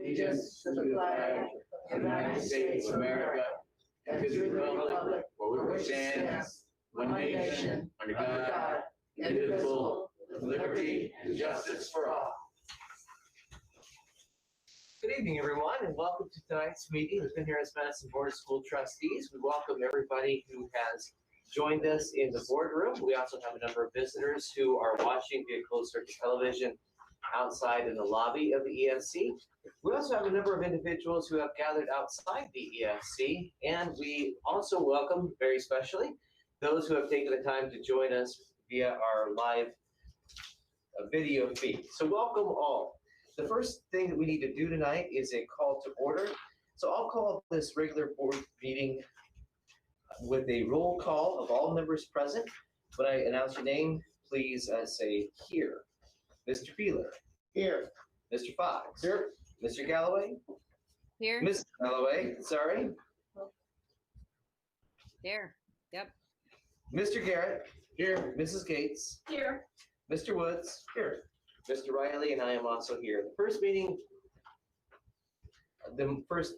allegiance to the flag of the United States of America and to the republic for which it stands, one nation, under God, indivisible, with liberty and justice for all. Good evening, everyone, and welcome to tonight's meeting of the Penn-Harris-Madison Board of School Trustees. We welcome everybody who has joined us in the boardroom. We also have a number of visitors who are watching via closed circuit television outside in the lobby of the ESC. We also have a number of individuals who have gathered outside the ESC, and we also welcome, very specially, those who have taken the time to join us via our live video feed. So welcome all. The first thing that we need to do tonight is a call to order. So I'll call this regular board meeting with a roll call of all members present. When I announce your name, please say here. Mr. Beeler. Here. Mr. Fox. Here. Mr. Galloway. Here. Ms. Galloway, sorry. There. Yep. Mr. Garrett. Here. Mrs. Gates. Here. Mr. Woods. Here. Mr. Riley, and I am also here. The first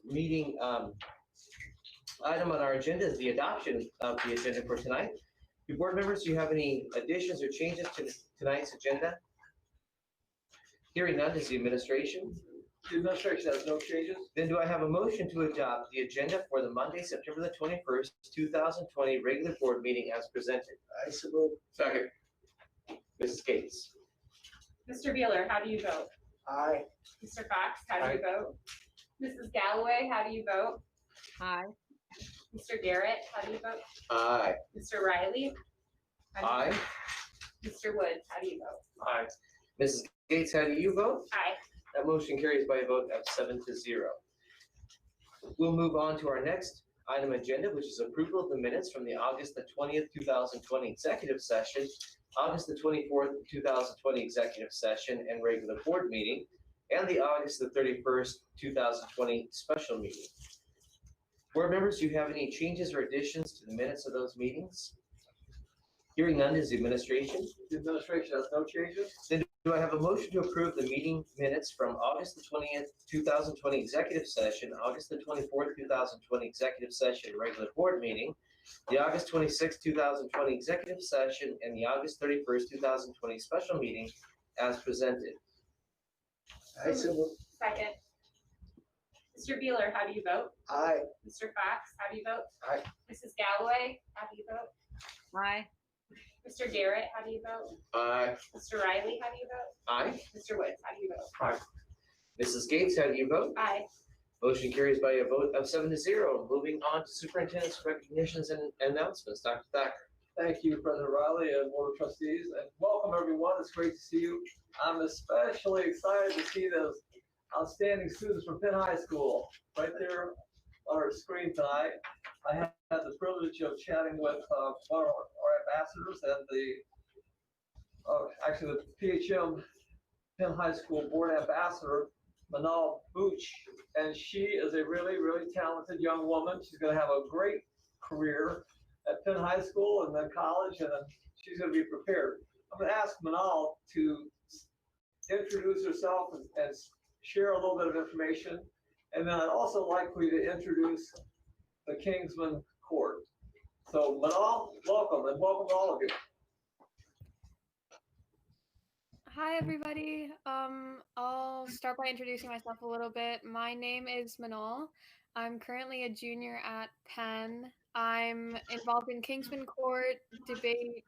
meeting item on our agenda is the adoption of the agenda for tonight. Do board members, do you have any additions or changes to tonight's agenda? Hearing none, is the administration? The administration has no changes. Then do I have a motion to adopt the agenda for the Monday, September the 21st, 2020 regular board meeting as presented? I so move. Second. Mrs. Gates. Mr. Beeler, how do you vote? Aye. Mr. Fox, how do you vote? Mrs. Galloway, how do you vote? Aye. Mr. Garrett, how do you vote? Aye. Mr. Riley? How do you Aye. vote? Mr. Woods, how do you vote? Aye. Mrs. Gates, how do you vote? Aye. That motion carries by a vote of 7-0. We'll move on to our next item agenda, which is approval of the minutes from the August the 20th, 2020 executive session, August the 24th, 2020 executive session and regular board meeting, and the August the 31st, 2020 special meeting. Board members, do you have any changes or additions to the minutes of those meetings? Hearing none, is the administration? The administration has no changes. Then do I have a motion to approve the meeting minutes from August the 20th, 2020 executive session, August the 24th, 2020 executive session, regular board meeting, the August 26th, 2020 executive session, and the August 31st, 2020 special meeting as presented? I so move. Second. Mr. Beeler, how do you vote? Aye. Mr. Fox, how do you vote? Aye. Mrs. Galloway, how do you vote? Aye. Mr. Garrett, how do you vote? Aye. Mr. Riley, how do you vote? Aye. Mr. Woods, how do you vote? Aye. Mrs. Gates, how do you vote? Aye. Motion carries by a vote of 7-0. Moving on to superintendent's recognitions and announcements. Dr. Thacker. Thank you, President Riley and Board of Trustees, and welcome everyone. It's great to see you. I'm especially excited to see those outstanding students from Penn High School right there on our screen tonight. I had the privilege of chatting with one of our ambassadors and the PHM Penn High School board ambassador, Manal Booch, and she is a really, really talented young woman. She's going to have a great career at Penn High School and then college, and then she's going to be prepared. I'm going to ask Manal to introduce herself and share a little bit of information, and then I'd also like for you to introduce the Kingsman Court. So Manal, welcome, and welcome to all of you. Hi, everybody. I'll start by introducing myself a little bit. My name is Manal. I'm currently a junior at Penn. I'm involved in Kingsman Court, debate,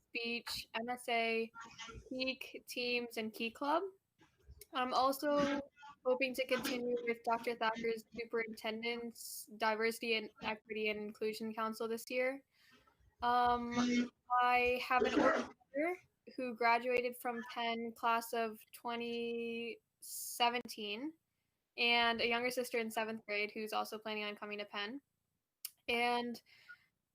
speech, MSA, Peak, teams, and Key Club. I'm also hoping to continue with Dr. Thacker's Superintendent's Diversity and Equity and Inclusion Council this year. I have an older brother who graduated from Penn class of 2017, and a younger sister in 7th grade who's also planning on coming to Penn. And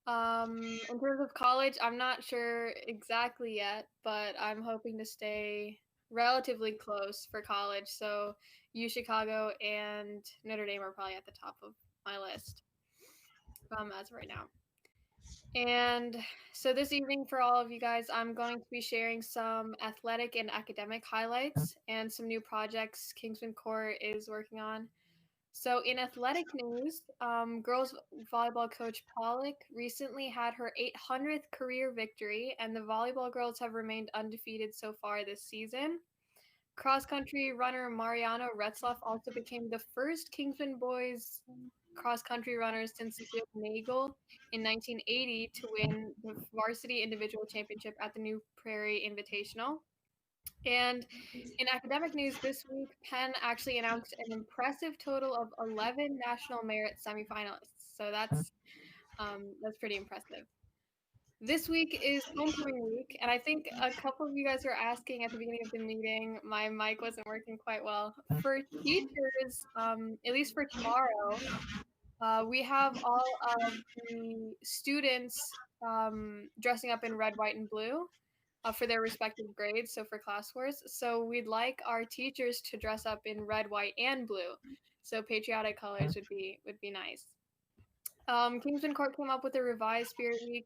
in terms of college, I'm not sure exactly yet, but I'm hoping to stay relatively close for college. So U Chicago and Notre Dame are probably at the top of my list as of right now. And so this evening for all of you guys, I'm going to be sharing some athletic and academic highlights and some new projects Kingsman Court is working on. So in athletic news, girls volleyball coach Pollock recently had her 800th career victory, and the volleyball girls have remained undefeated so far this season. Cross-country runner Mariano Retzloff also became the first Kingsman boys cross-country runner since Jill Nagel in 1980 to win the varsity individual championship at the New Prairie Invitational. And in academic news this week, Penn actually announced an impressive total of 11 national merit semifinalists. So that's pretty impressive. This week is homecoming week, and I think a couple of you guys were asking at the beginning of the meeting. My mic wasn't working quite well. For teachers, at least for tomorrow, we have all of the students dressing up in red, white, and blue for their respective grades, so for class wars. So we'd like our teachers to dress up in red, white, and blue. So patriotic colors would be nice. Kingsman Court came up with a revised Spirit Week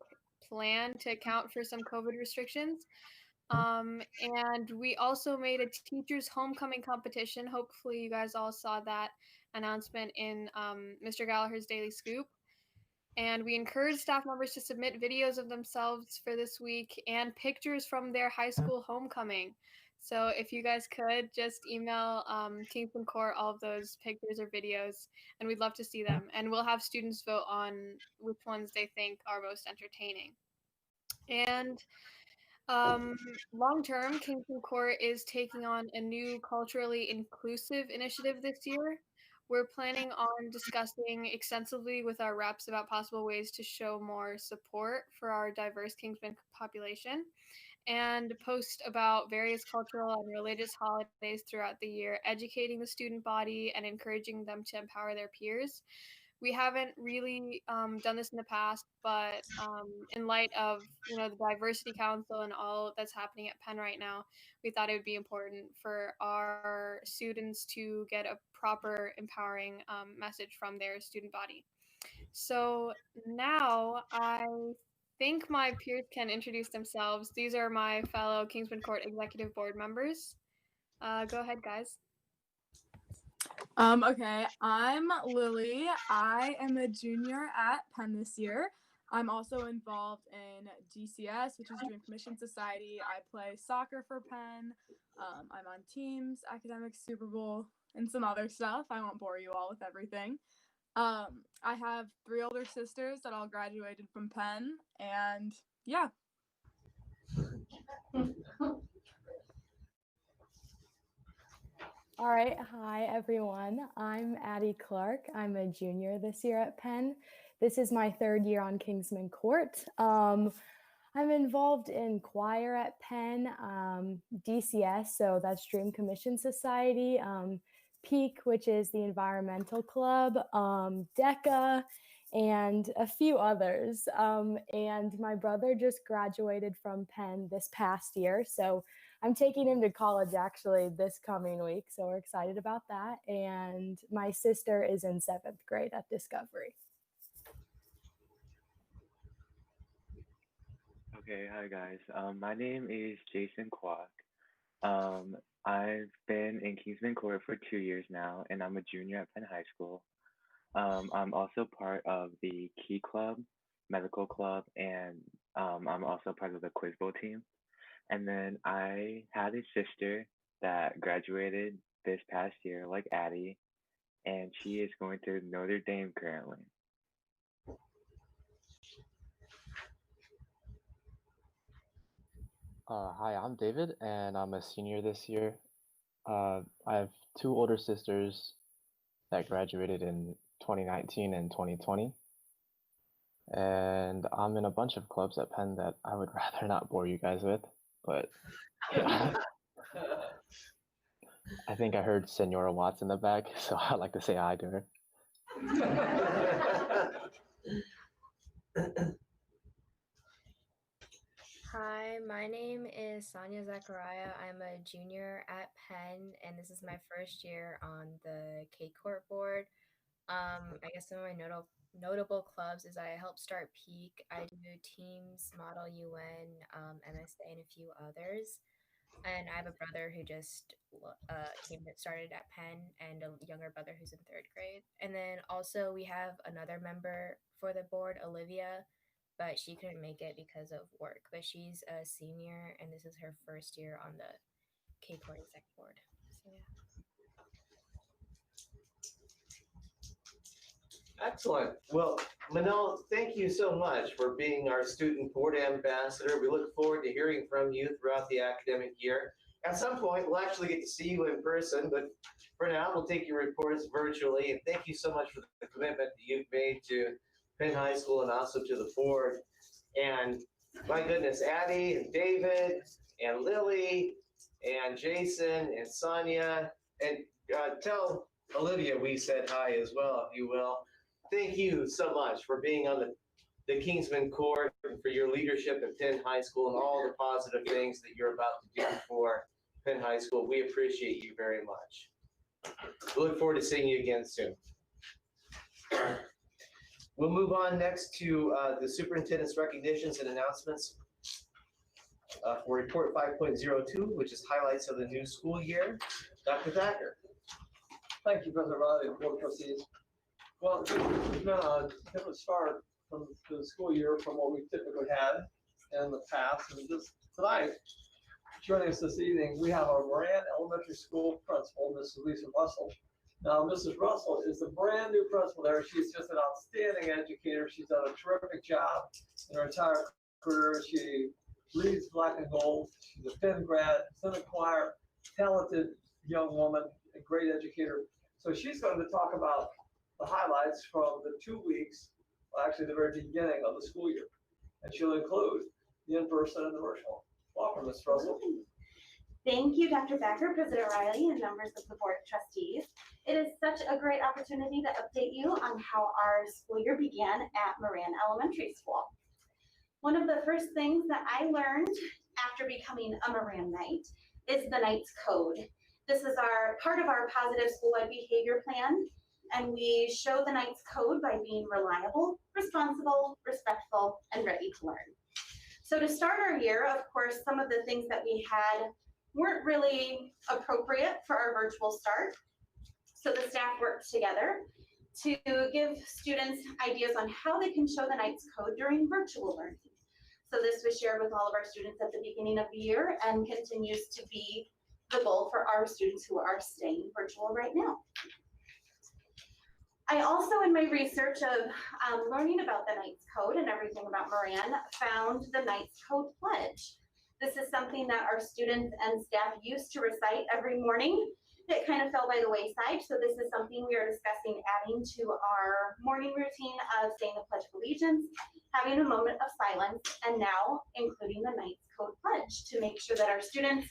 plan to account for some COVID restrictions. And we also made a teachers homecoming competition. Hopefully you guys all saw that announcement in Mr. Gallagher's Daily Scoop. And we encourage staff members to submit videos of themselves for this week and pictures from their high school homecoming. So if you guys could just email Kingsman Court all of those pictures or videos, and we'd love to see them. And we'll have students vote on which ones they think are most entertaining. And long term, Kingsman Court is taking on a new culturally inclusive initiative this year. We're planning on discussing extensively with our reps about possible ways to show more support for our diverse Kingsman population and post about various cultural and religious holidays throughout the year, educating the student body and encouraging them to empower their peers. We haven't really done this in the past, but in light of the Diversity Council and all that's happening at Penn right now, we thought it would be important for our students to get a proper empowering message from their student body. So now I think my peers can introduce themselves. These are my fellow Kingsman Court Executive Board members. Go ahead, guys. Okay, I'm Lily. I am a junior at Penn this year. I'm also involved in GCS, which is Dream Commission Society. I play soccer for Penn. I'm on teams, academics, Super Bowl, and some other stuff. I won't bore you all with everything. I have 3 older sisters that all graduated from Penn, and yeah. All right. Hi, everyone. I'm Addie Clark. I'm a junior this year at Penn. This is my 3rd year on Kingsman Court. I'm involved in choir at Penn, DCS, so that's Dream Commission Society, Peak, which is the Environmental Club, DECA, and a few others. And my brother just graduated from Penn this past year, so I'm taking him to college actually this coming week, so we're excited about that. And my sister is in 7th grade at Discovery. Okay, hi guys. My name is Jason Kwok. I've been in Kingsman Court for 2 years now, and I'm a junior at Penn High School. I'm also part of the Key Club, Medical Club, and I'm also part of the Quiz Bowl team. And then I had a sister that graduated this past year, like Addie, and she is going to Notre Dame currently. Hi, I'm David, and I'm a senior this year. I have 2 older sisters that graduated in 2019 and 2020. And I'm in a bunch of clubs at Penn that I would rather not bore you guys with, but yeah. I think I heard Senora Watts in the back, so I'd like to say hi to her. Hi, my name is Sonia Zachariah. I'm a junior at Penn, and this is my 1st year on the K Court board. I guess some of my notable clubs is I help start Peak. I do Teams, Model UN, MSA, and a few others. And I have a brother who just started at Penn, and a younger brother who's in 3rd grade. And then also we have another member for the board, Olivia, but she couldn't make it because of work. But she's a senior, and this is her first year on the K-Core exec board. So yeah. Excellent. Well, Manal, thank you so much for being our student board ambassador. We look forward to hearing from you throughout the academic year. At some point, we'll actually get to see you in person, but for now, we'll take your reports virtually. And thank you so much for the commitment that you've made to Penn High School and also to the board. And my goodness, Addie and David and Lily and Jason and Sonia, and tell Olivia we said hi as well, if you will. Thank you so much for being on the Kingsman Court and for your leadership at Penn High School and all the positive things that you're about to do for Penn High School. We appreciate you very much. We look forward to seeing you again soon. We'll move on next to the superintendent's recognitions and announcements for report 5.02, which is highlights of the new school year. Dr. Thacker. Thank you, President Riley and Board of Trustees. Well, it's been a different start from the school year from what we typically had in the past. And just tonight, joining us this evening, we have our Moran Elementary School principal, Mrs. Lisa Russell. Now, Mrs. Russell is a brand new principal there. She's just an outstanding educator. She's done a terrific job in her entire career. She leads Black and Gold. She's a Penn grad, Senate choir, talented young woman, a great educator. So she's going to talk about the highlights from the 2 weeks, well, actually the very beginning of the school year. And she'll include the in-person and the virtual. Welcome, Ms. Russell. Thank you, Dr. Thacker, President Riley, and members of the Board of Trustees. It is such a great opportunity to update you on how our school year began at Moran Elementary School. One of the first things that I learned after becoming a Moran Knight is the Knight's Code. This is part of our positive school-wide behavior plan, and we show the Knight's Code by being reliable, responsible, respectful, and ready to learn. So to start our year, of course, some of the things that we had weren't really appropriate for our virtual start. So the staff worked together to give students ideas on how they can show the Knight's Code during virtual learning. So this was shared with all of our students at the beginning of the year and continues to be the goal for our students who are staying virtual right now. I also, in my research of learning about the Knight's Code and everything about Moran, found the Knight's Code Pledge. This is something that our students and staff used to recite every morning. It kind of fell by the wayside, so this is something we are discussing adding to our morning routine of saying the Pledge of Allegiance, having a moment of silence, and now including the Knight's Code Pledge to make sure that our students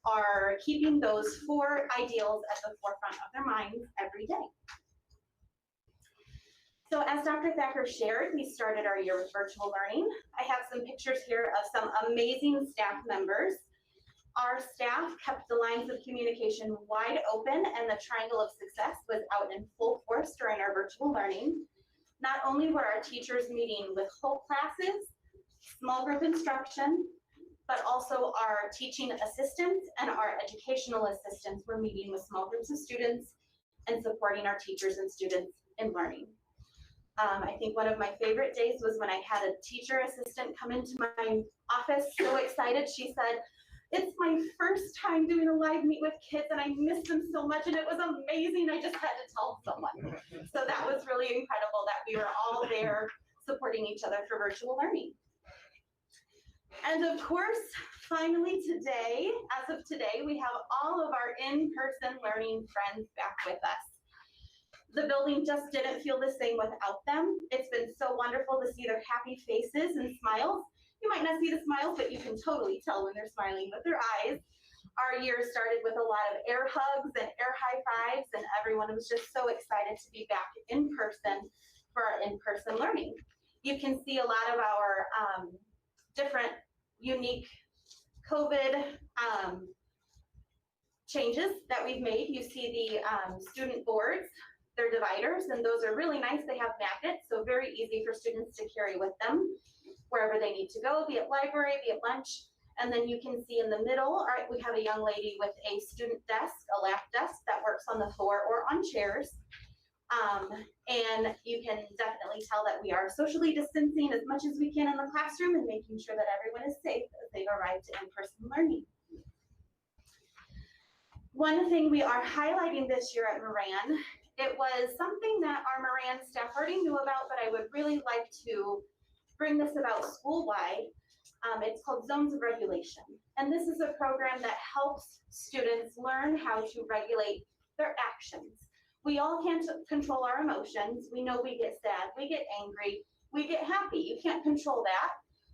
are keeping those 4 ideals at the forefront of their minds every day. So as Dr. Thacker shared, we started our year with virtual learning. I have some pictures here of some amazing staff members. Our staff kept the lines of communication wide open, and the triangle of success was out in full force during our virtual learning. Not only were our teachers meeting with whole classes, small group instruction, but also our teaching assistants and our educational assistants were meeting with small groups of students and supporting our teachers and students in learning. I think one of my favorite days was when I had a teacher assistant come into my office so excited. She said, "It's my first time doing a live meet with kids and I miss them so much and it was amazing. I just had to tell someone." So that was really incredible that we were all there supporting each other for virtual learning. And of course, finally today, as of today, we have all of our in-person learning friends back with us. The building just didn't feel the same without them. It's been so wonderful to see their happy faces and smiles. You might not see the smiles, but you can totally tell when they're smiling with their eyes. Our year started with a lot of air hugs and air high fives, and everyone was just so excited to be back in person for our in-person learning. You can see a lot of our different unique COVID changes that we've made. You see the student boards They're dividers, and those are really nice. They have magnets, so very easy for students to carry with them wherever they need to go, be it library, be it lunch. And then you can see in the middle, all right, we have a young lady with a student desk, a lap desk that works on the floor or on chairs. And you can definitely tell that we are socially distancing as much as we can in the classroom and making sure that everyone is safe as they've arrived to in-person learning. One thing we are highlighting this year at Moran, it was something that our Moran staff already knew about, but I would really like to bring this about school-wide. It's called Zones of Regulation. And this is a program that helps students learn how to regulate their actions. We all can't control our emotions. We know we get sad, we get angry, we get happy. You can't control that.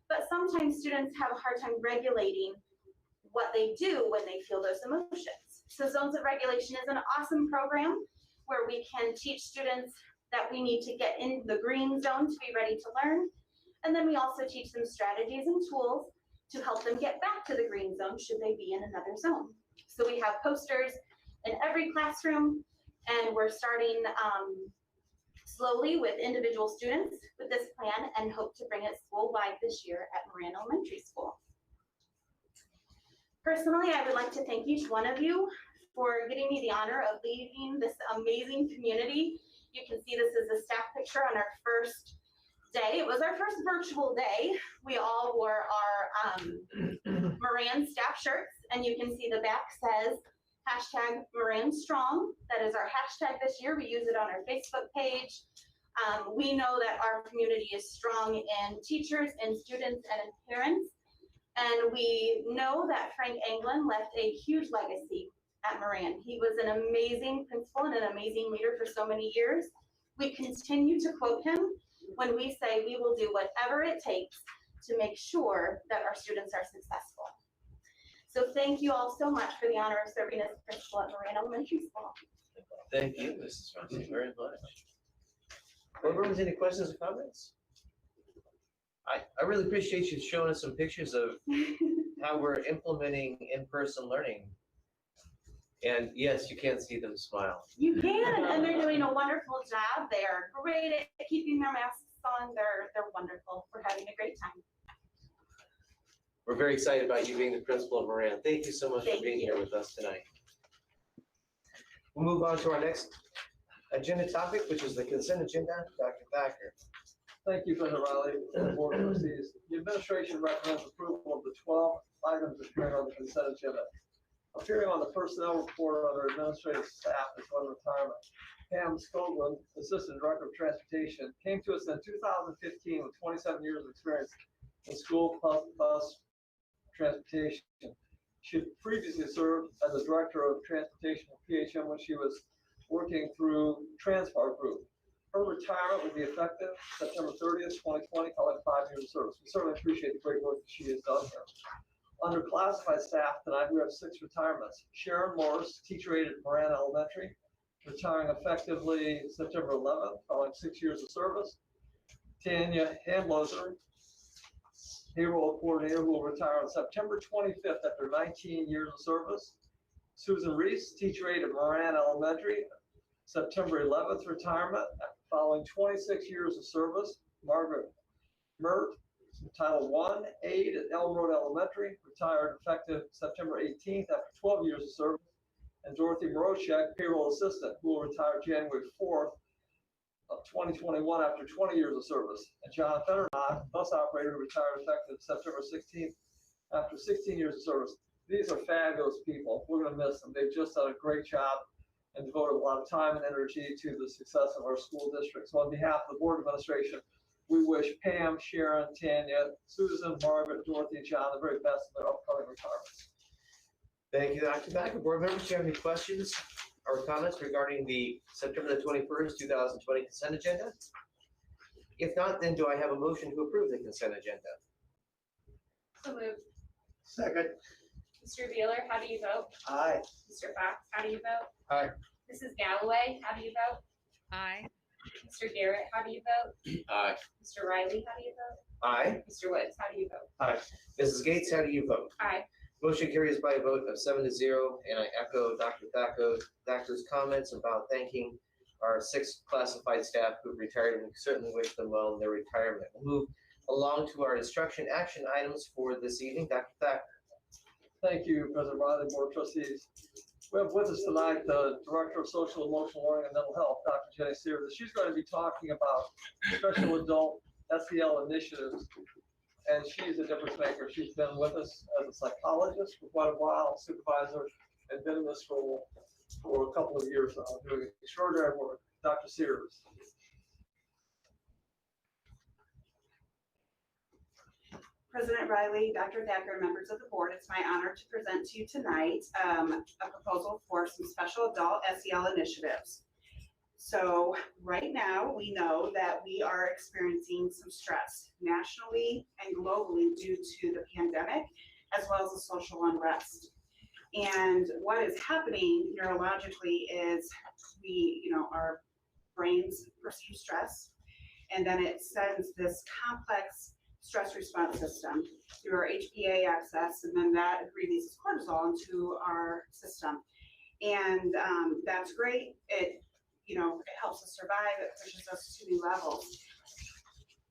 But sometimes students have a hard time regulating what they do when they feel those emotions. So Zones of Regulation is an awesome program where we can teach students that we need to get in the green zone to be ready to learn. And then we also teach them strategies and tools to help them get back to the green zone should they be in another zone. So we have posters in every classroom, and we're starting slowly with individual students with this plan and hope to bring it school-wide this year at Moran Elementary School. Personally, I would like to thank each one of you for getting me the honor of leading this amazing community. You can see this is a staff picture on our first day. It was our first virtual day. We all wore our Moran staff shirts, and you can see the back says #MoranStrong. That is our hashtag this year. We use it on our Facebook page. We know that our community is strong in teachers and students and in parents. And we know that Frank Anglin left a huge legacy at Moran. He was an amazing principal and an amazing leader for so many years. We continue to quote him when we say we will do whatever it takes to make sure that our students are successful. So thank you all so much for the honor of serving as principal at Moran Elementary School. Thank you, Mrs. Johnson, very much. Board members, any questions or comments? I really appreciate you showing us some pictures of how we're implementing in-person learning. And yes, you can see them smile. You can, and they're doing a wonderful job. They are great at keeping their masks on. They're wonderful. We're having a great time. We're very excited about you being the principal of Moran. Thank you so much for being here with us tonight. We'll move on to our next agenda topic, which is the consent agenda. Dr. Thacker. Thank you, President Riley, and the Board of Trustees. The administration recommends approval of the 12 items appearing on the consent agenda. Appearing on the personnel report under administrative staff is one retirement. Pam Skoglund, Assistant Director of Transportation, came to us in 2015 with 27 years of experience in school bus transportation. She previously served as a Director of Transportation at PHM when she was working through Transport Group. Her retirement will be effective September 30th, 2020, following 5 years of service. We certainly appreciate the great work that she has done here. Under classified staff tonight, we have 6 retirements. Sharon Morris, teacher aide at Moran Elementary, retiring effectively September 11th, following 6 years of service. Tanya Handloser, payroll coordinator, who will retire on September 25th after 19 years of service. Susan Reese, teacher aide at Moran Elementary, September 11th retirement, following 26 years of service. Margaret Mert, Title I aide at Elm Road Elementary, retired effective September 18th after 12 years of service. And Dorothy Morochek, payroll assistant, who will retire January 4th of 2021 after 20 years of service. And John Fennerman, bus operator, who retired effective September 16th after 16 years of service. These are fabulous people. We're going to miss them. They've just done a great job and devoted a lot of time and energy to the success of our school district. So on behalf of the Board of Administration, we wish Pam, Sharon, Tanya, Susan, Margaret, Dorothy, and John the very best in their upcoming retirements. Thank you, Dr. Thacker. Board members, do you have any questions or comments regarding the September the 21st, 2020 consent agenda? If not, then do I have a motion to approve the consent agenda? So moved. Second. Mr. Beeler, how do you vote? Aye. Mr. Fox, how do you vote? Aye. Mrs. Galloway, how do you vote? Aye. Mr. Garrett, how do you vote? Aye. Mr. Riley, how do you vote? Aye. Mr. Woods, how do you vote? Aye. Mrs. Gates, how do you vote? Aye. Motion carries by a vote of 7-0, and I echo Dr. Thacker's comments about thanking our 6 classified staff who've retired, and we certainly wish them well in their retirement. We'll move along to our instruction action items for this evening. Dr. Thacker. Thank you, President Riley, Board of Trustees. We have with us tonight the Director of Social Emotional Learning and Mental Health, Dr. Jenny Sears. She's going to be talking about special adult SEL initiatives, and she's a difference maker. She's been with us as a psychologist for quite a while, supervisor, and been in this school for a couple of years now, doing extraordinary work. Dr. Sears. President Riley, Dr. Thacker, members of the board, it's my honor to present to you tonight a proposal for some special adult SEL initiatives. So right now, we know that we are experiencing some stress nationally and globally due to the pandemic, as well as the social unrest. And what is happening neurologically is our brains perceive stress, and then it sends this complex stress response system through our HPA axis, and then that releases cortisol into our system. And that's great. It helps us survive. It pushes us to new levels.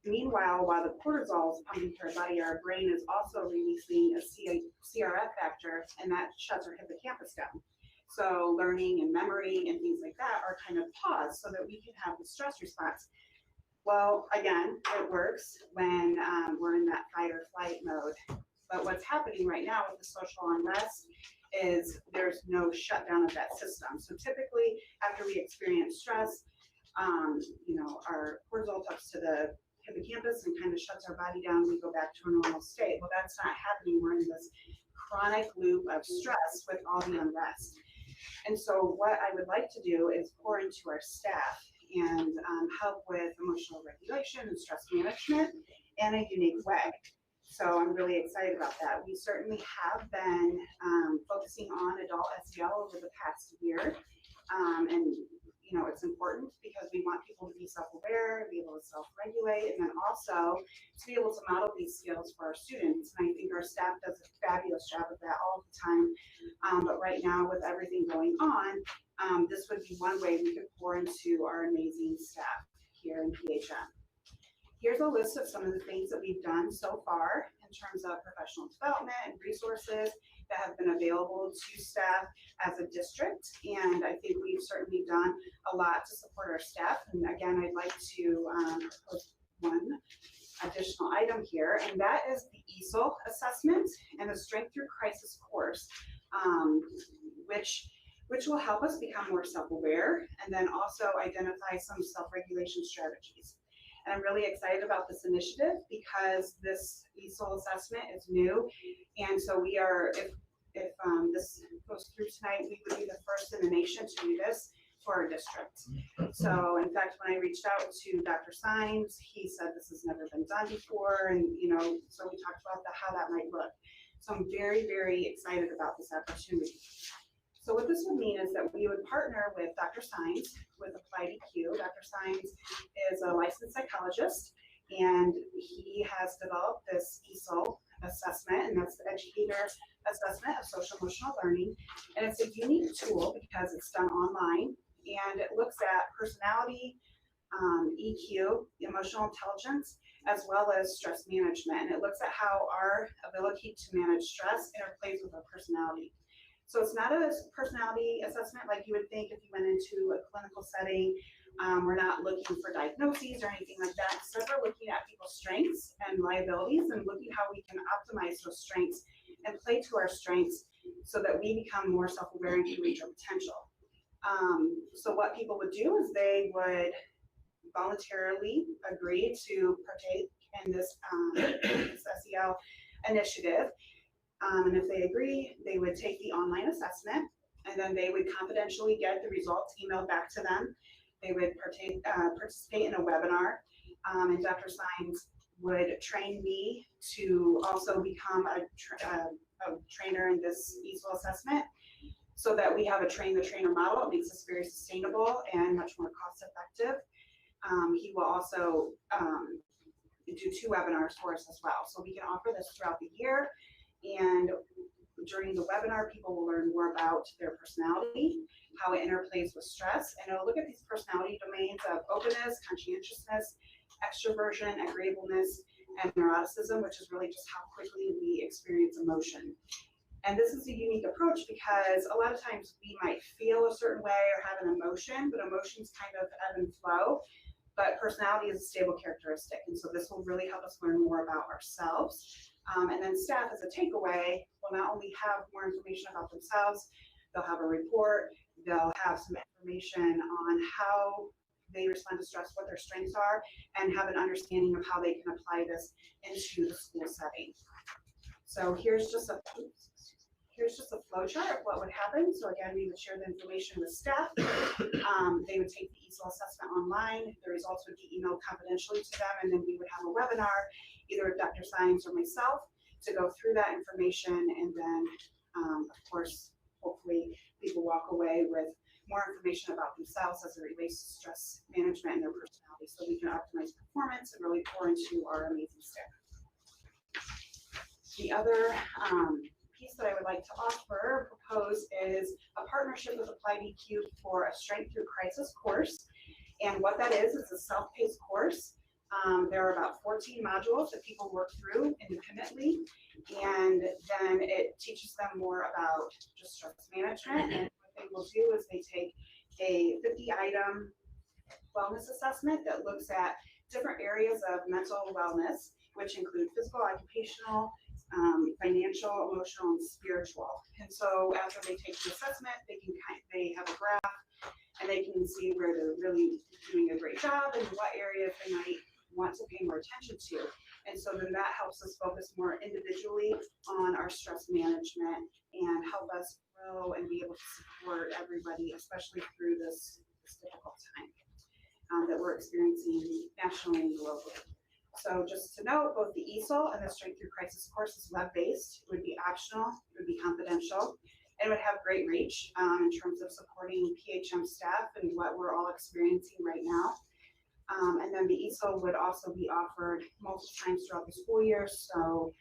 Meanwhile, while the cortisol is pumping through our body, our brain is also releasing a CRF factor, and that shuts our hippocampus down. So learning and memory and things like that are kind of paused so that we can have the stress response. Well, again, it works when we're in that fight or flight mode. But what's happening right now with the social unrest is there's no shutdown of that system. So typically, after we experience stress, our cortisol talks to the hippocampus and kind of shuts our body down. We go back to a normal state. Well, that's not happening. We're in this chronic loop of stress with all the unrest. And so what I would like to do is pour into our staff and help with emotional regulation and stress management in a unique way. So I'm really excited about that. We certainly have been focusing on adult SEL over the past year. And it's important because we want people to be self-aware, be able to self-regulate, and then also to be able to model these skills for our students. And I think our staff does a fabulous job of that all the time. But right now, with everything going on, this would be one way we could pour into our amazing staff here in PHM. Here's a list of some of the things that we've done so far in terms of professional development and resources that have been available to staff as a district. And I think we've certainly done a lot to support our staff. And again, I'd like to propose one additional item here, and that is the ESOL assessment and the Strength Through Crisis course, which will help us become more self-aware and then also identify some self-regulation strategies. And I'm really excited about this initiative because this ESOL assessment is new. And so we are, if this goes through tonight, we would be the first in the nation to do this for our district. So in fact, when I reached out to Dr. Sines, he said this has never been done before. And, so we talked about how that might look. So I'm very, very excited about this opportunity. So what this would mean is that we would partner with Dr. Sines with Applied EQ. Dr. Sines is a licensed psychologist, and he has developed this ESOL assessment, and that's the Educator Assessment of Social Emotional Learning. And it's a unique tool because it's done online, and it looks at personality, EQ, emotional intelligence, as well as stress management. And it looks at how our ability to manage stress interplays with our personality. So it's not a personality assessment like you would think if you went into a clinical setting. We're not looking for diagnoses or anything like that. Instead, we're looking at people's strengths and liabilities and looking how we can optimize those strengths and play to our strengths so that we become more self-aware and can reach our potential. So what people would do is they would voluntarily agree to partake in this SEL initiative. And if they agree, they would take the online assessment, and then they would confidentially get the results emailed back to them. They would participate in a webinar, and Dr. Sines would train me to also become a trainer in this ESOL assessment so that we have a train-the-trainer model. It makes us very sustainable and much more cost-effective. He will also do 2 webinars for us as well. So we can offer this throughout the year. And During the webinar, people will learn more about their personality, how it interplays with stress, and it'll look at these personality domains of openness, conscientiousness, extroversion, agreeableness, and neuroticism, which is really just how quickly we experience emotion. And this is a unique approach because a lot of times we might feel a certain way or have an emotion, but emotions kind of ebb and flow. But personality is a stable characteristic. And so this will really help us learn more about ourselves. And then staff, as a takeaway, will not only have more information about themselves, they'll have a report, they'll have some information on how they respond to stress, what their strengths are, and have an understanding of how they can apply this into the school setting. So here's just a flow chart of what would happen. So again, we would share the information with staff. They would take the ESOL assessment online. The results would be emailed confidentially to them, and then we would have a webinar, either with Dr. Sines or myself, to go through that information. And then, of course, hopefully people walk away with more information about themselves as it relates to stress management and their personality, so we can optimize performance and really pour into our amazing staff. The other piece that I would like to propose is a partnership with Applied EQ for a Strength Through Crisis course. And what that is a self-paced course. There are about 14 modules that people work through independently, and then it teaches them more about just stress management. And what they will do is they take a 50-item wellness assessment that looks at different areas of mental wellness, which include physical, occupational, financial, emotional, and spiritual. And so after they take the assessment, they have a graph, and they can see where they're really doing a great job and what areas they might want to pay more attention to. And so then that helps us focus more individually on our stress management and help us grow and be able to support everybody, especially through this difficult time that we're experiencing nationally and globally. So just to note, both the ESOL and the Strength Through Crisis course is web-based. It would be optional, it would be confidential, and would have great reach in terms of supporting PHM staff and what we're all experiencing right now. And then the ESOL would also be offered multiple times throughout the school year. So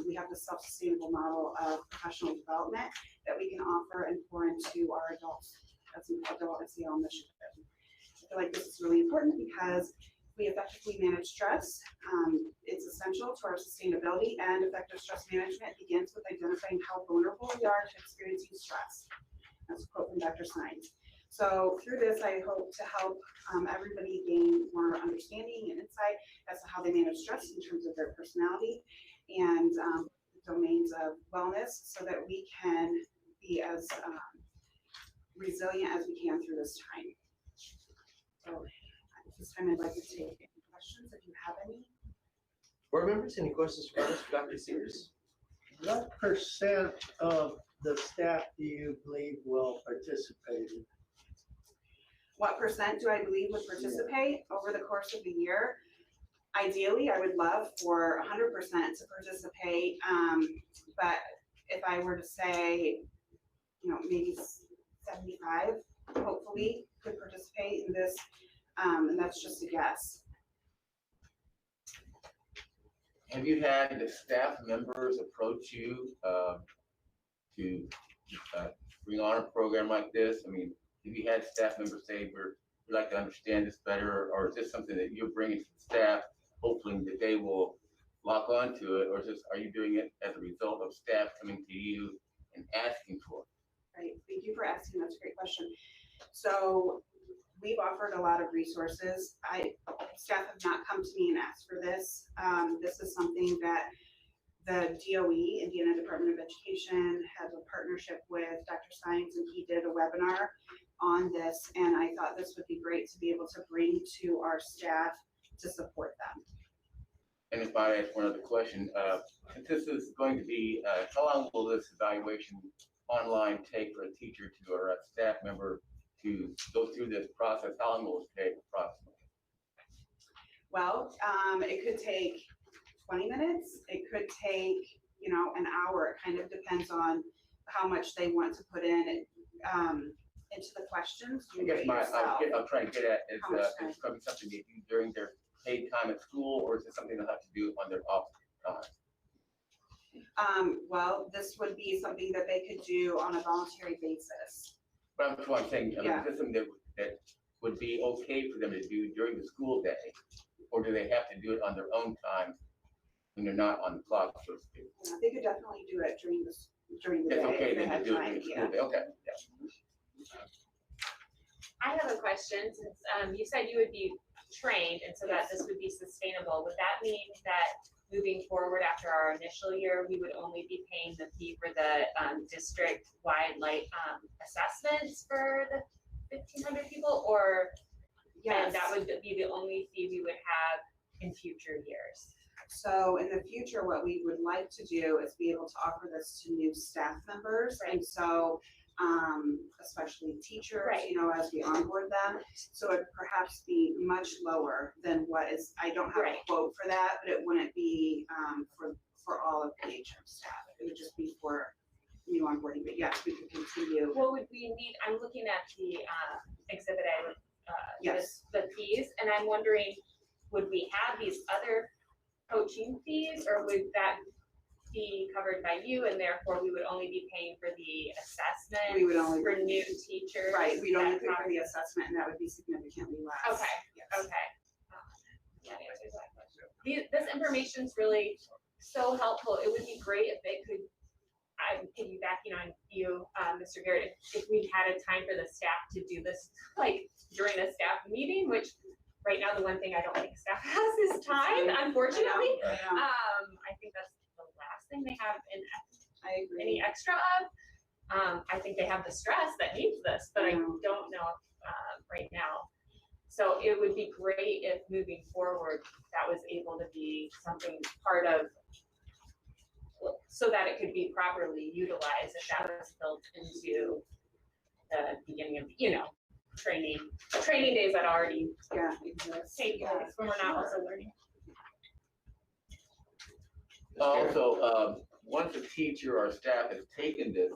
we have the self-sustainable model of professional development that we can offer and pour into our adults as an adult SEL initiative. I feel like this is really important because we effectively manage stress. It's essential to our sustainability, and effective stress management begins with identifying how vulnerable we are to experiencing stress. That's a quote from Dr. Sines. So through this, I hope to help everybody gain more understanding and insight as to how they manage stress in terms of their personality and domains of wellness, so that we can be as resilient as we can through this time. So at this time, I'd like to take any questions if you have any. Board members, any questions for us, Dr. Sears? What percent of the staff do you believe will participate? What percent do I believe would participate over the course of the year? Ideally, I would love for 100% to participate, but if I were to say, maybe 75, hopefully, could participate in this, and that's just a guess. Have you had the staff members approach you to bring on a program like this? I mean, have you had staff members say, we'd like to understand this better, or is this something that you're bringing to the staff, hoping that they will lock onto it, or are you doing it as a result of staff coming to you and asking for it? Right, thank you for asking, that's a great question. So we've offered a lot of resources. Staff have not come to me and asked for this. This is something that the DOE, Indiana Department of Education, has a partnership with Dr. Sines, and he did a webinar on this, and I thought this would be great to be able to bring to our staff to support them. And if I ask one other question, since this is going to be, how long will this evaluation online take for a teacher or a staff member to go through this process? How long will it take approximately? Well, it could take 20 minutes. It could take, an hour. It kind of depends on how much they want to put in into the questions. I guess I'm trying to get at is it's going to be something they do during their paid time at school, or is it something they'll have to do on their off time? Well, this would be something that they could do on a voluntary basis. But that's what I'm saying, I mean, Yeah. is this something that would be okay for them to do during the school day? Or do they have to do it on their own time when they're not on the clock, so to speak? They could definitely do it during the It's day okay if they then to had do it time, during the yeah. school day, okay, yeah. I have a question, since you said you would be trained and so that this would be sustainable. Would that mean that moving forward after our initial year, we would only be paying the fee for the district-wide assessments for the 1,500 people, or and that would be the only fee we would have in future years? So in the future, what we would like to do is be able to offer this to new staff members. And so, especially teachers, Right. you know, as we onboard them. So it perhaps be much lower than what is, I don't have a quote for that, but it wouldn't be for all of PHM staff. It would just be for new onboarding, but yes, we could continue. What would we need? I'm looking at the exhibit I Yes. the fees, and I'm wondering, would we have these other coaching fees, or would that be covered by you, and therefore we would only be paying for the assessment? We would only for new teachers. Right, we'd only that pay for the assessment, and that would be significantly less. Okay. Yes. Okay. That answers that question. This information is really so helpful. It would be great if they could. I'm piggybacking on you, Mr. Garrett, if we had a time for the staff to do this, like during a staff meeting, which right now the one thing I don't think staff has is time, unfortunately. I know. I think that's the last thing they have I agree. any extra of. I think they have the stress that needs this, but I don't know right now. So it would be great if moving forward, that was able to be something part of, so that it could be properly utilized, if that was built into the beginning of, training days that already take place when we're not also learning. Also, once a teacher or staff has taken this,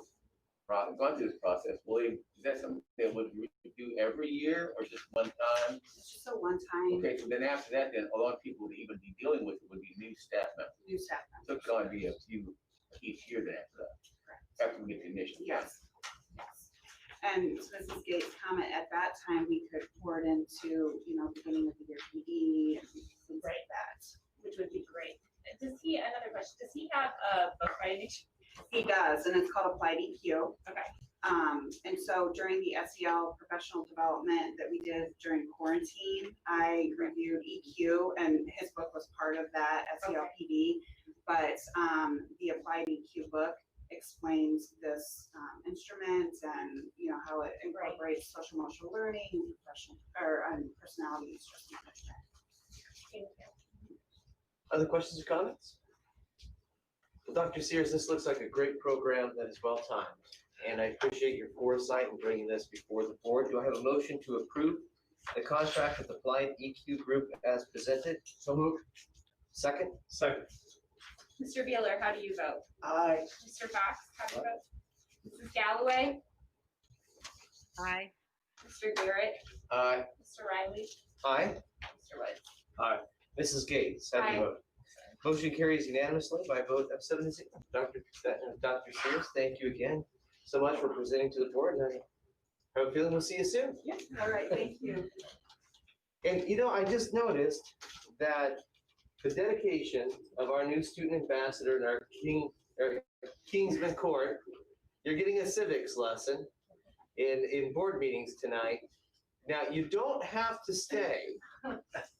gone through this process, is that something that would do every year or just one time? It's just a one-time. Okay, so then after that, then a lot of people would even be dealing with it would be new staff members. New staff members. So it's going to be a few each year then after that, after we get the initial. Yes. And to Mrs. Gates' comment, at that time, we could pour it into, beginning of the year PD and things like that. Which would be great. Another question, does he have a book writing? He does, and it's called Applied EQ. Okay. And so during the SEL professional development that we did during quarantine, I reviewed EQ, and his book was part of that SEL PD. But the Applied EQ book explains this instrument and how it incorporates social emotional learning, personality stress management. Thank you. Other questions or comments? Well, Dr. Sears, this looks like a great program that is well timed, and I appreciate your foresight in bringing this before the board. Do I have a motion to approve the contract with Applied EQ Group as presented? So moved. Second? Second. Mr. Beeler, how do you vote? Aye. Mr. Fox, how do you vote? Mrs. Galloway? Aye. Mr. Garrett? Aye. Mr. Riley? Aye. Mr. Woods? Aye. Mrs. Gates, how do you Aye. vote? Motion carries unanimously by a vote of 7-0. Dr. Sears, thank you again so much for presenting to the board, and I have a feeling we'll see you soon. Yeah, all right, thank you. And I just noticed that the dedication of our new student ambassador in our Kingsman Court, you're getting a civics lesson in board meetings tonight. Now, you don't have to stay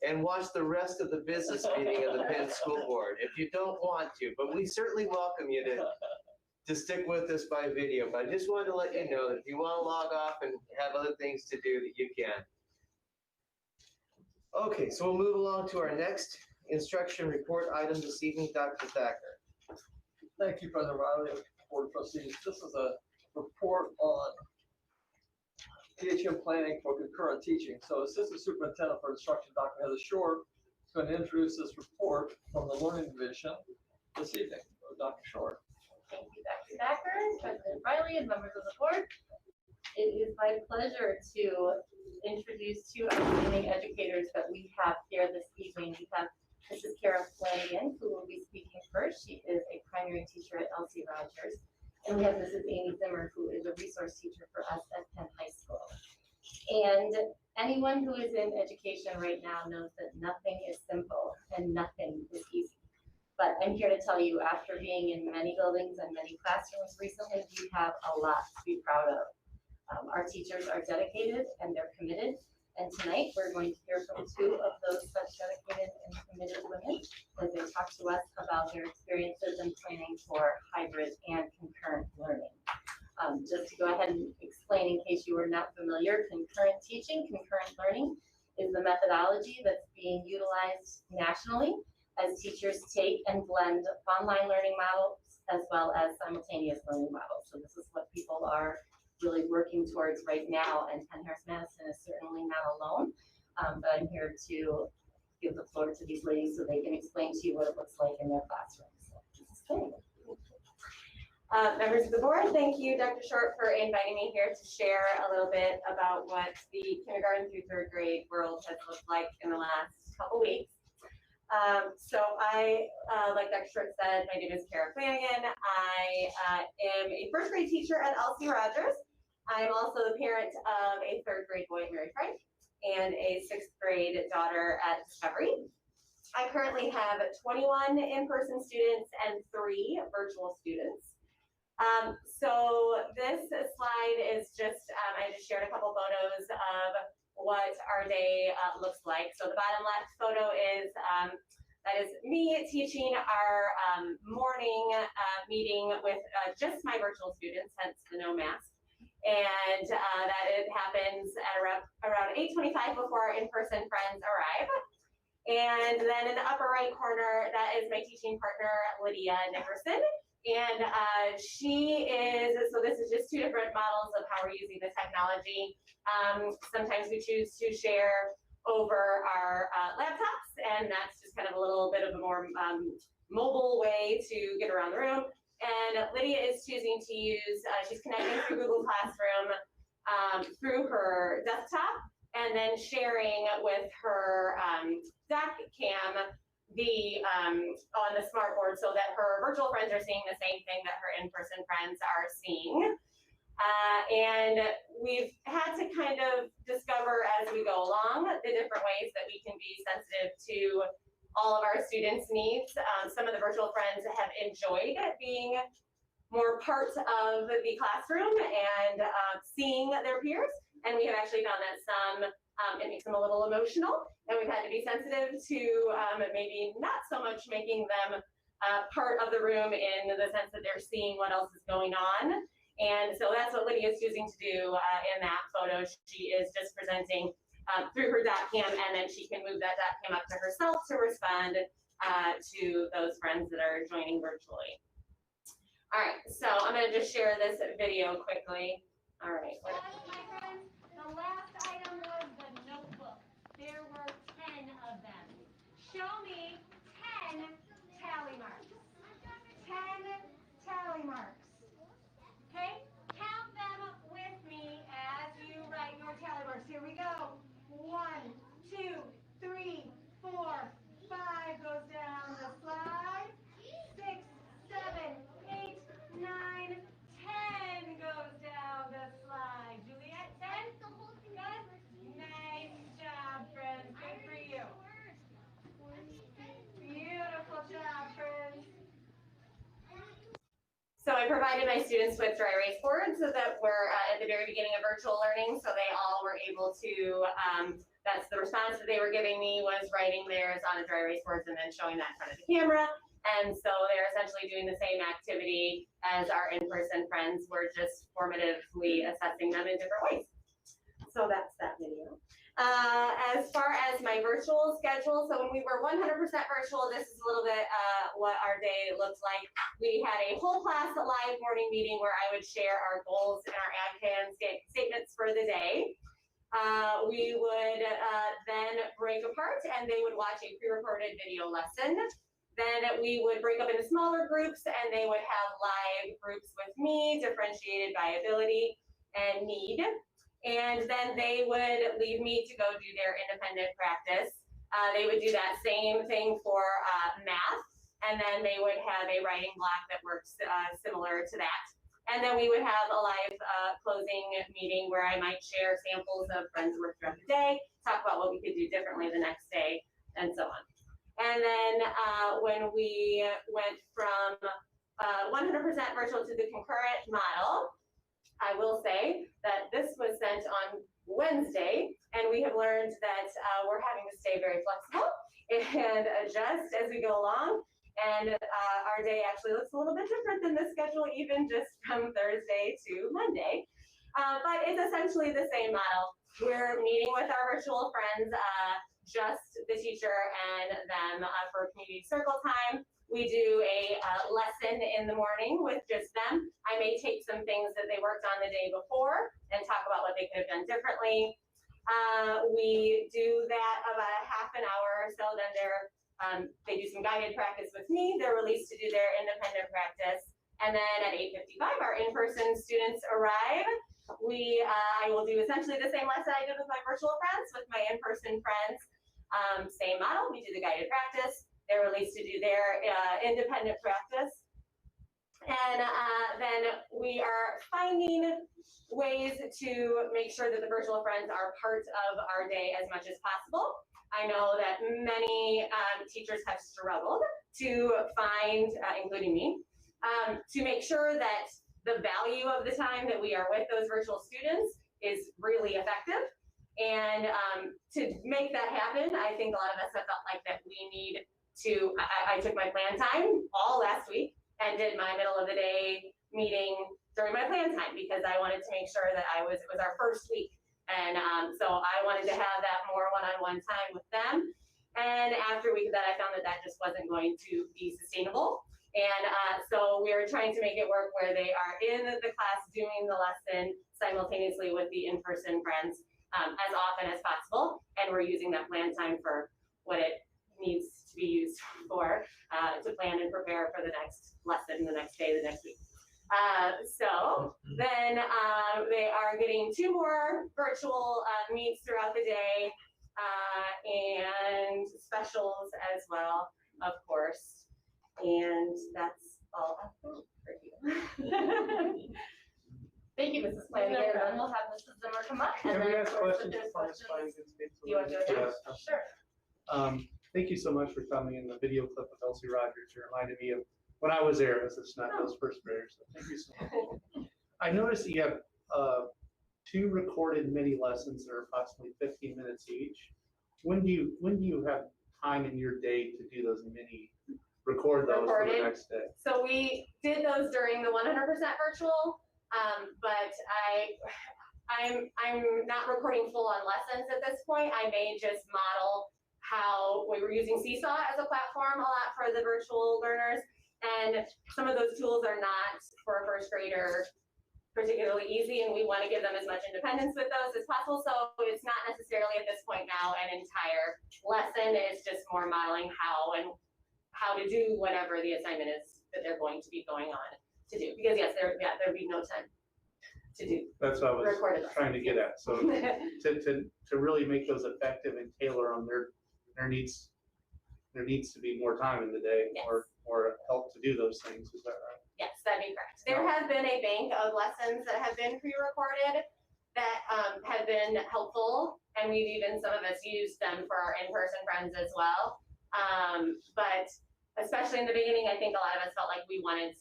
and watch the rest of the business meeting of the Penn School Board if you don't want to, but we certainly welcome you to stick with us by video. But I just wanted to let you know that if you want to log off and have other things to do, that you can. Okay, so we'll move along to our next instruction report item this evening, Dr. Thacker. Thank you, President Riley, Board of Trustees. This is a report on PHM planning for concurrent teaching. So Assistant Superintendent for Instruction, Dr. Heather Shore, is going to introduce this report from the Learning Division this evening. Dr. Shore. Thank you, Dr. Thacker, President Riley, and members of the board. It is my pleasure to introduce two outstanding educators that we have here this evening. We have This is Kara Flanagan, who will be speaking first. She is a primary teacher at L.C. Rogers. And we have Mrs. Amy Zimmer, who is a resource teacher for us at Penn High School. And anyone who is in education right now knows that nothing is simple and nothing is easy. But I'm here to tell you, after being in many buildings and many classrooms recently, we have a lot to be proud of. Our teachers are dedicated and they're committed. And tonight we're going to hear from two of those such dedicated and committed women as they talk to us about their experiences and planning for hybrid and concurrent learning. Just to go ahead and explain in case you were not familiar, concurrent teaching, concurrent learning is the methodology that's being utilized nationally as teachers take and blend online learning models as well as simultaneous learning models. So this is what people are really working towards right now, and Penn-Harris-Madison is certainly not alone. But I'm here to give the floor to these ladies so they can explain to you what it looks like in their classrooms. So this is Penny. Members of the board, thank you, Dr. Short, for inviting me here to share a little bit about what the kindergarten through third grade world has looked like in the last couple weeks. So I, like Dr. Short said, my name is Kara Flanagan. I am a first grade teacher at L.C. Rogers. I'm also the parent of a third grade boy at Mary Frank and a sixth grade daughter at Discovery. I currently have 21 in-person students and 3 virtual students. So this slide is just, I just shared a couple photos of what our day looks like. So the bottom left photo is, that is me teaching our morning meeting with just my virtual students, hence the no mask. And that it happens at around 8:25 before our in-person friends arrive. And then in the upper right corner, that is my teaching partner, Lydia Nickerson. And she is, so this is just 2 different models of how we're using the technology. Sometimes we choose to share over our laptops, and that's just kind of a little bit of a more mobile way to get around the room. And Lydia is choosing to use, she's connecting through Google Classroom through her desktop, and then sharing with her doc cam on the smart board so that her virtual friends are seeing the same thing that her in-person friends are seeing. And we've had to kind of discover as we go along the different ways that we can be sensitive to all of our students' needs. Some of the virtual friends have enjoyed being more part of the classroom and seeing their peers. And we have actually found that some, it makes them a little emotional, and we've had to be sensitive to maybe not so much making them part of the room in the sense that they're seeing what else is going on. And so that's what Lydia is choosing to do in that photo. She is just presenting through her dot cam, and then she can move that dot cam up to herself to respond to those friends that are joining virtually. All right, so I'm going to just share this video quickly. All right. My friends, the last item was the notebook. There were 10 of them. Show me 10 tally marks. 10 tally marks. Okay? Count them with me as you write your tally marks. Here we go. 1, 2, 3, 4, 5 goes down the slide. 6, 7, 8, 9, 10 goes down the slide. Juliet, 10? Good? Nice job, friends. Good for you. Beautiful job, friends. So I provided my students with dry erase boards so that we're at the very beginning of virtual learning, so they all were able to, that's the response that they were giving me, was writing theirs on the dry erase boards and then showing that in front of the camera. And so they're essentially doing the same activity as our in-person friends. We're just formatively assessing them in different ways. So that's that video. As far as my virtual schedule, so when we were 100% virtual, this is a little bit what our day looked like. We had a whole class live morning meeting where I would share our goals and our AdCan statements for the day. We would then break apart and they would watch a pre-recorded video lesson. Then we would break up into smaller groups and they would have live groups with me, differentiated by ability and need. And then they would leave me to go do their independent practice. They would do that same thing for math, and then they would have a writing block that works similar to that. And then we would have a live closing meeting where I might share samples of Friends work throughout the day, talk about what we could do differently the next day, and so on. And then when we went from 100% virtual to the concurrent model, I will say that this was sent on Wednesday, and we have learned that we're having to stay very flexible and adjust as we go along. And our day actually looks a little bit different than the schedule, even just from Thursday to Monday. But it's essentially the same model. We're meeting with our virtual friends, just the teacher and them for community circle time. We do a lesson in the morning with just them. I may take some things that they worked on the day before and talk about what they could have done differently. We do that about a half an hour or so, then they do some guided practice with me. They're released to do their independent practice. And then at 8:55, our in-person students arrive. I will do essentially the same lesson I did with my virtual friends, with my in-person friends. Same model, we do the guided practice. They're released to do their independent practice. And then we are finding ways to make sure that the virtual friends are part of our day as much as possible. I know that many teachers have struggled to find, including me, to make sure that the value of the time that we are with those virtual students is really effective. And to make that happen, I think a lot of us have felt like that we need to, I took my plan time all last week and did my middle of the day meeting during my plan time because I wanted to make sure that it was our first week. And so I wanted to have that more one-on-one time with them. And after a week of that, I found that that just wasn't going to be sustainable. And so we are trying to make it work where they are in the class doing the lesson simultaneously with the in-person friends as often as possible. And we're using that plan time for what it needs to be used for, to plan and prepare for the next lesson, the next day, the next week. So then they are getting 2 more virtual meets throughout the day and specials as well, of course. And that's all I've got for you. Thank you, Mrs. Flanagan. And then we'll have Mrs. Zimmer come up. Can And we then, ask of course, questions? if there's questions, Do you want to go ahead? Sure. Thank you so much for coming in the video clip of Elsie Rogers. It reminded me of when I was there as a snot those first graders. So thank you so much. I noticed that you have 2 recorded mini lessons that are approximately 15 minutes each. When do you have time in your day to do those record those for the next day? So we did those during the 100% virtual, but I'm not recording full-on lessons at this point. I may just model how we were using Seesaw as a platform a lot for the virtual learners. And some of those tools are not for a first grader particularly easy, and we want to give them as much independence with those as possible. So it's not necessarily at this point now an entire lesson. It's just more modeling how to do whatever the assignment is that they're going to be going on to do. Because yes, there'd be no time to do. That's what I was recorded trying to get at. So to really make those effective and tailor on their needs, there needs to be more time in the day. Yes. or help to do those things. Is that right? Yes, that'd be correct. There has been a bank of lessons that have been pre-recorded that have been helpful, and we've even, some of us, used them for our in-person friends as well. But especially in the beginning, I think a lot of us felt like we wanted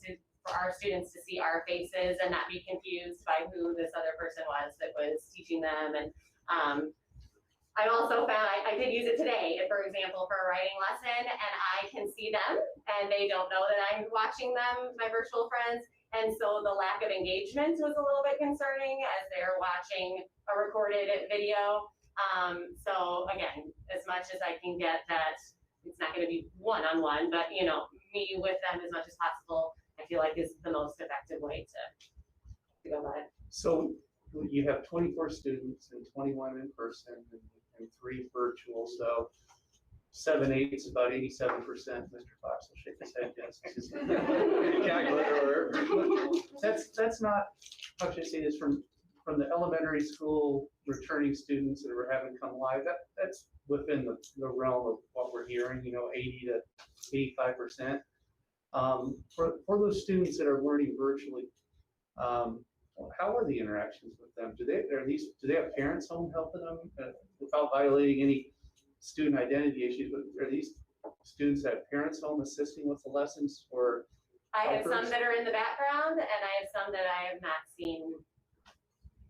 for our students to see our faces and not be confused by who this other person was that was teaching them. And I also found, I did use it today, for example, for a writing lesson, and I can see them and they don't know that I'm watching them, my virtual friends. And so the lack of engagement was a little bit concerning as they're watching a recorded video. So again, as much as I can get that, it's not going to be one-on-one, but me with them as much as possible, I feel like is the most effective way to go about it. So you have 24 students and 21 in person and 3 virtual. So 7/8 is about 87%. Mr. Fox will shake his head yes. Calculator. That's not, how should I say this, from from the elementary school returning students that we're having come live, that's within the realm of what we're hearing, 80 to 85%. For those students that are learning virtually, how are the interactions with them? Do they have parents home helping them without violating any student identity issues? But are these students that have parents home assisting with the lessons, or I have some helpers? that are in the background, and I have some that I have not seen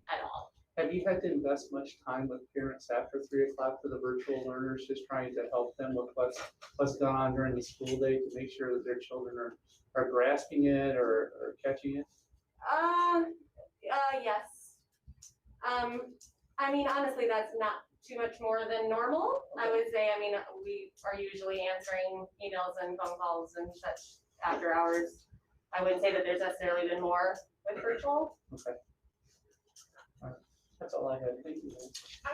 at all. Have you had to invest much time with parents after 3 o'clock for the virtual learners, just trying to help them with what's going on during the school day to make sure that their children are grasping it or catching it? Yes. I mean, honestly, that's not too much more than normal. I would say, I mean, we are usually answering emails and phone calls and such after hours. I wouldn't say that there's necessarily been more with virtual. Okay. That's all I had. Thank you.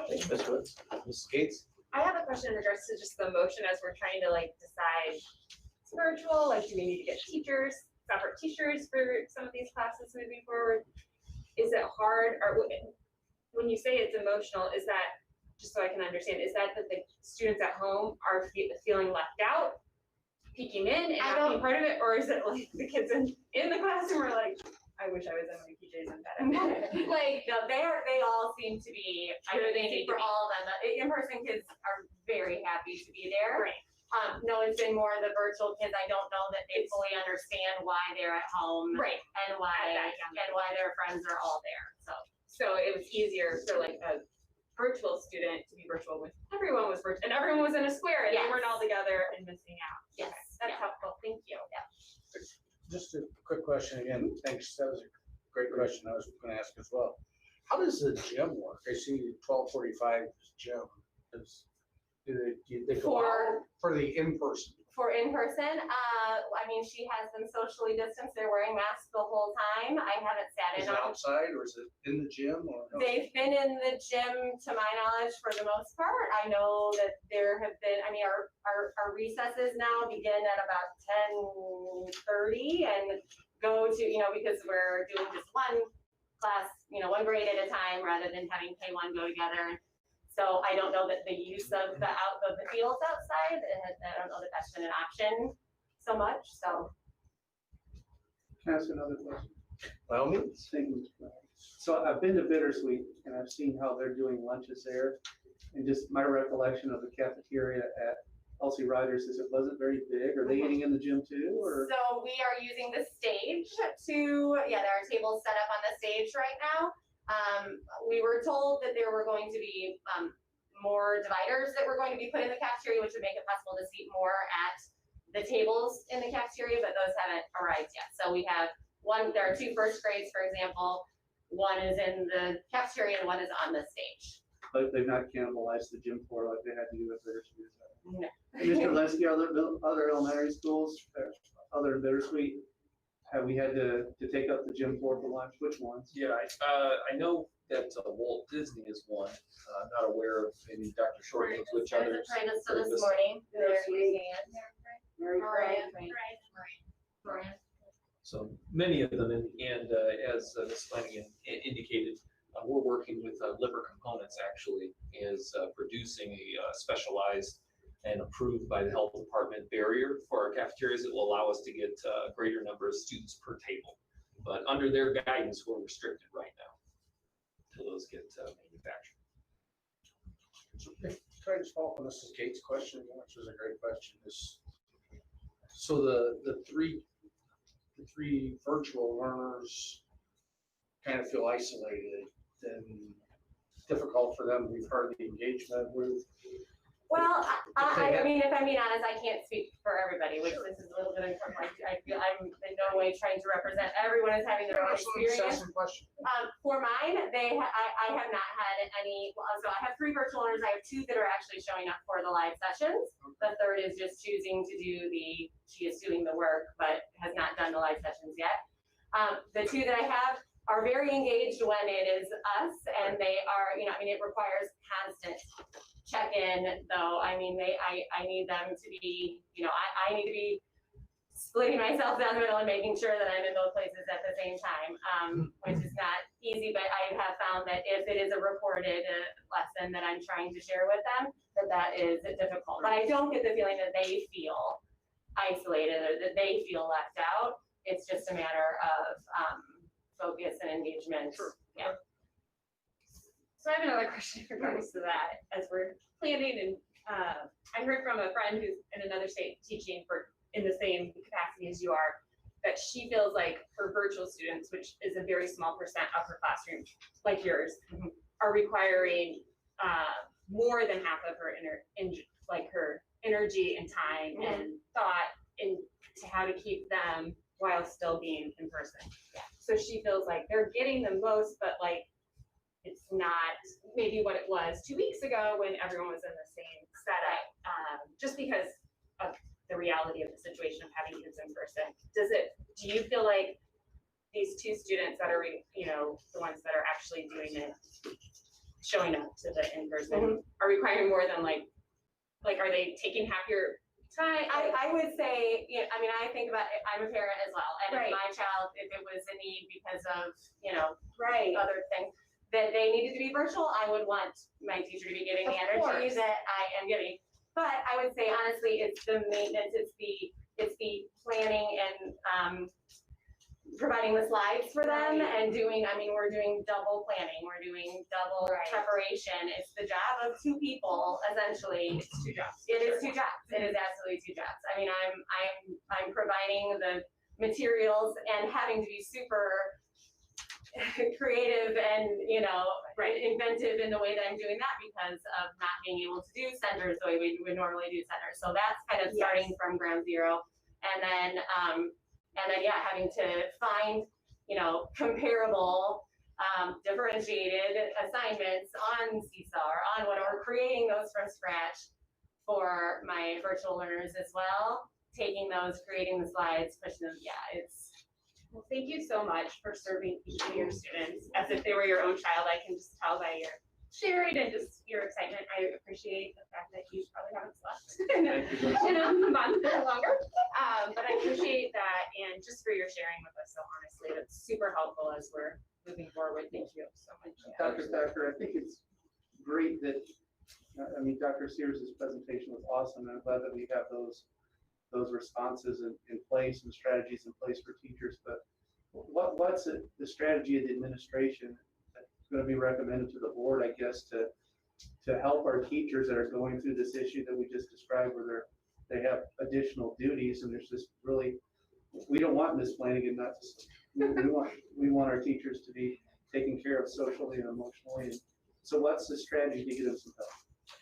Ms. Woods, Ms. Gates? I have a question in regards to just the motion as we're trying to like decide it's virtual, like do we need to get teachers, separate teachers for some of these classes moving forward? Is it hard, or when you say it's emotional, is that, just so I can understand, is that the students at home are feeling left out, peeking in and not being part of it, or is it like the kids in the classroom are like, I wish I was in my PJs and bed. Like, no, they all seem to be, I Where think they need to for be. all of them, the in-person kids are very happy to be there. Right. No, it's been more the virtual kids. I don't know that they fully understand why they're at home. Right. And why their friends are all there, so. So it was easier for like a virtual student to be virtual with everyone was virtual and everyone was in a square and they weren't all together and missing out. Yes, That's helpful. Thank you. Just a quick question again. Thanks. That was a great question. I was going to ask as well. How does the gym work? I see 1245 gym. Do they go out for the in-person? For in-person, I mean, she has them socially distanced. They're wearing masks the whole time. I haven't sat Is in it on. outside or is it in the gym? Or no? They've been in the gym, to my knowledge, for the most part. I know that there have been, I mean, our recesses now begin at about 10:30 and go to, because we're doing just one class, one grade at a time rather than having K1 go together. So I don't know that the use of the fields outside, I don't know that that's been an option so much, so. Can I ask another question? By all means. Thank you. So I've been to Bittersweet and I've seen how they're doing lunches there. And just my recollection of the cafeteria at Elsie Rogers is it wasn't very big. Are they eating in the gym too, or? So we are using the stage there are tables set up on the stage right now. We were told that there were going to be more dividers that were going to be put in the cafeteria, which would make it possible to seat more at the tables in the cafeteria, but those haven't arrived yet. So we have there are 2 first grades, for example. One is in the cafeteria and one is on the stage. But they've not cannibalized the gym floor like they had to do at Bittersweet. No. And Mr. Lesky, other elementary schools, other than Bittersweet, have we had to take up the gym floor for lunch? Which ones? Yeah, I know that Walt Disney is one. I'm not aware of maybe Dr. Short knows which others. So this morning, they're using it. So many of them, and as Ms. Flanagan indicated, we're working with Liver Components actually is producing a specialized and approved by the health department barrier for our cafeterias that will allow us to get a greater number of students per table. But under their guidance, we're restricted right now until those get manufactured. So if can I just follow up on Mrs. Gates' question, which was a great question, so the three virtual learners kind of feel isolated and difficult for them. We've heard the engagement with. Well, I mean, if I'm being honest, I can't speak for everybody, which this is a little bit uncomfortable. I feel I'm in no way trying to represent everyone as having their own experience. For mine, I have not had any, so I have 3 virtual learners. I have 2 that are actually showing up for the live sessions. The third is just choosing to do she is doing the work, but has not done the live sessions yet. The 2 that I have are very engaged when it is us, and they are, I mean, it requires constant check-in, though. I mean, I need them to be, I need to be splitting myself down the middle and making sure that I'm in both places at the same time, which is not easy, but I have found that if it is a recorded lesson that I'm trying to share with them, that is difficult. But I don't get the feeling that they feel isolated or that they feel left out. It's just a matter of focus and engagement. Sure. Yeah. So I have another question in regards to that. As we're planning, and I heard from a friend who's in another state teaching in the same capacity as you are, that she feels like her virtual students, which is a very small percent of her classroom, like yours, are requiring more than half of her her energy and time and thought into how to keep them while still being in person. Yeah. So she feels like they're getting the most, but like it's not maybe what it was 2 weeks ago when everyone was in the same setup, just because of the reality of the situation of having kids in person. Do you feel like these two students that are, the ones that are actually doing it, showing up to the in-person, are requiring more than like, are they taking half your time? I would say, I think about it, I'm a parent as well, and if my child, if it was a need because of, other things, that they needed to be virtual, I would want my teacher to be giving the energy that I am giving. But I would say honestly, it's the maintenance, it's the planning and providing the slides for them and we're doing double planning, we're doing double preparation. It's the job of two people, essentially. It's two jobs. It is two jobs. It is absolutely two jobs. I'm providing the materials and having to be super creative and inventive in the way that I'm doing that because of not being able to do centers the way we would normally do centers. So that's kind of starting from ground zero, and then having to find comparable differentiated assignments on Seesaw or on whatever, creating those from scratch for my virtual learners as well, taking those, creating the slides, pushing them. Well, thank you so much for serving each of your students as if they were your own child. I can just tell by your sharing and just your excitement. I appreciate the fact that you probably haven't slept in a month or longer. But I appreciate that, and just for your sharing with us. So honestly, that's super helpful as we're moving forward. Thank you so much. Dr. Thacker, I think it's great that, Dr. Sears' presentation was awesome, and I'm glad that we have those responses in place and strategies in place for teachers. But what's the strategy of the administration that's going to be recommended to the board, I guess, to help our teachers that are going through this issue that we just described, where they have additional duties, and there's just really, we don't want Ms. Flanagan not to, we want our teachers to be taken care of socially and emotionally. And so what's the strategy to get them some help?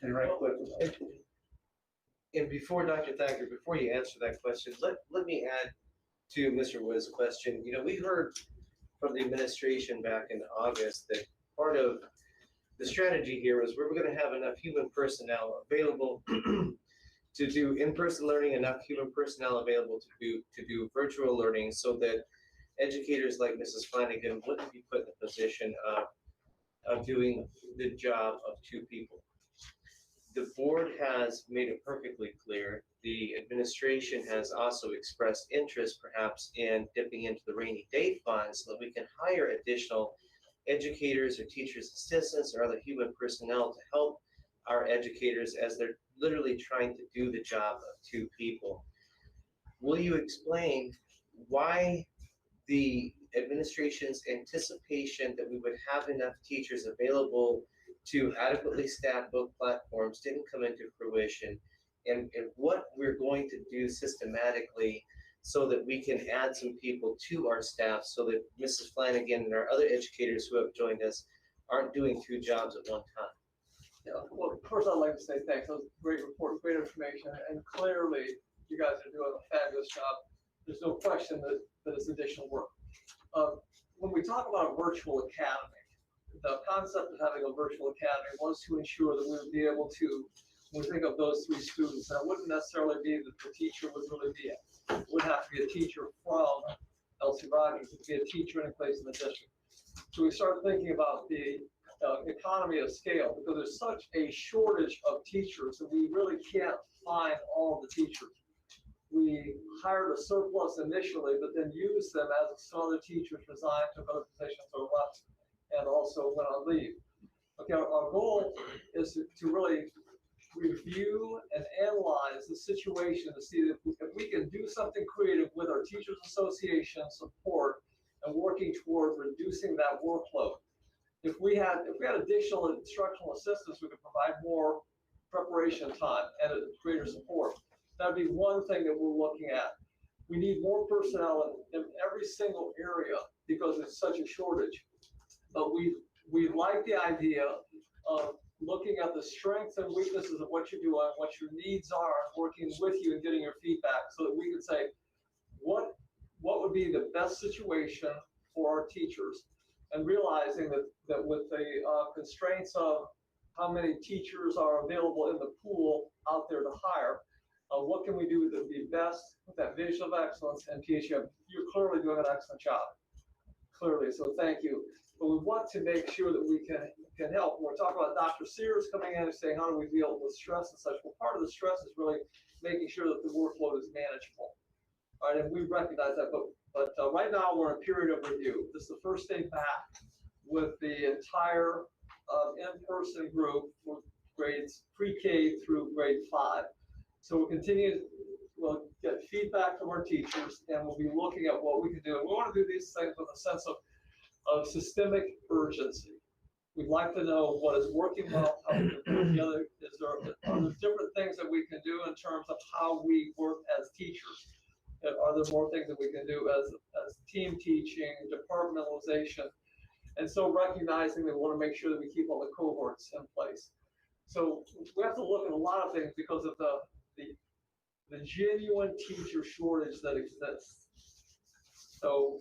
And right quick. And before Dr. Thacker, before you answer that question, let me add to Mr. Wood's question. We heard from the administration back in August that part of the strategy here was we were going to have enough human personnel available to do in-person learning, enough human personnel available to do virtual learning, so that educators like Mrs. Flanagan wouldn't be put in the position of doing the job of two people. The board has made it perfectly clear. The administration has also expressed interest perhaps in dipping into the rainy day fund so that we can hire additional educators or teachers assistants or other human personnel to help our educators as they're literally trying to do the job of two people. Will you explain why the administration's anticipation that we would have enough teachers available to adequately staff both platforms didn't come into fruition, and what we're going to do systematically so that we can add some people to our staff so that Mrs. Flanagan and our other educators who have joined us aren't doing two jobs at one time? Yeah, well, first I'd like to say thanks. That was a great report, great information, and clearly you guys are doing a fabulous job. There's no question that it's additional work. When we talk about a virtual academy, the concept of having a virtual academy was to ensure that we would be able to, when we think of those three students, that wouldn't necessarily be that the teacher would really be it. It would have to be a teacher from Elsie Rogers, it would be a teacher in a place in the district. So we start thinking about the economy of scale, because there's such a shortage of teachers that we really can't find all the teachers. we hired a surplus initially, but then used them as some other teachers resigned, took other positions or left, and also went on leave. Okay, our goal is to really review and analyze the situation to see if we can do something creative with our Teachers Association support and working toward reducing that workload. If we had additional instructional assistants, we could provide more preparation time and greater support. That'd be one thing that we're looking at. We need more personnel in every single area because it's such a shortage. But we like the idea of looking at the strengths and weaknesses of what you're doing, what your needs are, working with you and getting your feedback so that we can say, what would be the best situation for our teachers? And realizing that with the constraints of how many teachers are available in the pool out there to hire, what can we do that would be best with that vision of excellence? And PHM, you're clearly doing an excellent job, clearly, so thank you. But we want to make sure that we can help. We're talking about Dr. Sears coming in and saying, how do we deal with stress and such? Well, part of the stress is really making sure that the workload is manageable. All right, and we recognize that, but right now we're in a period of review. This is the first day back with the entire in-person group for grades pre-K through grade 5. So we'll get feedback from our teachers and we'll be looking at what we can do. And we want to do these things with a sense of systemic urgency. We'd like to know what is working well, how we can work together. Are there different things that we can do in terms of how we work as teachers? Are there more things that we can do as team teaching, departmentalization? And so recognizing that we want to make sure that we keep all the cohorts in place. So we have to look at a lot of things because of the genuine teacher shortage that exists. So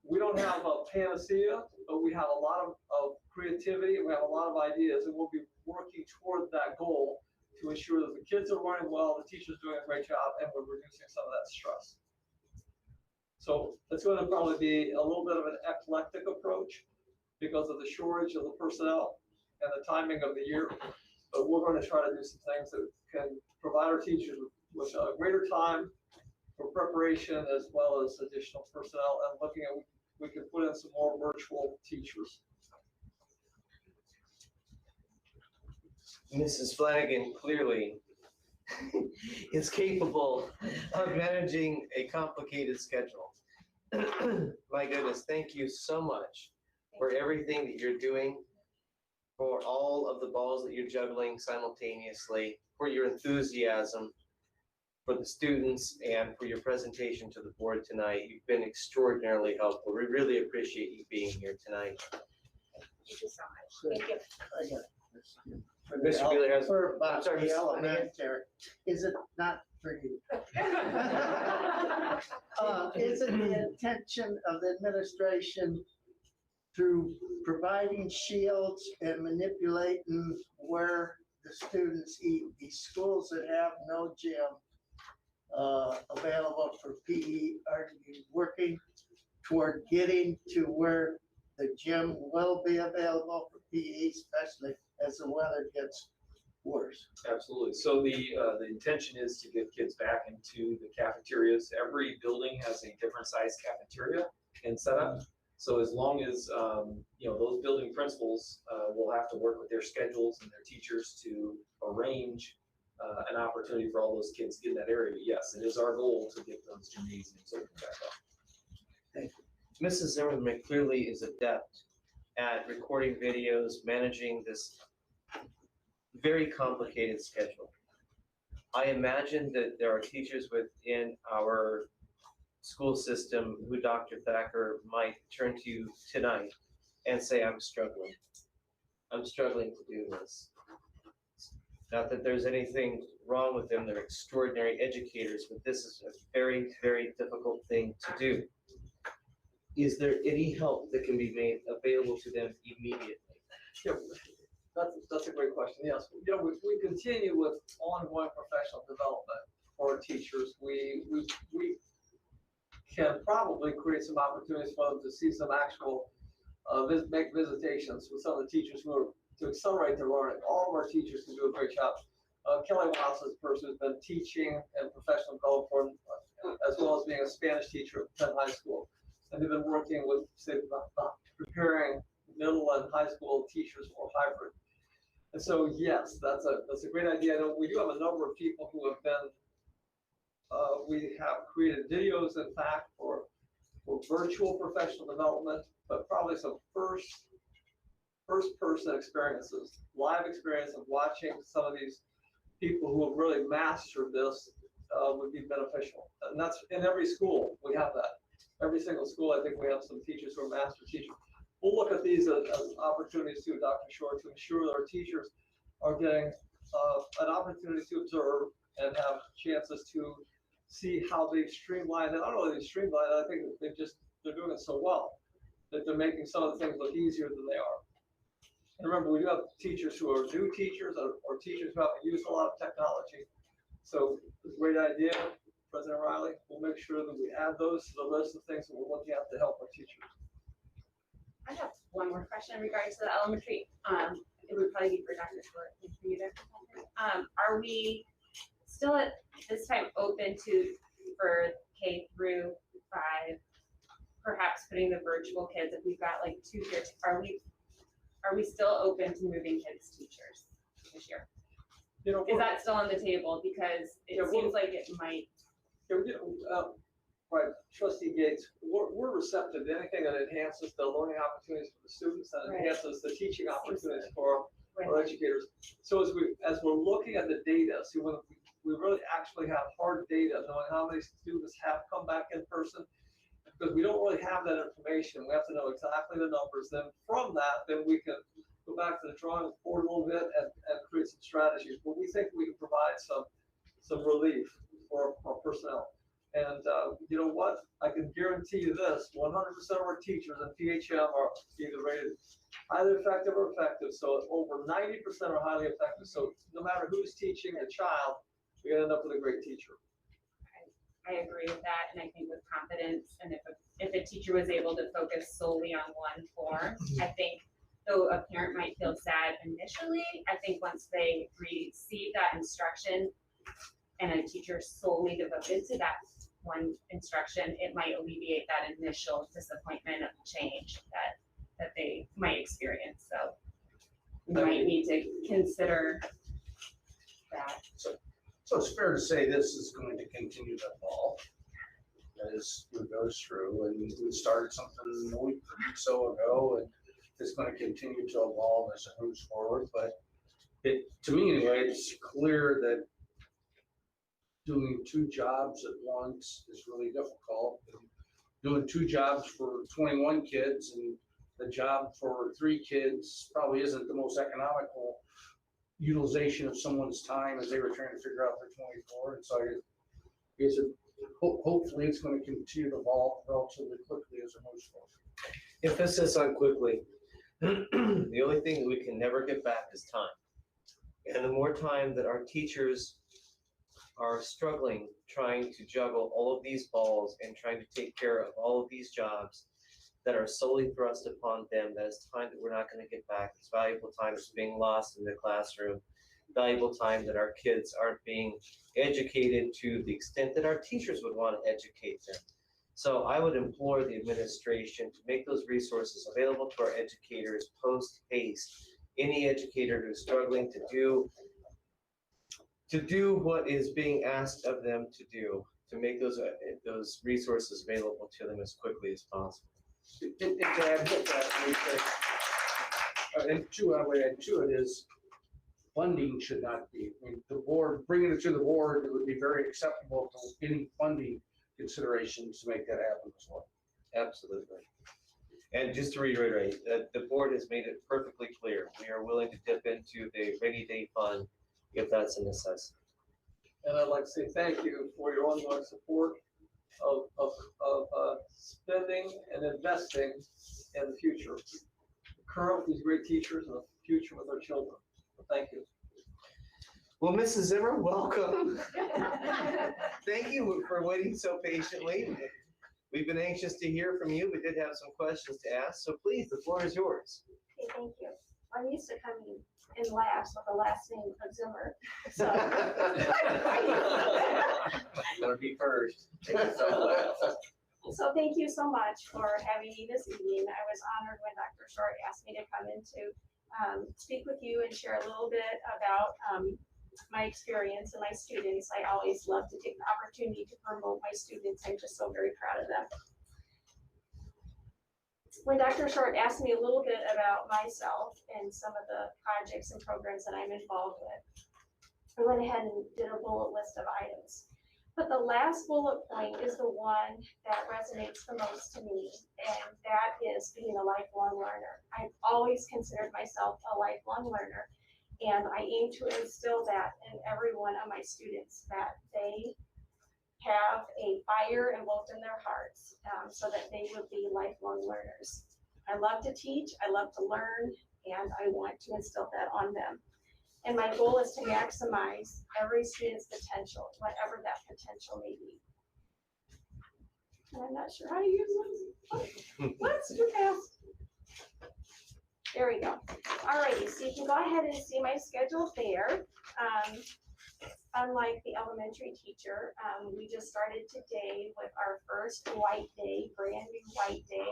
we don't have a panacea, but we have a lot of creativity and we have a lot of ideas, and we'll be working toward that goal to ensure that the kids are learning well, the teachers doing a great job, and we're reducing some of that stress. So it's going to probably be a little bit of an eclectic approach because of the shortage of the personnel and the timing of the year. But we're going to try to do some things that can provide our teachers with greater time for preparation as well as additional personnel, and looking at we can put in some more virtual teachers. Mrs. Flanagan clearly is capable of managing a complicated schedule. My goodness, thank you so much for everything that you're doing, for all of the balls that you're juggling simultaneously, for your enthusiasm, for the students, and for your presentation to the board tonight. You've been extraordinarily helpful. We really appreciate you being here tonight. Thank you so much. Thank you. Mr. Wheeler has. For I'm sorry, the Mrs. elementary, is it not for you? Is it the intention of the administration through providing shields and manipulating where the students eat, these schools that have no gym available for PE, are you working toward getting to where the gym will be available for PE, especially as the weather gets worse? Absolutely. So the intention is to get kids back into the cafeterias. Every building has a different size cafeteria and setup. So as long as those building principals will have to work with their schedules and their teachers to arrange an opportunity for all those kids to get in that area. Yes, it is our goal to get those gymnasiums open back up. Thank you. Mrs. Zimmerman clearly is adept at recording videos, managing this very complicated schedule. I imagine that there are teachers within our school system who Dr. Thacker might turn to tonight and say, I'm struggling to do this. Not that there's anything wrong with them, they're extraordinary educators, but this is a very, very difficult thing to do. Is there any help that can be made available to them immediately? Yeah, that's a great question. Yes, we continue with ongoing professional development for our teachers. We can probably create some opportunities for them to see some actual make visitations with some of the teachers who are to accelerate their learning. All of our teachers can do a great job Kelly Watts is a person who's been teaching and professional development as well as being a Spanish teacher at Penn High School. And they've been working with, say, preparing middle and high school teachers for hybrid. And so, yes, that's a great idea. I know we do have a number of people who have been, we have created videos, in fact, for virtual professional development, but probably some first person experiences, live experience of watching some of these people who have really mastered this would be beneficial. And that's in every school, we have that. Every single school, I think we have some teachers who are master teachers. We'll look at these as opportunities too, Dr. Shore, to ensure that our teachers are getting an opportunity to observe and have chances to see how they've streamlined. And not only they've streamlined, I think they're doing it so well that they're making some of the things look easier than they are. And remember, we do have teachers who are new teachers or teachers who haven't used a lot of technology. So it's a great idea, President Riley. We'll make sure that we add those to the list of things that we're looking at to help our teachers. I have one more question in regards to the elementary. It would probably be for Dr. Short and for you, Dr. Tucker. Are we still at this time open for K through 5, perhaps putting the virtual kids, if we've got like 2 years, are we still open to moving kids teachers this year? Is that still on the table? Because it seems like it might. Right, Trustee Gates, we're receptive to anything that enhances the learning opportunities for the students and enhances the teaching opportunities for our educators. So as we're looking at the data, see when we really actually have hard data, knowing how many students have come back in person, because we don't really have that information. We have to know exactly the numbers. Then from that, then we can go back to the drawing board a little bit and create some strategies. But we think we can provide some relief for our personnel. And you know what? I can guarantee you this: 100% of our teachers in PHM are either rated highly effective or effective. So over 90% are highly effective. So no matter who's teaching a child, we end up with a great teacher. I agree with that, and I think with confidence, and if a teacher was able to focus solely on one form, I think though a parent might feel sad initially, I think once they receive that instruction and a teacher solely devoted to that one instruction, it might alleviate that initial disappointment of change that they might experience. So we might need to consider that. So it's fair to say this is going to continue to evolve as it goes through, and we started something a week or so ago, and it's going to continue to evolve as it moves forward. But to me anyway, it's clear that doing 2 jobs at once is really difficult. Doing 2 jobs for 21 kids and the job for 3 kids probably isn't the most economical utilization of someone's time as they were trying to figure out their 24. And so I guess hopefully it's going to continue to evolve relatively quickly as it moves forward. Emphasis on quickly. The only thing that we can never get back is time. And the more time that our teachers are struggling trying to juggle all of these balls and trying to take care of all of these jobs that are solely thrust upon them, that is time that we're not going to get back. It's valuable time that's being lost in the classroom, valuable time that our kids aren't being educated to the extent that our teachers would want to educate them. So I would implore the administration to make those resources available to our educators post haste. Any educator who's struggling to do what is being asked of them to do, to make those resources available to them as quickly as possible. And to add with that, and two, I would add to it is funding should not be. I mean, the board, bringing it to the board, it would be very acceptable to any funding considerations to make that happen as well. Absolutely. And just to reiterate, the board has made it perfectly clear. We are willing to dip into the rainy day fund if that's a necessity. And I'd like to say thank you for your ongoing support of spending and investing in the future. Current with these great teachers and the future with our children. Thank you. Well, Mrs. Zimmer, welcome. Thank you for waiting so patiently. We've been anxious to hear from you. We did have some questions to ask, so please, the floor is yours. Okay, thank you. I'm used to coming in last with the last name of Zimmer. So. Gonna be first. So thank you so much for having me this evening. I was honored when Dr. Short asked me to come in to speak with you and share a little bit about my experience and my students. I always love to take the opportunity to promote my students. I'm just so very proud of them. When Dr. Short asked me a little bit about myself and some of the projects and programs that I'm involved with, I went ahead and did a bullet list of items. But the last bullet point is the one that resonates the most to me, and that is being a lifelong learner. I've always considered myself a lifelong learner, and I aim to instill that in every one of my students, that they have a fire invoked in their hearts, so that they would be lifelong learners. I love to teach, I love to learn, and I want to instill that on them. And my goal is to maximize every student's potential, whatever that potential may be. And I'm not sure how to use those. What's too fast? There we go. Alrighty, so you can go ahead and see my schedule there. Unlike the elementary teacher, we just started today with our first white day, brand new white day,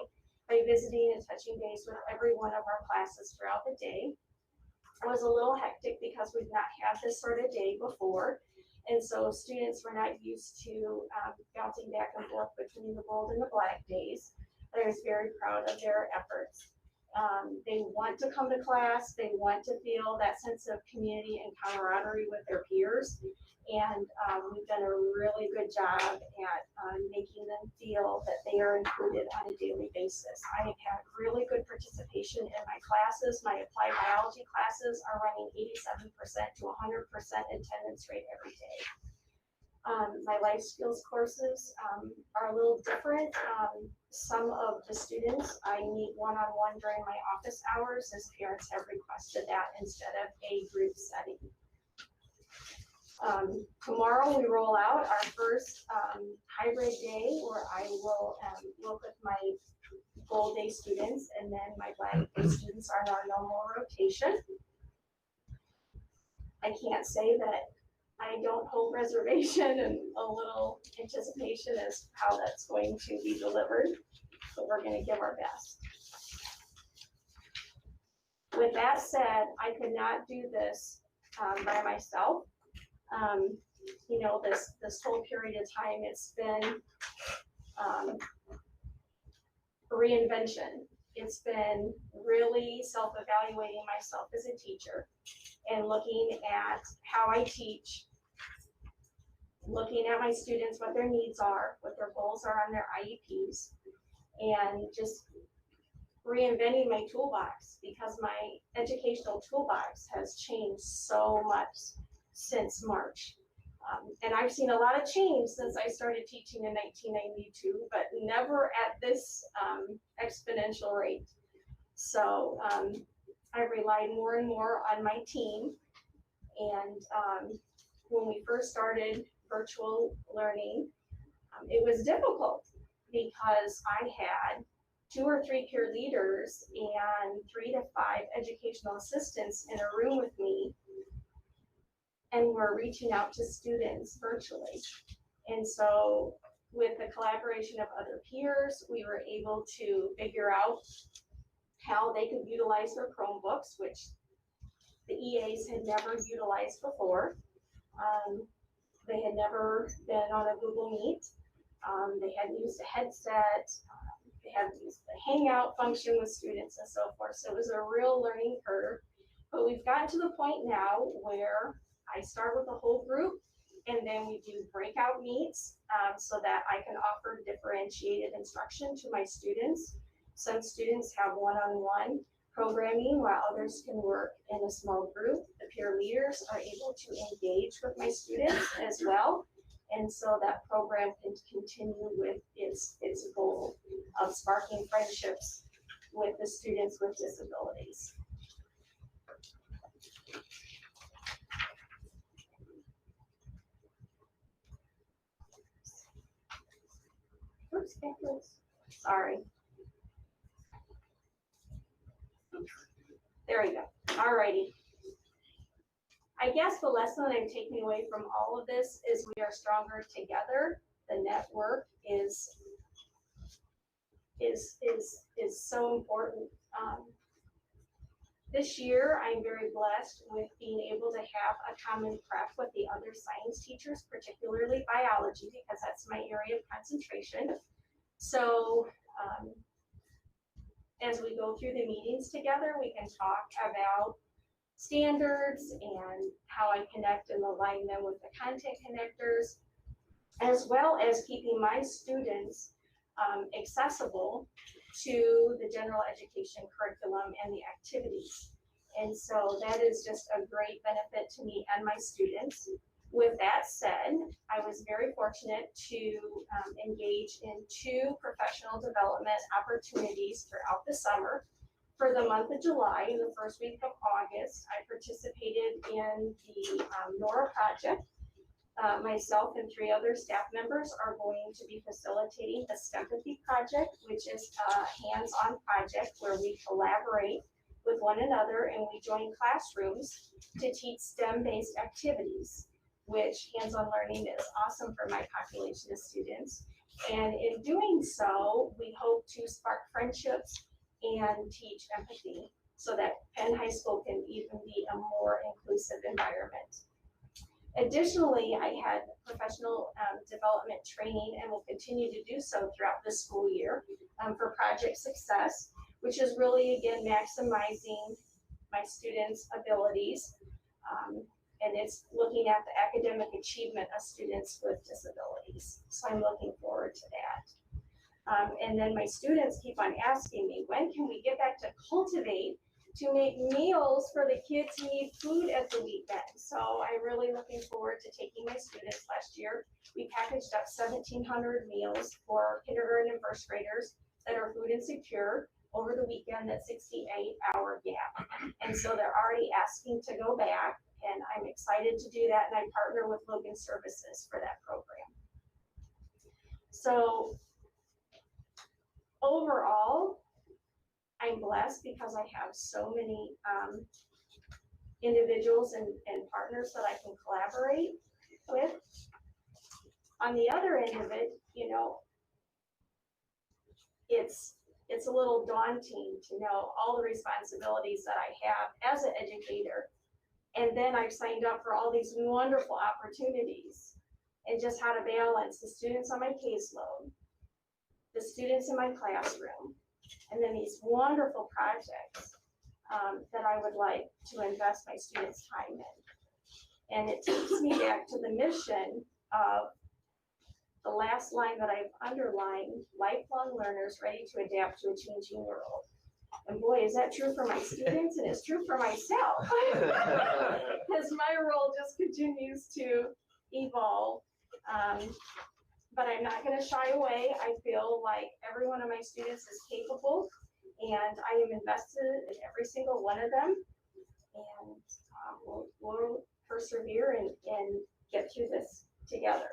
by visiting and touching base with every one of our classes throughout the day. It was a little hectic because we've not had this sort of day before. And so students were not used to bouncing back and forth between the gold and the black days. But I was very proud of their efforts. They want to come to class. They want to feel that sense of community and camaraderie with their peers. And we've done a really good job at making them feel that they are included on a daily basis. I have had really good participation in my classes. My applied biology classes are running 87% to 100% attendance rate every day. My life skills courses are a little different. Some of the students I meet one-on-one during my office hours, as parents have requested that instead of a group setting. Tomorrow we roll out our first hybrid day where I will work with my gold day students, and then my black day students are in our normal rotation. I can't say that I don't hold reservation and a little anticipation as how that's going to be delivered, but we're going to give our best. With that said, I could not do this by myself. You know, this whole period of time, it's been a reinvention. It's been really self-evaluating myself as a teacher and looking at how I teach, looking at my students, what their needs are, what their goals are on their IEPs, and just reinventing my toolbox, because my educational toolbox has changed so much since March. And I've seen a lot of change since I started teaching in 1992, but never at this exponential rate. So I've relied more and more on my team. And when we first started virtual learning, it was difficult because I had 2 or 3 peer leaders and 3 to 5 educational assistants in a room with me, and we're reaching out to students virtually. And so with the collaboration of other peers, we were able to figure out how they could utilize their Chromebooks, which the EAs had never utilized before. They had never been on a Google Meet. They hadn't used a headset. They hadn't used the Hangout function with students and so forth. So it was a real learning curve. But we've gotten to the point now where I start with the whole group, and then we do breakout meets so that I can offer differentiated instruction to my students. Some students have one-on-one programming while others can work in a small group. The peer leaders are able to engage with my students as well. And so that program can continue with its goal of sparking friendships with the students with disabilities. Oops, sorry. There we go. Alrighty. I guess the lesson I'm taking away from all of this is we are stronger together. The network is so important. This year, I'm very blessed with being able to have a common prep with the other science teachers, particularly biology, because that's my area of concentration. So as we go through the meetings together, we can talk about standards and how I connect and align them with the content connectors, as well as keeping my students accessible to the general education curriculum and the activities. And so that is just a great benefit to me and my students. With that said, I was very fortunate to engage in 2 professional development opportunities throughout the summer. For the month of July, in the first week of August, I participated in the NORA project. Myself and 3 other staff members are going to be facilitating the STEMpathy project, which is a hands-on project where we collaborate with one another and we join classrooms to teach STEM-based activities, which hands-on learning is awesome for my population of students. And in doing so, we hope to spark friendships and teach empathy so that Penn High School can even be a more inclusive environment. Additionally, I had professional development training and will continue to do so throughout the school year for project success, which is really, again, maximizing my students' abilities. And it's looking at the academic achievement of students with disabilities. So I'm looking forward to that. And then my students keep on asking me, when can we get back to Cultivate to make meals for the kids who need food at the weekend? So I'm really looking forward to taking my students. Last year, we packaged up 1,700 meals for kindergarten and first graders that are food insecure over the weekend, that 68-hour gap. And so they're already asking to go back, and I'm excited to do that, and I partner with Logan Services for that program. So overall, I'm blessed because I have so many individuals and partners that I can collaborate with. On the other end of it, you know, it's a little daunting to know all the responsibilities that I have as an educator. And then I've signed up for all these wonderful opportunities and just how to balance the students on my caseload, the students in my classroom, and then these wonderful projects that I would like to invest my students' time in. And it takes me back to the mission of the last line that I've underlined: lifelong learners ready to adapt to a changing world. And boy, is that true for my students, and it's true for myself. Because my role just continues to evolve. But I'm not going to shy away. I feel like every one of my students is capable, and I am invested in every single one of them. And we'll persevere and get through this together.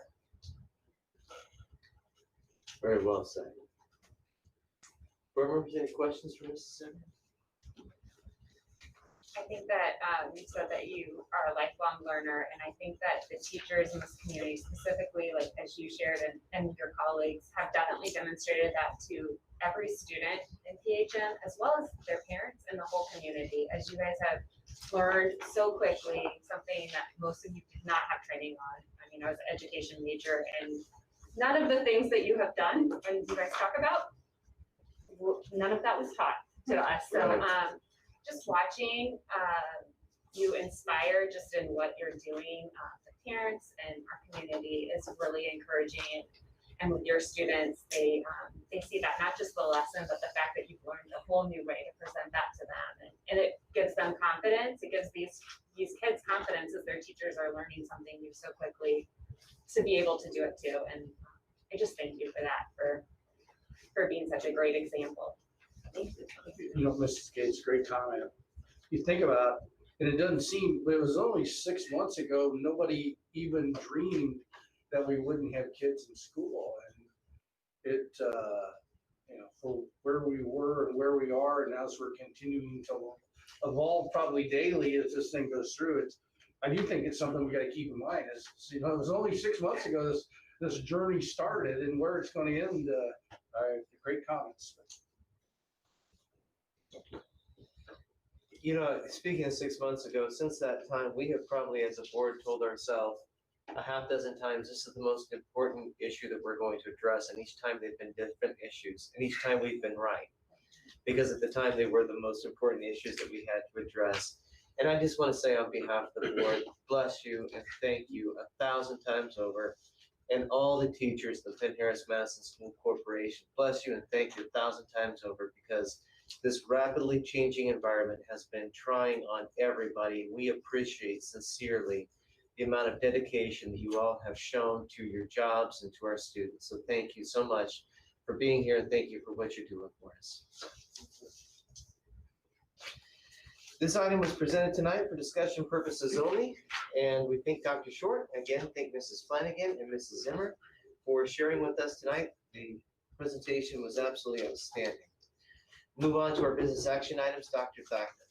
Very well said. Board members, any questions for Mrs. Zimmer? I think that you said that you are a lifelong learner, and I think that the teachers in this community, specifically, like as you shared and your colleagues, have definitely demonstrated that to every student in PHM, as well as their parents and the whole community, as you guys have learned so quickly something that most of you did not have training on. I mean, I was an education major, and none of the things that you have done and you guys talk about, none of that was taught to us. So just watching you inspire just in what you're doing, the parents and our community is really encouraging. And with your students, they see that not just the lesson, but the fact that you've learned a whole new way to present that to them. And it gives them confidence. It gives these kids confidence as their teachers are learning something new so quickly to be able to do it too. And I just thank you for that, for being such a great example. Thank you. You know, Mrs. Gates, great comment. You think about, and it doesn't seem, but it was only 6 months ago, nobody even dreamed that we wouldn't have kids in school. And it, you know, for where we were and where we are, and as we're continuing to evolve probably daily as this thing goes through. I do think it's something we got to keep in mind. Is, it was only 6 months ago this journey started, and where it's going to end. Great comments. You know, speaking of 6 months ago, since that time, we have probably as a board told ourselves a half dozen times this is the most important issue that we're going to address, and each time they've been different issues, and each time we've been right. Because at the time they were the most important issues that we had to address. And I just want to say on behalf of the board, bless you and thank you 1,000 times over. And all the teachers of the Penn-Harris-Madison School Corporation, bless you and thank you 1,000 times over, because this rapidly changing environment has been trying on everybody. We appreciate sincerely the amount of dedication that you all have shown to your jobs and to our students. So thank you so much for being here, and thank you for what you're doing for us. This item was presented tonight for discussion purposes only, and we thank Dr. Short, again, thank Mrs. Flanagan and Mrs. Zimmer for sharing with us tonight. The presentation was absolutely outstanding. Move on to our business action items, Dr. Thacker.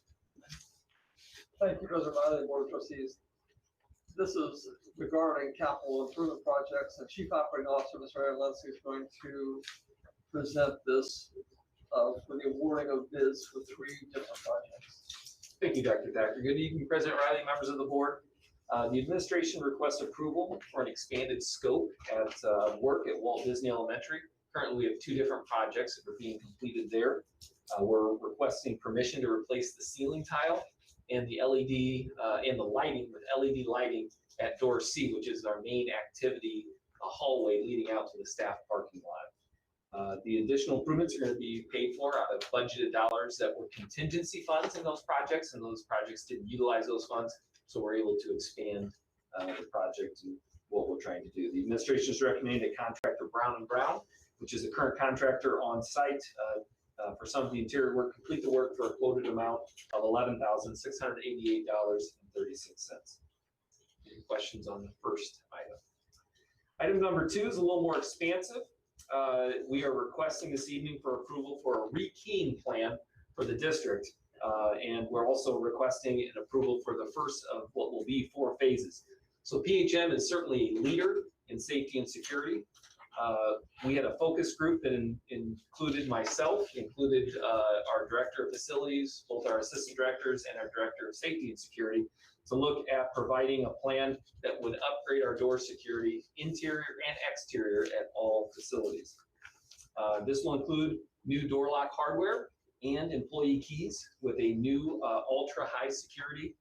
Thank you, President Riley, Board of Trustees. This is regarding capital improvement projects, and Chief Operating Officer, Mr. Aaron Leslie, is going to present this for the awarding of bids for 3 different projects. Thank you, Dr. Thacker. Good evening, President Riley, members of the board. The administration requests approval for an expanded scope at work at Walt Disney Elementary. Currently, we have 2 different projects that are being completed there. We're requesting permission to replace the ceiling tile and the LED and the lighting with LED lighting at door C, which is our main activity hallway leading out to the staff parking lot. The additional improvements are going to be paid for out of budgeted dollars that were contingency funds in those projects, and those projects didn't utilize those funds, so we're able to expand the project and what we're trying to do. The administration is recommending a contractor Brown & Brown, which is the current contractor on site for some of the interior work, complete the work for a quoted amount of $11,688.36. Any questions on the first item? Item number 2 is a little more expansive. We are requesting this evening for approval for a rekeying plan for the district, and we're also requesting an approval for the first of what will be 4 phases. So PHM is certainly a leader in safety and security. We had a focus group that included myself, included our director of facilities, both our assistant directors and our director of safety and security, to look at providing a plan that would upgrade our door security, interior and exterior, at all facilities. This will include new door lock hardware and employee keys with a new ultra high security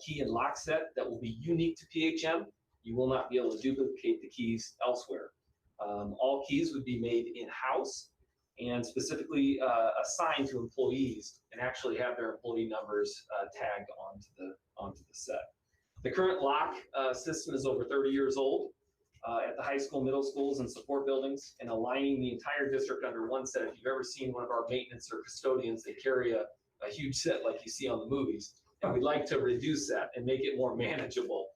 key and lock set that will be unique to PHM. You will not be able to duplicate the keys elsewhere. All keys would be made in-house and specifically assigned to employees, and actually have their employee numbers tagged onto the set. The current lock system is over 30 years old at the high school, middle schools, and support buildings, and aligning the entire district under one set. If you've ever seen one of our maintenance or custodians, they carry a huge set like you see on the movies, and we'd like to reduce that and make it more manageable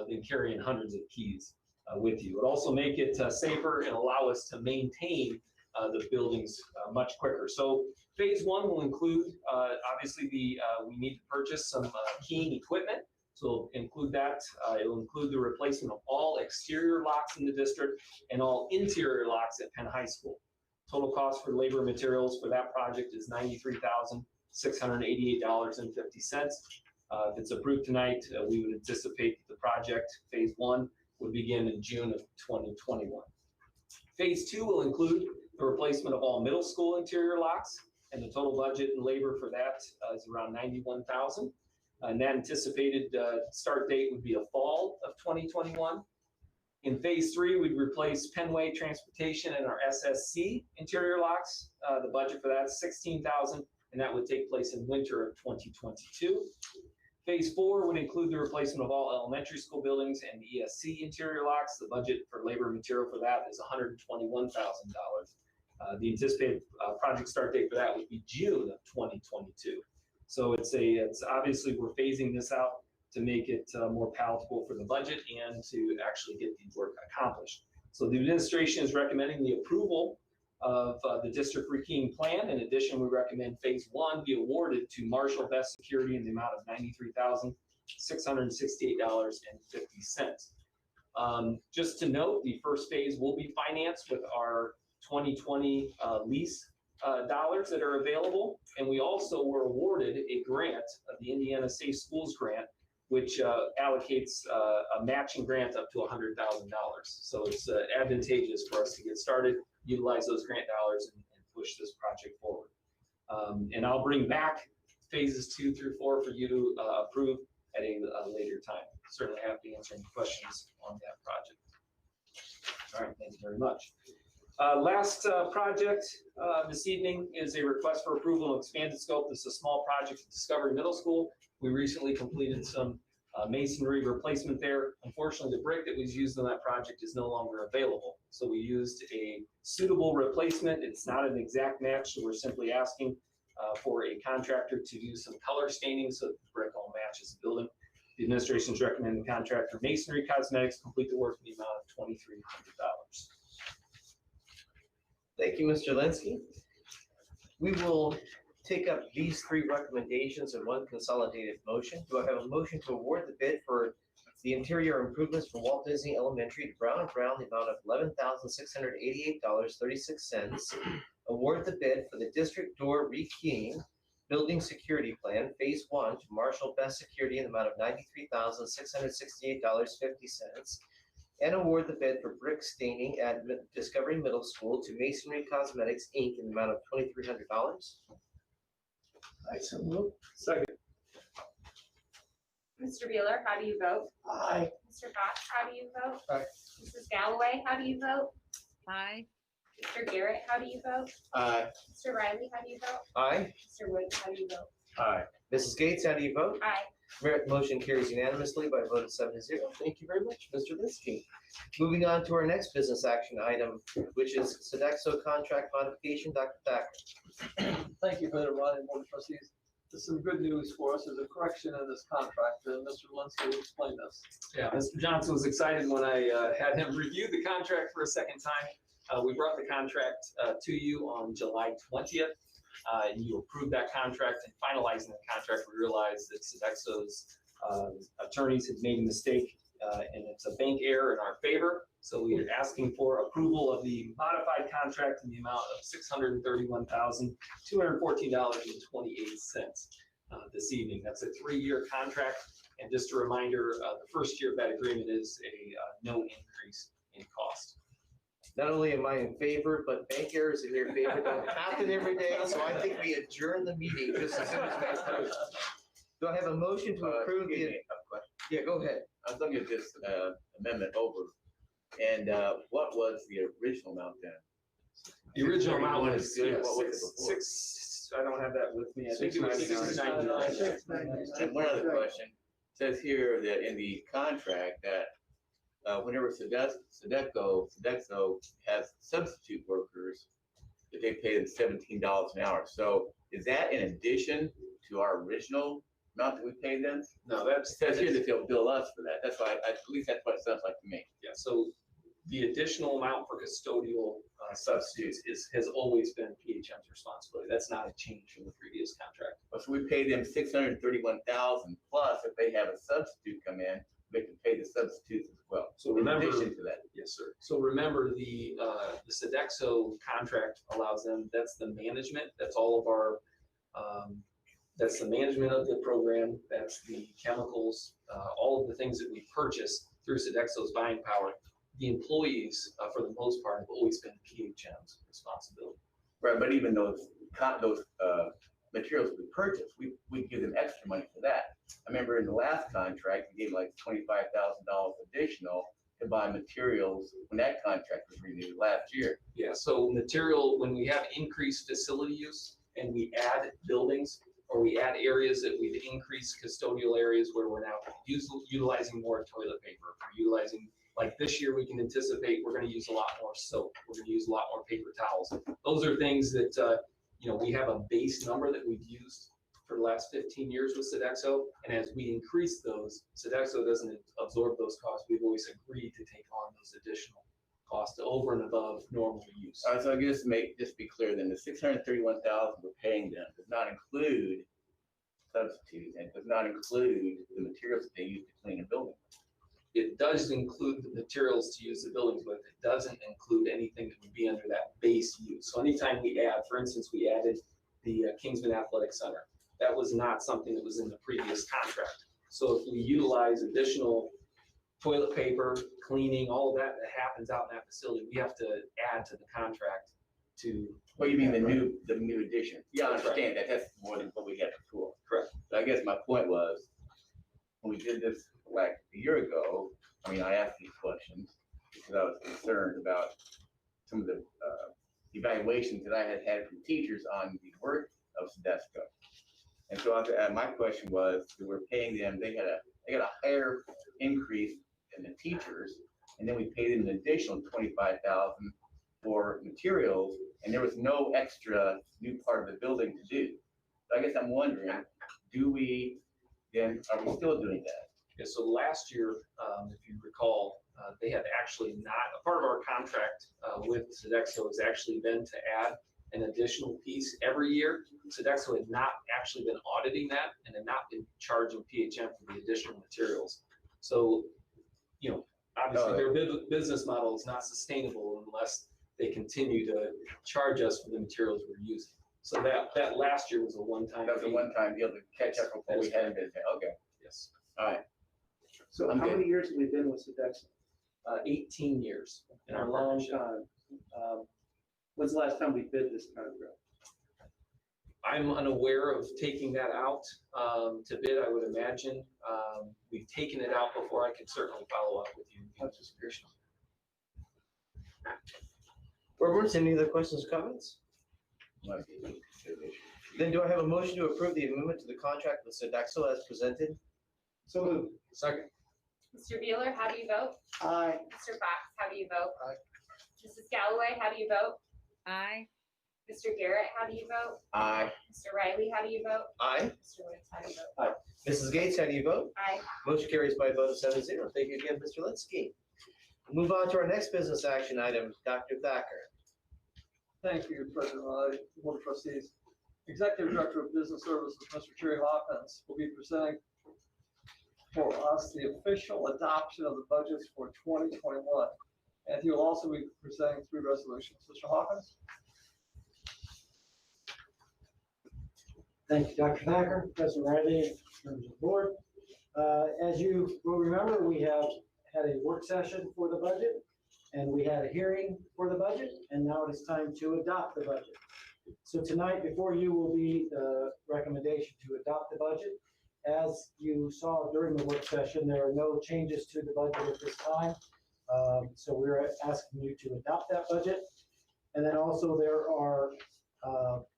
than carrying hundreds of keys with you. It would also make it safer and allow us to maintain the buildings much quicker. So phase 1 will include, obviously, we need to purchase some keying equipment. So include that. It'll include the replacement of all exterior locks in the district and all interior locks at Penn High School. Total cost for labor and materials for that project is $93,688.50. If it's approved tonight, we would anticipate that the project, phase 1, would begin in June of 2021. Phase 2 will include the replacement of all middle school interior locks, and the total budget and labor for that is around $91,000. And that anticipated start date would be a fall of 2021. In phase 3, we'd replace Penway Transportation and our SSC interior locks. The budget for that is $16,000, and that would take place in winter of 2022. Phase 4 would include the replacement of all elementary school buildings and the ESC interior locks. The budget for labor and material for that is $121,000. The anticipated project start date for that would be June of 2022. So it's obviously we're phasing this out to make it more palatable for the budget and to actually get the work accomplished. So the administration is recommending the approval of the district rekeying plan. In addition, we recommend phase 1 be awarded to Marshall Best Security in the amount of $93,668.50. Just to note, the first phase will be financed with our 2020 lease dollars that are available. And we also were awarded a grant, the Indiana Safe Schools Grant, which allocates a matching grant up to $100,000. So it's advantageous for us to get started, utilize those grant dollars, and push this project forward. And I'll bring back phases 2 through 4 for you to approve at a later time. Certainly happy to answer any questions on that project. All right, thank you very much. Last project this evening is a request for approval of expanded scope. This is a small project at Discovery Middle School. We recently completed some masonry replacement there. Unfortunately, the brick that was used on that project is no longer available. So we used a suitable replacement. It's not an exact match, so we're simply asking for a contractor to do some color staining so that the brick all matches the building. The administration is recommending the contractor Masonry Cosmetics complete the work in the amount of $2,300. Thank you, Mr. Linsky. We will take up these 3 recommendations in one consolidated motion. Do I have a motion to award the bid for the interior improvements for Walt Disney Elementary to Brown & Brown, the amount of $11,688.36. Award the bid for the district door rekeying building security plan, phase 1 to Marshall Best Security in the amount of $93,668.50. And award the bid for brick staining at Discovery Middle School to Masonry Cosmetics, Inc. in the amount of $2,300. I so move. Second. Mr. Beeler, how do you vote? Aye. Mr. Fox, how do you vote? Aye. Mrs. Galloway, how do you vote? Aye. Mr. Garrett, how do you vote? Aye. Mr. Riley, how do you vote? Aye. Mr. Wood, how do you vote? Aye. Mrs. Gates, how do you vote? Aye. Motion carries unanimously by a vote of 7-0. Thank you very much, Mr. Linsky. Moving on to our next business action item, which is Sodexo contract modification. Dr. Thacker. Thank you, President Ronnie, Board of Trustees. There's some good news for us. There's a correction in this contract, and Mr. Linsky will explain this. Yeah, Mr. Johnson was excited when I had him review the contract for a second time. We brought the contract to you on July 20th. You approved that contract, and finalizing the contract, we realized that Sodexo's attorneys had made a mistake, and it's a bank error in our favor. So we are asking for approval of the modified contract in the amount of $631,214.28 this evening. That's a 3-year contract. And just a reminder, the first year of that agreement is a no increase in cost. Not only am I in favor, but bank errors in your favor don't happen every day, so I think we adjourn the meeting just as soon as we approve. Do I have a motion to approve the? Yeah, go ahead. I was looking at this amendment over, and what was the original amount then? The original amount was good. What was it before? six. I don't have that with me. I think it was $699. And one other question, it says here that in the contract that whenever Sodexo has substitute workers, that they pay them $17 an hour. So is that in addition to our original amount that we pay them? No, that's. It says here that they'll bill us for that. That's why, at least that's what it sounds like to me. Yeah, so the additional amount for custodial substitutes has always been PHM's responsibility. That's not a change from the previous contract. So we pay them $631,000 plus if they have a substitute come in, they can pay the substitutes as well. So remember, in addition to that. Yes, sir. So remember the Sodexo contract allows them, that's the management, that's all of our, that's the management of the program, that's the chemicals, all of the things that we purchase through Sodexo's buying power. The employees, for the most part, have always been PHM's responsibility. Right, but even those materials we purchase, we give them extra money for that. I remember in the last contract, we gave like $25,000 additional to buy materials when that contract was renewed last year. Yeah, so material, when we have increased facility use and we add buildings or we add areas that we've increased custodial areas where we're now utilizing more toilet paper, we're utilizing, like this year we can anticipate we're going to use a lot more soap, we're going to use a lot more paper towels. Those are things that, we have a base number that we've used for the last 15 years with Sodexo, and as we increase those, Sodexo doesn't absorb those costs. We've always agreed to take on those additional cost over and above normal use. So I guess just be clear then, the 631,000 we're paying them does not include substitutes and does not include the materials that they use to clean a building. It does include the materials to use the buildings with. It doesn't include anything that would be under that base use. So anytime we add, for instance, we added the Kingsman Athletic Center. That was not something that was in the previous contract. So if we utilize additional toilet paper, cleaning, all of that happens out in that facility, we have to add to the contract to. Well, you mean the new addition? Yeah, I understand that. That's more than what we had before. Correct. But I guess my point was, when we did this like a year ago, I mean, I asked these questions because I was concerned about some of the evaluations that I had had from teachers on the work of Sedesco. And so my question was, we were paying them, they got a higher increase than the teachers, and then we paid them an additional 25,000 for materials, and there was no extra new part of the building to do. So I guess I'm wondering, are we still doing that? Yeah, so last year, if you recall, they had actually not, a part of our contract with Sedexo has actually been to add an additional piece every year. Sedexo had not actually been auditing that and had not been charging PHM for the additional materials. So, obviously their business model is not sustainable unless they continue to charge us for the materials we're using. So that last year was a one-time. That was a one-time deal to catch up with what we had been. Okay. Yes. All right. So how many years have we been with Sedexo? 18 years in our A long partnership. time. When's the last time we bid this contract? I'm unaware of taking that out to bid, I would imagine. We've taken it out before. I could certainly follow up with you. That's just curious. Board members, any other questions or comments? Then do I have a motion to approve the amendment to the contract with Sedexo as presented? So moved. Second. Mr. Beeler, how do you vote? Aye. Mr. Fox, how do you vote? Aye. Mrs. Galloway, how do you vote? Aye. Mr. Garrett, how do you vote? Aye. Mr. Riley, how do you vote? Aye. Mr. Woods, how do you vote? Mrs. Gates, how do you vote? Aye. Motion carries by a vote of 7-0. Thank you again, Mr. Linsky. We'll move on to our next business action item, Dr. Thacker. Thank you, President Riley, Board of Trustees. Executive Director of Business Services, Mr. Terry Hawkins, will be presenting for us the official adoption of the budgets for 2021. And he will also be presenting 3 resolutions. Mr. Hawkins? Thank you, Dr. Thacker, President Riley, members of the board. As you will remember, we have had a work session for the budget, and we had a hearing for the budget, and now it is time to adopt the budget. So tonight before you will be the recommendation to adopt the budget. As you saw during the work session, there are no changes to the budget at this time. So we're asking you to adopt that budget. And then also there are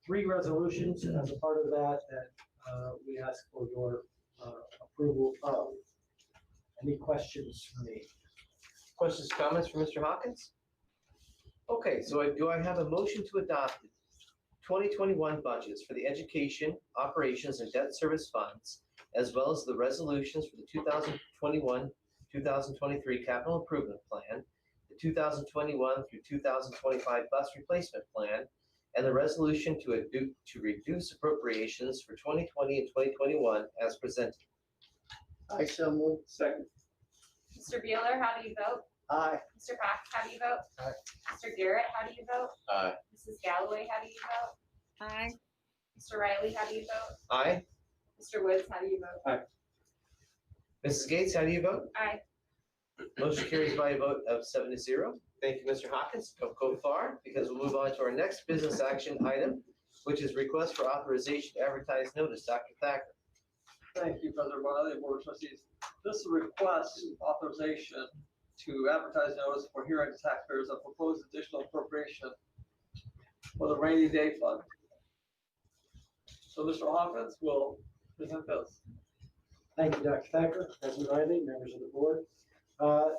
3 resolutions as a part of that we ask for your approval of. Any questions for me? Questions, comments from Mr. Hawkins? Okay, so do I have a motion to adopt the 2021 budgets for the education, operations, and debt service funds, as well as the resolutions for the 2021-2023 capital improvement plan, the 2021 through 2025 bus replacement plan, and the resolution to reduce appropriations for 2020 and 2021 as presented. I so move. Second. Mr. Beeler, how do you vote? Aye. Mr. Fox, how do you vote? Aye. Mr. Garrett, how do you vote? Aye. Mrs. Galloway, how do you vote? Aye. Mr. Riley, how do you vote? Aye. Mr. Woods, how do you vote? Aye. Mrs. Gates, how do you vote? Aye. Motion carries by a vote of 7-0. Thank you, Mr. Hawkins. Don't go far because we'll move on to our next business action item, which is request for authorization to advertise notice. Dr. Thacker. Thank you, President Riley, Board of Trustees. This requests authorization to advertise notice for hearing to taxpayers of proposed additional appropriation for the rainy day fund. So Mr. Hawkins will present this. Thank you, Dr. Thacker, President Riley, members of the board.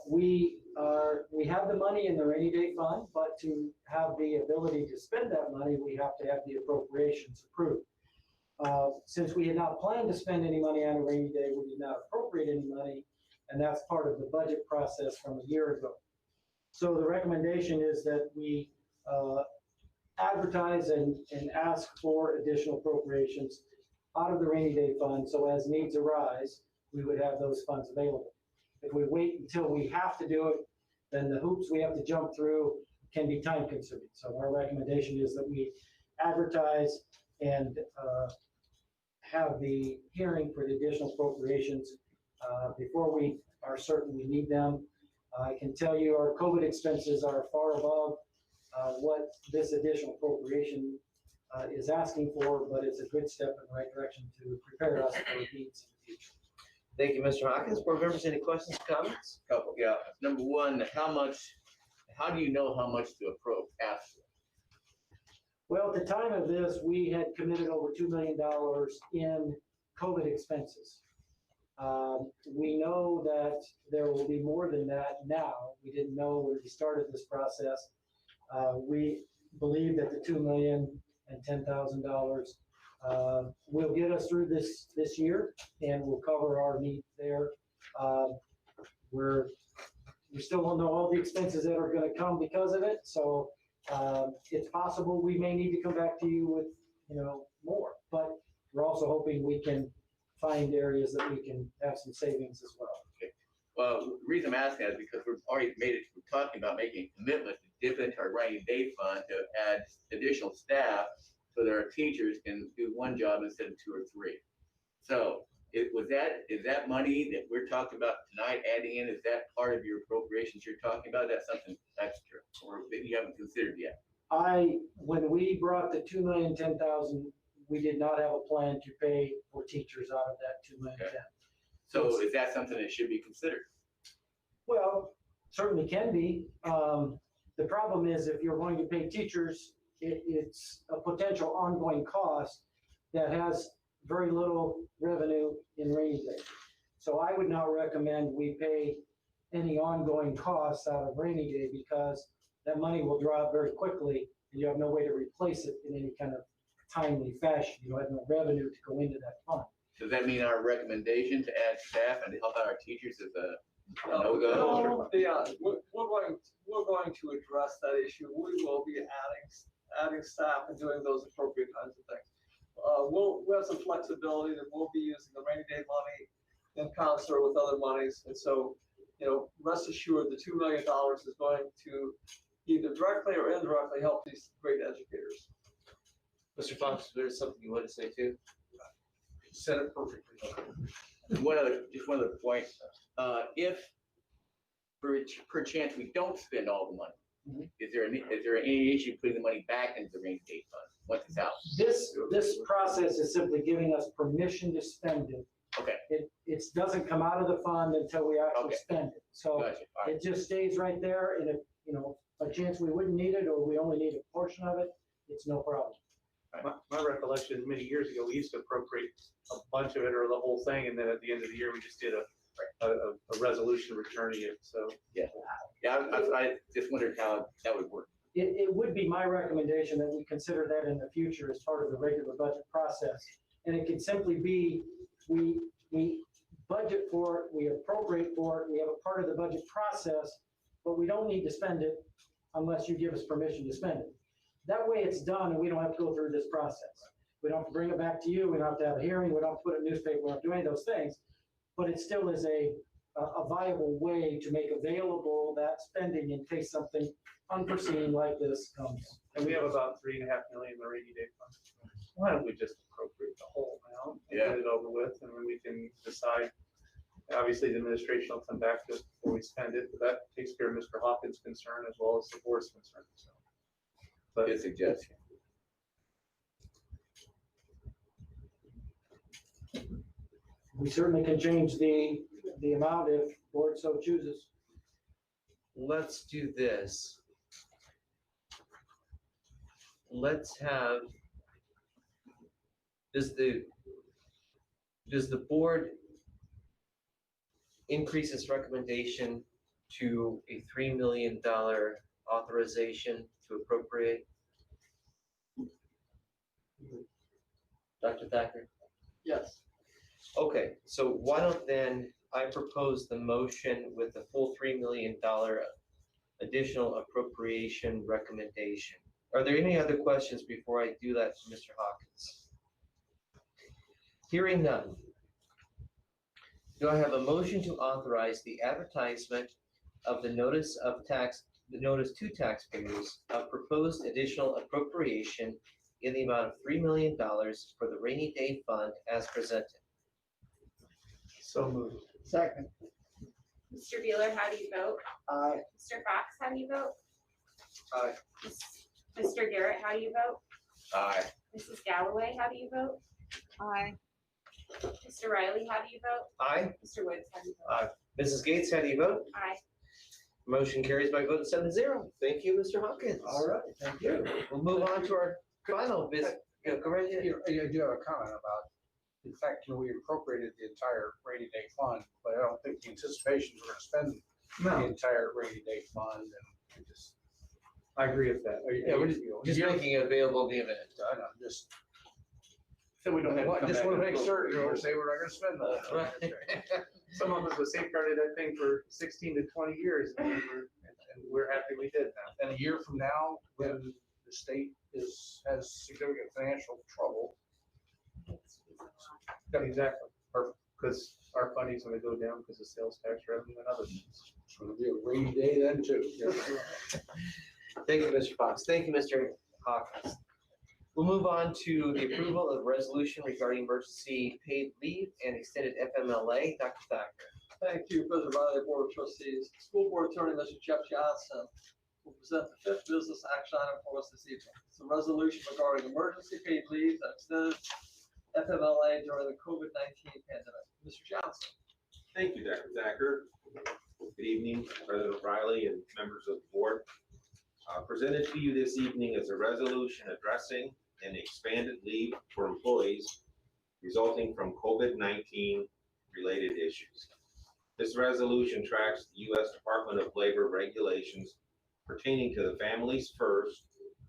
We have the money in the rainy day fund, but to have the ability to spend that money, we have to have the appropriations approved. Since we had not planned to spend any money on a rainy day, we did not appropriate any money, and that's part of the budget process from a year ago. So the recommendation is that we advertise and ask for additional appropriations out of the rainy day fund, so as needs arise, we would have those funds available. If we wait until we have to do it, then the hoops we have to jump through can be time consuming. So our recommendation is that we advertise and have the hearing for the additional appropriations before we are certain we need them. I can tell you our COVID expenses are far above what this additional appropriation is asking for, but it's a good step in the right direction to prepare us for needs in the future. Thank you, Mr. Hawkins. Board members, any questions, comments? Couple, yeah. Number one, how do you know how much to ask for? Well, at the time of this, we had committed over $2 million in COVID expenses. We know that there will be more than that now. We didn't know when we started this process. We believe that the $2,010,000 will get us through this year and will cover our needs there. We still don't know all the expenses that are going to come because of it, so it's possible we may need to come back to you with more. But we're also hoping we can find areas that we can have some savings as well. Okay. Well, the reason I'm asking is because we're talking about making a commitment to dip into our rainy day fund to add additional staff so that our teachers can do one job instead of two or three. So is that money that we're talking about tonight adding in, is that part of your appropriations you're talking about? That's something extra or that you haven't considered yet? When we brought the $2,010,000, we did not have a plan to pay for teachers out of that $2,010,000. Okay. So is that something that should be considered? Well, certainly can be. The problem is if you're going to pay teachers, it's a potential ongoing cost that has very little revenue in rainy day. So I would not recommend we pay any ongoing costs out of rainy day because that money will dry up very quickly and you have no way to replace it in any kind of timely fashion. You have no revenue to go into that fund. Does that mean our recommendation to add staff and to help out our teachers is a no-go? No, yeah, we're going to address that issue. We will be adding staff and doing those appropriate kinds of things. We'll have some flexibility that we'll be using the rainy day money in concert with other monies. And so, rest assured the $2 million is going to either directly or indirectly help these great educators. Mr. Fox, there's something you want to say too? You said it perfectly. Just one other point. If per chance we don't spend all the money, is there any issue putting the money back into the rainy day fund once it's out? This process is simply giving us permission to spend it. Okay. It doesn't come out of the fund until we actually spend it. So Gotcha. All right. it just stays right there. And if by chance we wouldn't need it or we only need a portion of it, it's no problem. My recollection is many years ago, we used to appropriate a bunch of it or the whole thing, and then at the end of the year, we just did a resolution returning it, so. Yeah, I just wondered how that would work. It would be my recommendation that we consider that in the future as part of the regular budget process. And it could simply be, we budget for it, we appropriate for it, we have a part of the budget process, but we don't need to spend it unless you give us permission to spend it. That way it's done and we don't have to go through this process. We don't have to bring it back to you, we don't have to have a hearing, we don't have to put it in a newspaper, we don't have to do any of those things. But it still is a viable way to make available that spending in case something unforeseen like this comes. And we have about $3.5 million in the rainy day fund. Why don't we just appropriate the whole amount and get it over with, and then we can decide. Obviously, the administration will come back to us before we spend it, but that takes care of Mr. Hawkins' concern as well as the board's concern. So. But good suggestion. We certainly can change the amount if the board so chooses. Let's do this. Let's have, does the board increase its recommendation to a $3 million authorization to appropriate? Dr. Thacker? Yes. Okay, so why don't then I propose the motion with the full $3 million additional appropriation recommendation. Are there any other questions before I do that for Mr. Hawkins? Hearing none. Do I have a motion to authorize the advertisement of the notice to taxpayers of proposed additional appropriation in the amount of $3 million for the rainy day fund as presented? So moved. Second. Mr. Beeler, how do you vote? Aye. Mr. Fox, how do you vote? Aye. Mr. Garrett, how do you vote? Aye. Mrs. Galloway, how do you vote? Aye. Mr. Riley, how do you vote? Aye. Mr. Woods, how do you vote? Aye. Mrs. Gates, how do you vote? Aye. Motion carries by a vote of 7-0. Thank you, Mr. Hawkins. All right, thank you. We'll move on to our final business. Yeah, go right ahead. I do have a comment about, in fact, we appropriated the entire rainy day fund, but I don't think the anticipation is we're gonna spend the entire rainy day fund, and we just. I agree with that. Yeah, we're just making it available in the event. I know, just. So we don't have to come Just back want to and make vote. certain, or say we're not gonna spend that. Right. Some of us was safeguarded that thing for 16 to 20 years, and we're happy we did that. And a year from now, when the state has significant financial trouble. Yeah, exactly. Perfect. Because our funding's gonna go down because of sales tax revenue and other things. It's gonna be a rainy day then too. Thank you, Mr. Fox. Thank you, Mr. Hawkins. We'll move on to the approval of resolution regarding emergency paid leave and extended FMLA. Dr. Thacker. Thank you, President Riley, Board of Trustees. School Board Attorney, Mr. Jeff Johnson, will present the fifth business action item for us this evening. It's a resolution regarding emergency paid leave and extended FMLA during the COVID-19 pandemic. Mr. Johnson. Thank you, Dr. Thacker. Good evening, President Riley and members of the board. Presented to you this evening is a resolution addressing an expanded leave for employees resulting from COVID-19 related issues. This resolution tracks the U.S. Department of Labor regulations pertaining to the Families First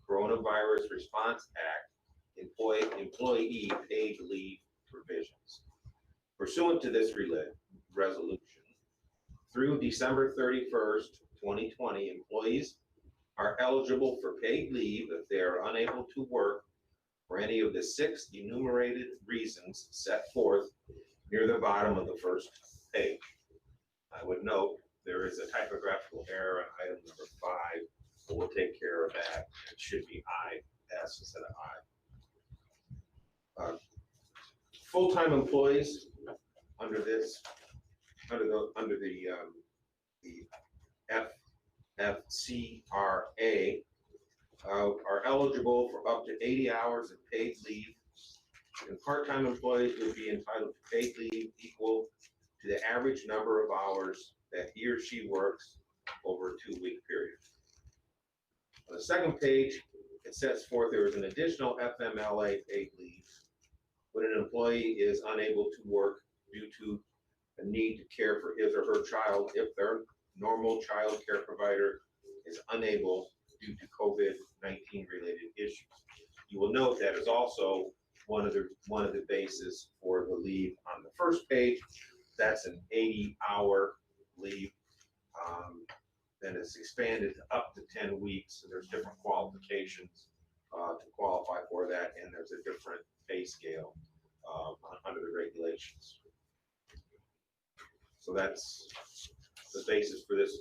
Coronavirus Response Act employee paid leave provisions. Pursuant to this resolution, through December 31st, 2020, employees are eligible for paid leave if they are unable to work for any of the 6 enumerated reasons set forth near the bottom of the first page. I would note there is a typographical error on item number 5, but we'll take care of that. It should be I-S instead of I. Full-time employees under the FFCRA are eligible for up to 80 hours of paid leave, and part-time employees would be entitled to paid leave equal to the average number of hours that he or she works over a 2-week period. On the second page, it sets forth there is an additional FMLA paid leave when an employee is unable to work due to a need to care for his or her child if their normal child care provider is unable due to COVID-19 related issues. You will note that is also one of the bases for the leave on the first page. That's an 80-hour leave. Then it's expanded to up to 10 weeks. So there's different qualifications to qualify for that, and there's a different pay scale under the regulations. So that's the basis for this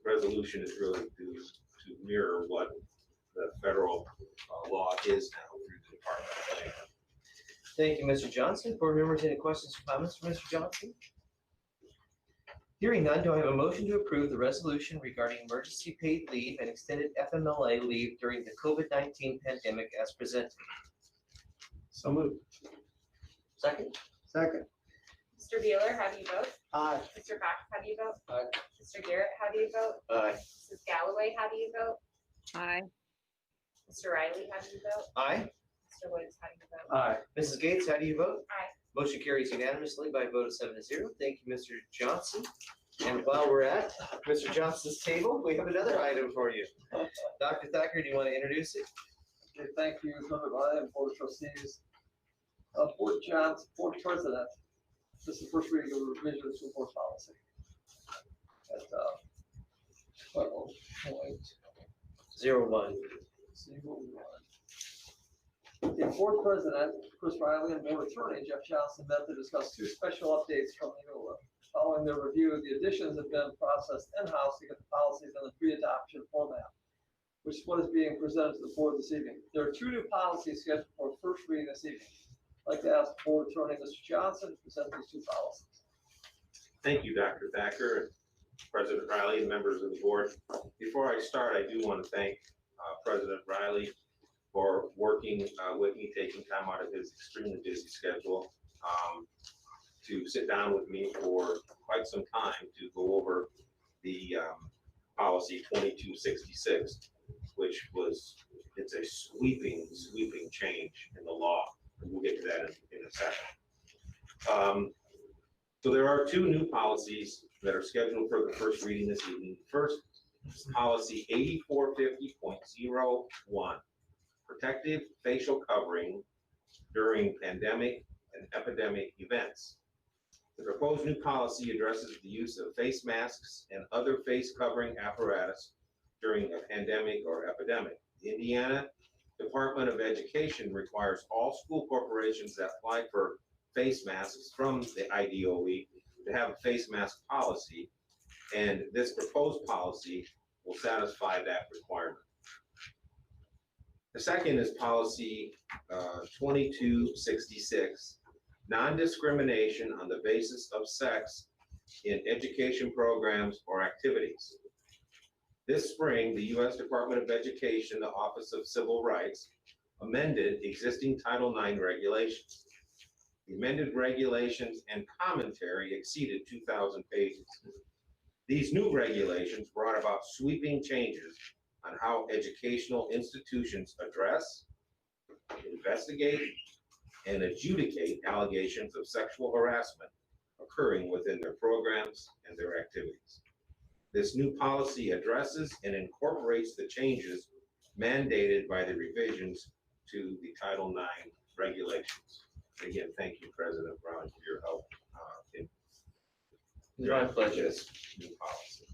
resolution, is really to mirror what the federal law is now through the Department of Labor. Thank you, Mr. Johnson. Board members, any questions or comments for Mr. Johnson? Hearing none, do I have a motion to approve the resolution regarding emergency paid leave and extended FMLA leave during the COVID-19 pandemic as presented? So moved. Second? Second. Mr. Beeler, how do you vote? Aye. Mr. Fox, how do you vote? Aye. Mr. Garrett, how do you vote? Aye. Mrs. Galloway, how do you vote? Aye. Mr. Riley, how do you vote? Aye. Mr. Woods, how do you vote? Aye. Mrs. Gates, how do you vote? Aye. Motion carries unanimously by a vote of 7-0. Thank you, Mr. Johnson. And while we're at Mr. Johnson's table, we have another item for you. Dr. Thacker, do you want to introduce it? Okay, thank you, President Riley and Board of Trustees. Board President, this is the first reading of the revision of school board policy. 01. The board president, Chris Riley, and board attorney, Jeff Johnson, met to discuss two special updates from Neola. Following their review, the additions have been processed in-house to get the policies in the pre-adoption format, which is what is being presented to the board this evening. There are two new policies scheduled for first reading this evening. I'd like to ask board attorney, Mr. Johnson, to present these two policies. Thank you, Dr. Thacker, and President Riley, and members of the board. Before I start, I do want to thank President Riley for working with me, taking time out of his extremely busy schedule to sit down with me for quite some time to go over the policy 2266, which it's a sweeping change in the law. And we'll get to that in a second. So there are two new policies that are scheduled for the first reading this evening. First is policy 8450.01, protective facial covering during pandemic and epidemic events. The proposed new policy addresses the use of face masks and other face covering apparatus during a pandemic or epidemic. The Indiana Department of Education requires all school corporations that apply for face masks from the IDOE to have a face mask policy, and this proposed policy will satisfy that requirement. The second is policy 2266, non-discrimination on the basis of sex in education programs or activities. This spring, the U.S. Department of Education, the Office of Civil Rights, amended existing Title IX regulations. The amended regulations and commentary exceeded 2,000 pages. These new regulations brought about sweeping changes on how educational institutions address, investigate, and adjudicate allegations of sexual harassment occurring within their programs and their activities. This new policy addresses and incorporates the changes mandated by the revisions to the Title IX regulations. Again, thank you, President Brown, for your help in drafting this new policy.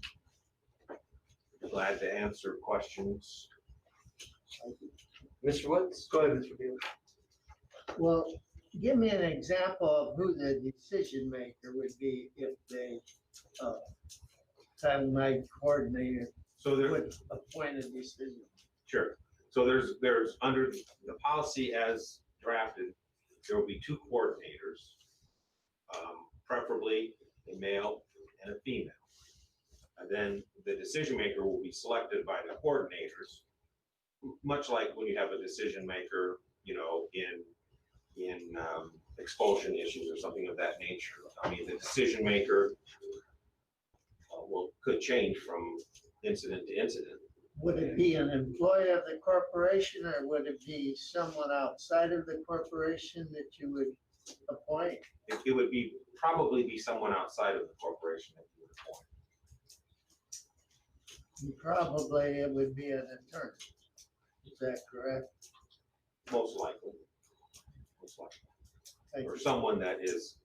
Glad to answer questions. Mr. Woods? Go ahead, Mr. Beal. Well, give me an example of who the decision maker would be if they Title IX coordinator So there would appoint a decision. Sure. So there's under the policy as drafted, there will be two coordinators, preferably a male and a female. And then the decision maker will be selected by the coordinators, much like when you have a decision maker, you know, in expulsion issues or something of that nature. I mean, the decision maker could change from incident to incident. Would it be an employee of the corporation, or would it be someone outside of the corporation that you would appoint? It would probably be someone outside of the corporation that you would appoint. Probably it would be an attorney. Is that correct? Most likely. Or someone that is,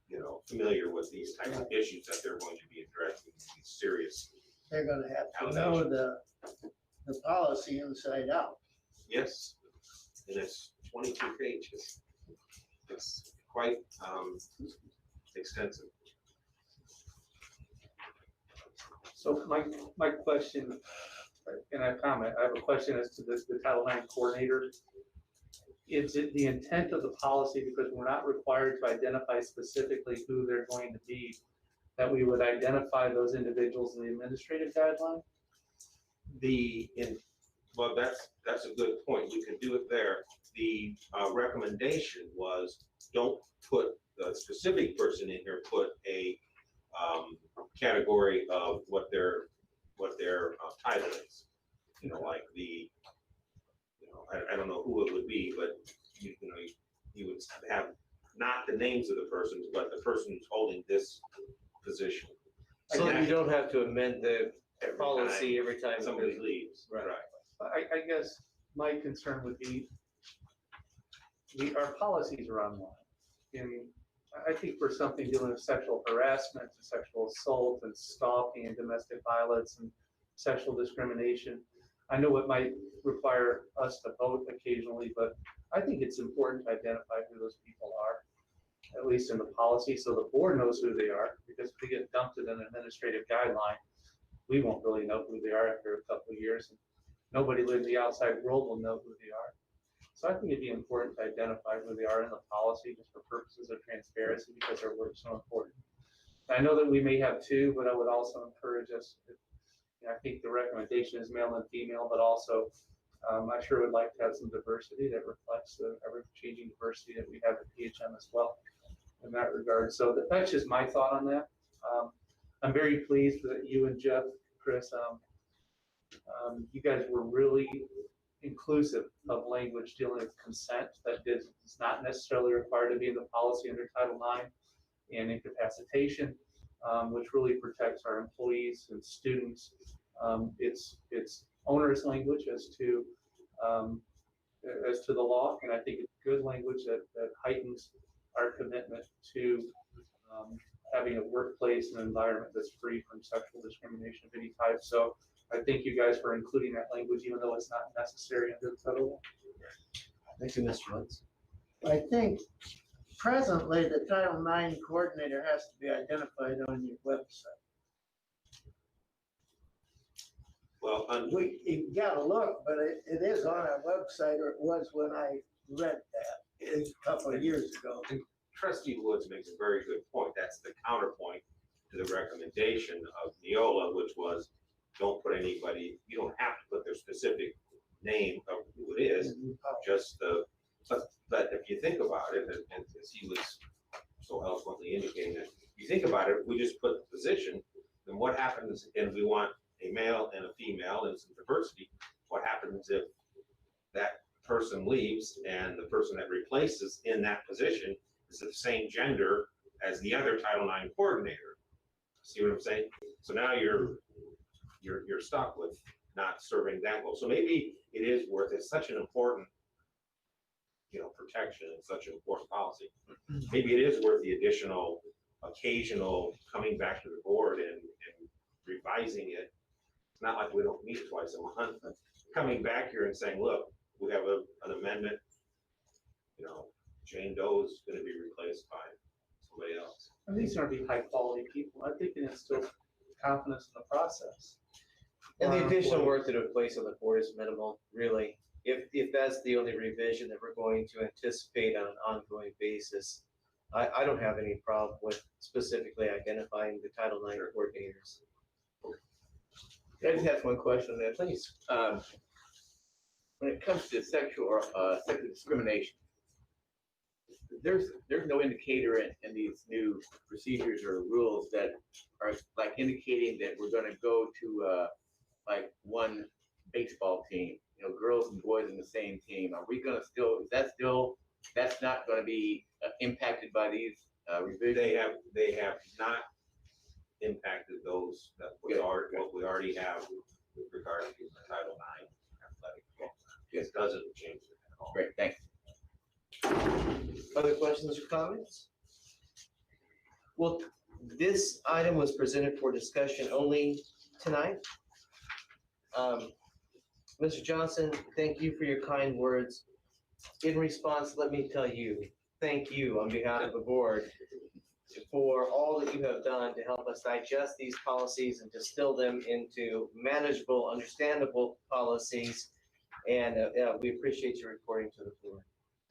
you know, familiar with these types of issues that they're going to be addressing, these serious. They're gonna have to know the policy inside out. Yes, and it's 22 pages. It's quite extensive. So my question, and I comment, I have a question as to the Title IX coordinator. Is it the intent of the policy, because we're not required to identify specifically who they're going to be, that we would identify those individuals in the administrative guideline? Well, that's a good point. You can do it there. The recommendation was don't put the specific person in here, put a category of what their title is. You know, like I don't know who it would be, but you would have not the names of the persons, but the person who's holding this position. So that you don't have to amend the policy every time somebody leaves. Right. I guess my concern would be our policies are online. And I think for something dealing with sexual harassment and sexual assault and stalking and domestic violence and sexual discrimination. I know it might require us to vote occasionally, but I think it's important to identify who those people are, at least in the policy, so the board knows who they are, because if they get dumped in an administrative guideline, we won't really know who they are after a couple of years. And nobody in the outside world will know who they are. So I think it'd be important to identify who they are in the policy, just for purposes of transparency, because their work is so important. I know that we may have two, but I would also encourage us, I think the recommendation is male and female, but also I sure would like to have some diversity that reflects the ever-changing diversity that we have at PHM as well in that regard. So that's just my thought on that. I'm very pleased that you and Jeff, Chris, you guys were really inclusive of language dealing with consent that is not necessarily required to be in the policy under Title IX, and incapacitation, which really protects our employees and students. It's onerous language as to the law, and I think it's good language that heightens our commitment to having a workplace and environment that's free from sexual discrimination of any type. So I thank you guys for including that language, even though it's not necessary under the federal law. Thank you, Mr. Woods. I think presently the Title IX coordinator has to be identified on your website. Well, you gotta look, but it is on our website, or it was when I read that a couple of years ago. Trustee Woods makes a very good point. That's the counterpoint to the recommendation of Neola, which was don't put anybody, you don't have to put their specific name of who it is, just but if you think about it, and as he was so eloquently indicating that, you think about it, we just put the position, then what happens, and we want a male and a female and some diversity, what happens if that person leaves and the person that replaces in that position is the same gender as the other Title IX coordinator? See what I'm saying? So now you're stuck with not serving that well. So maybe it is worth it. It's such an important, protection and such an important policy. Maybe it is worth the additional occasional coming back to the board and revising it. It's not like we don't meet twice a month. Coming back here and saying, look, we have an amendment, Jane Doe is going to be replaced by somebody else. And these are be high quality people. I think it instills confidence in the process. And the additional work that took place on the board is minimal, really. If that's the only revision that we're going to anticipate on an ongoing basis, I don't have any problem with specifically identifying the Title IX coordinators. I just have one question there, please. When it comes to sexual discrimination, there's no indicator in these new procedures or rules that are like indicating that we're going to go to like one baseball team, girls and boys in the same team. Are we going to that's not going to be impacted by these revisions? They have not impacted those what we already have with regard to Title IX athletic. It doesn't change it at all. Great, thanks. Other questions or comments? Well, this item was presented for discussion only tonight. Mr. Johnson, thank you for your kind words. In response, let me tell you, thank you on behalf of the board for all that you have done to help us digest these policies and distill them into manageable, understandable policies. And we appreciate your reporting to the board.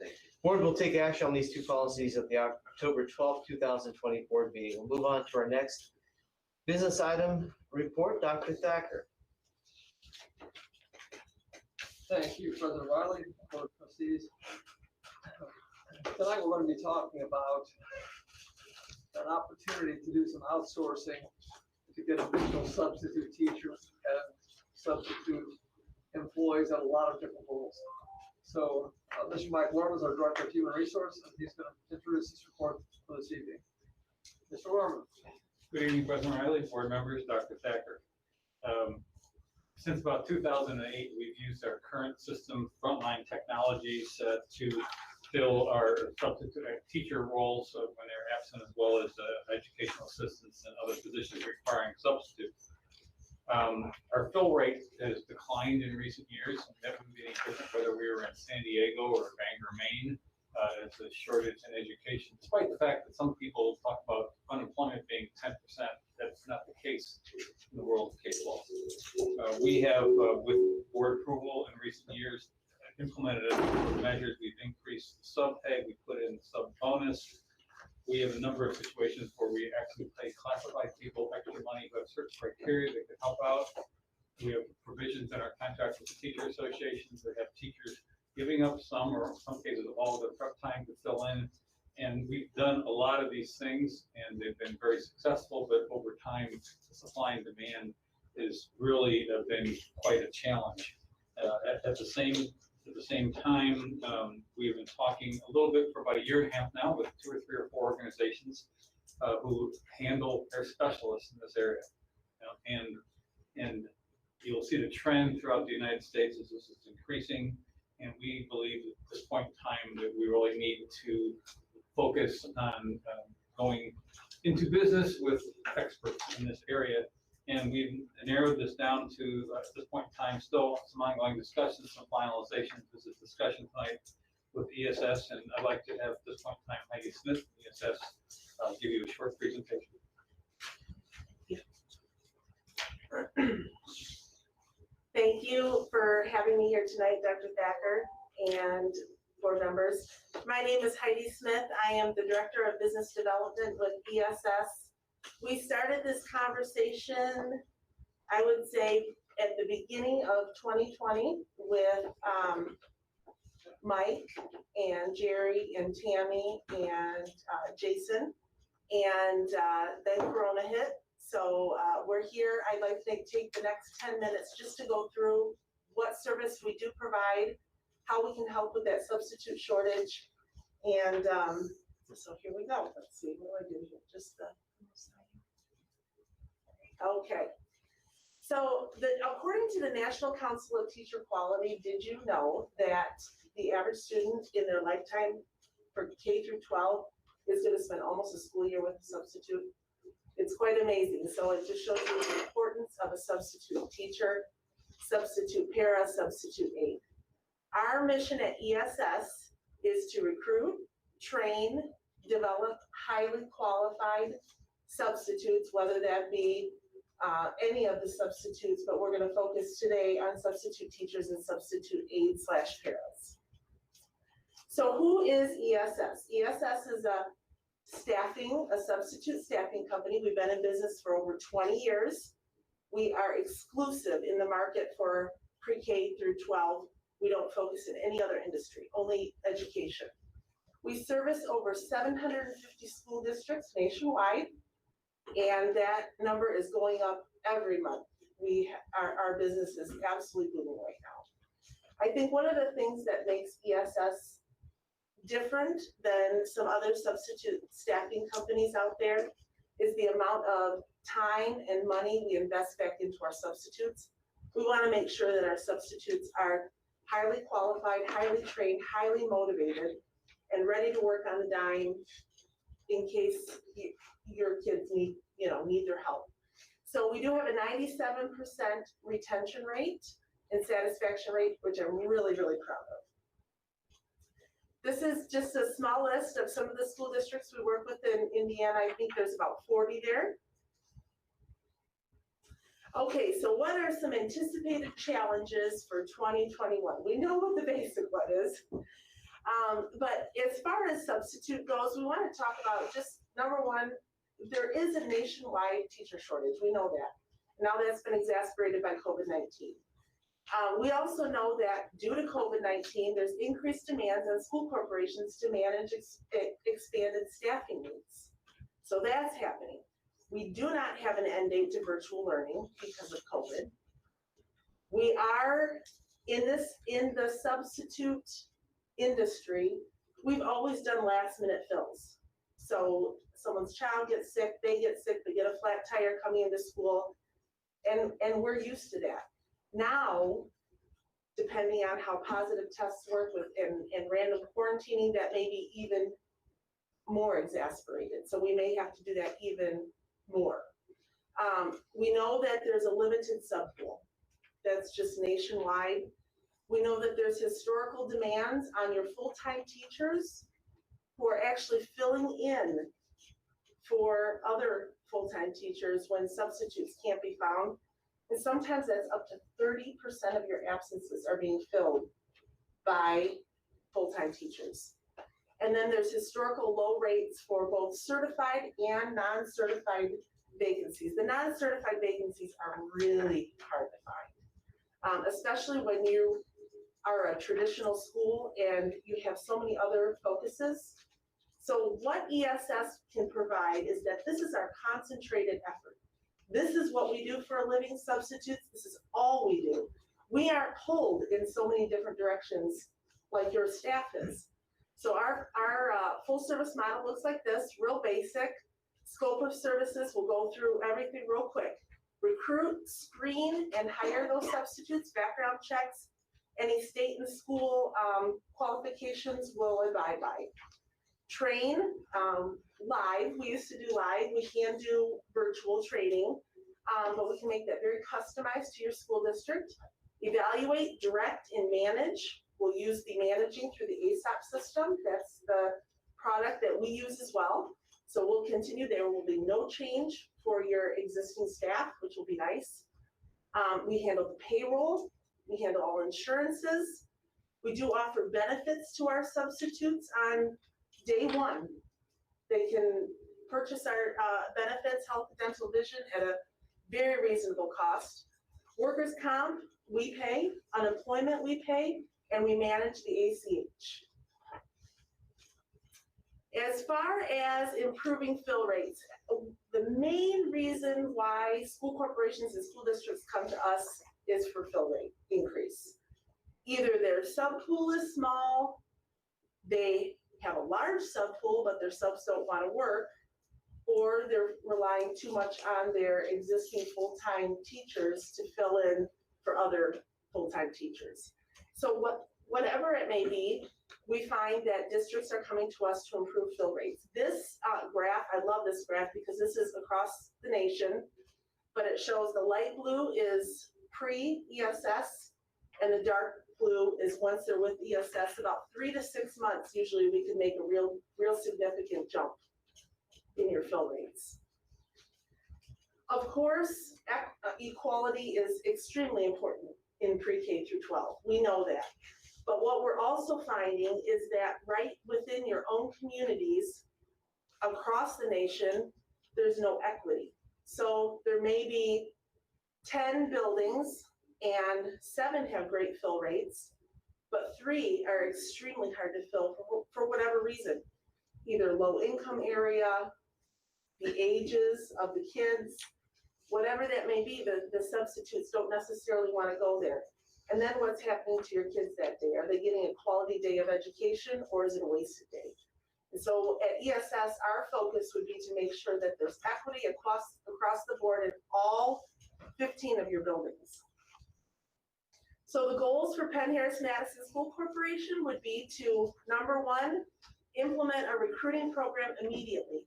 Thank you. Board will take action on these two policies at the October 12th, 2020 board meeting. We'll move on to our next business item report. Dr. Thacker. Thank you, President Riley, Board of Trustees. Tonight we're going to be talking about an opportunity to do some outsourcing to get additional substitute teachers and substitute employees at a lot of different roles. So Mr. Mike Lorman is our Director of Human Resources, and he's going to introduce this report for this evening. Mr. Lorman. Good evening, President Riley, board members, Dr. Thacker. Since about 2008, we've used our current system, frontline technologies, to fill our substitute teacher roles when they're absent, as well as educational assistants and other positions requiring substitutes. Our fill rate has declined in recent years. That wouldn't be any different whether we were in San Diego or Bangor, Maine. It's a shortage in education, despite the fact that some people talk about unemployment being 10%. That's not the case in the world of K-12. We have, with board approval in recent years, implemented a number of measures. We've increased the sub-pay, we put in sub bonus. We have a number of situations where we actually pay classified people extra money who have certain criteria that can help out. We have provisions in our contract with the teacher associations that have teachers giving up some, or in some cases, all of their prep time to fill in. And we've done a lot of these things, and they've been very successful, but over time, the supply and demand has really been quite a challenge. At the same time, we've been talking a little bit for about a year and a half now with 2 or 3 or 4 organizations who handle their specialists in this area. And you'll see the trend throughout the United States as this is increasing. And we believe at this point in time that we really need to focus on going into business with experts in this area. And we've narrowed this down to, at this point in time, still some ongoing discussions, some finalizations. This is discussion tonight with ESS, and I'd like to have at this point in time Heidi Smith from ESS give you a short presentation. Thank you for having me here tonight, Dr. Thacker and board members. My name is Heidi Smith. I am the Director of Business Development with ESS. We started this conversation, I would say, at the beginning of 2020 with Mike and Jerry and Tammy and Jason, and then Corona hit. So we're here. I'd like to take the next 10 minutes just to go through what service we do provide, how we can help with that substitute shortage. And so here we go. Let's see, what do I do here? Just the, okay. So according to the National Council of Teacher Quality, did you know that the average student in their lifetime for K through 12 is going to spend almost a school year with a substitute? It's quite amazing. So it just shows you the importance of a substitute teacher, substitute para, substitute aide. Our mission at ESS is to recruit, train, develop highly qualified substitutes, whether that be any of the substitutes, but we're going to focus today on substitute teachers and substitute aides / paras. So who is ESS? ESS is a substitute staffing company. We've been in business for over 20 years. We are exclusive in the market for pre-K through 12. We don't focus in any other industry, only education. We service over 750 school districts nationwide, and that number is going up every month. Our business is absolutely booming right now. I think one of the things that makes ESS different than some other substitute staffing companies out there is the amount of time and money we invest back into our substitutes. We want to make sure that our substitutes are highly qualified, highly trained, highly motivated, and ready to work on the dime in case your kids need their help. So we do have a 97% retention rate and satisfaction rate, which I'm really, really proud of. This is just a small list of some of the school districts we work with in Indiana. I think there's about 40 there. Okay, so what are some anticipated challenges for 2021? We know what the basic one is. But as far as substitute goes, we want to talk about just number one, there is a nationwide teacher shortage. We know that. Now that's been exacerbated by COVID-19. We also know that due to COVID-19, there's increased demands on school corporations to manage expanded staffing needs. So that's happening. We do not have an end date to virtual learning because of COVID. We are in the substitute industry, we've always done last minute fills. So someone's child gets sick, they get a flat tire coming into school, and we're used to that. Now, depending on how positive tests work with and random quarantining, that may be even more exasperated. So we may have to do that even more. We know that there's a limited subpool. That's just nationwide. We know that there's historical demands on your full-time teachers who are actually filling in for other full-time teachers when substitutes can't be found. And sometimes that's up to 30% of your absences are being filled by full-time teachers. And then there's historical low rates for both certified and non-certified vacancies. The non-certified vacancies are really hard to find, especially when you are a traditional school and you have so many other focuses. So what ESS can provide is that this is our concentrated effort. This is what we do for a living, substitutes. This is all we do. We aren't pulled in so many different directions like your staff is. So our full service model looks like this, real basic. Scope of services, we'll go through everything real quick. Recruit, screen, and hire those substitutes, background checks, any state and school qualifications will abide by. Train, live, we used to do live, we can do virtual training, but we can make that very customized to your school district. Evaluate, direct, and manage. We'll use the managing through the ASAP system. That's the product that we use as well. So we'll continue. There will be no change for your existing staff, which will be nice. We handle the payroll. We handle all insurances. We do offer benefits to our substitutes on day one. They can purchase our benefits, health, dental, vision at a very reasonable cost. Workers' comp, we pay. Unemployment, we pay. And we manage the ACH. As far as improving fill rates, the main reason why school corporations and school districts come to us is for fill rate increase. Either their subpool is small, they have a large subpool, but their subs don't want to work, or they're relying too much on their existing full-time teachers to fill in for other full-time teachers. So whatever it may be, we find that districts are coming to us to improve fill rates. This graph, I love this graph because this is across the nation, but it shows the light blue is pre-ESS and the dark blue is once they're with ESS. About 3 to 6 months, usually we can make a real significant jump in your fill rates. Of course, equality is extremely important in pre-K through 12. We know that. But what we're also finding is that right within your own communities across the nation, there's no equity. So there may be 10 buildings and 7 have great fill rates, but 3 are extremely hard to fill for whatever reason. Either low income area, the ages of the kids, whatever that may be, the substitutes don't necessarily want to go there. And then what's happening to your kids that day? Are they getting a quality day of education or is it a wasted day? And so at ESS, our focus would be to make sure that there's equity across the board in all 15 of your buildings. So the goals for Penn-Harris-Madison School Corporation would be to, number 1, implement a recruiting program immediately.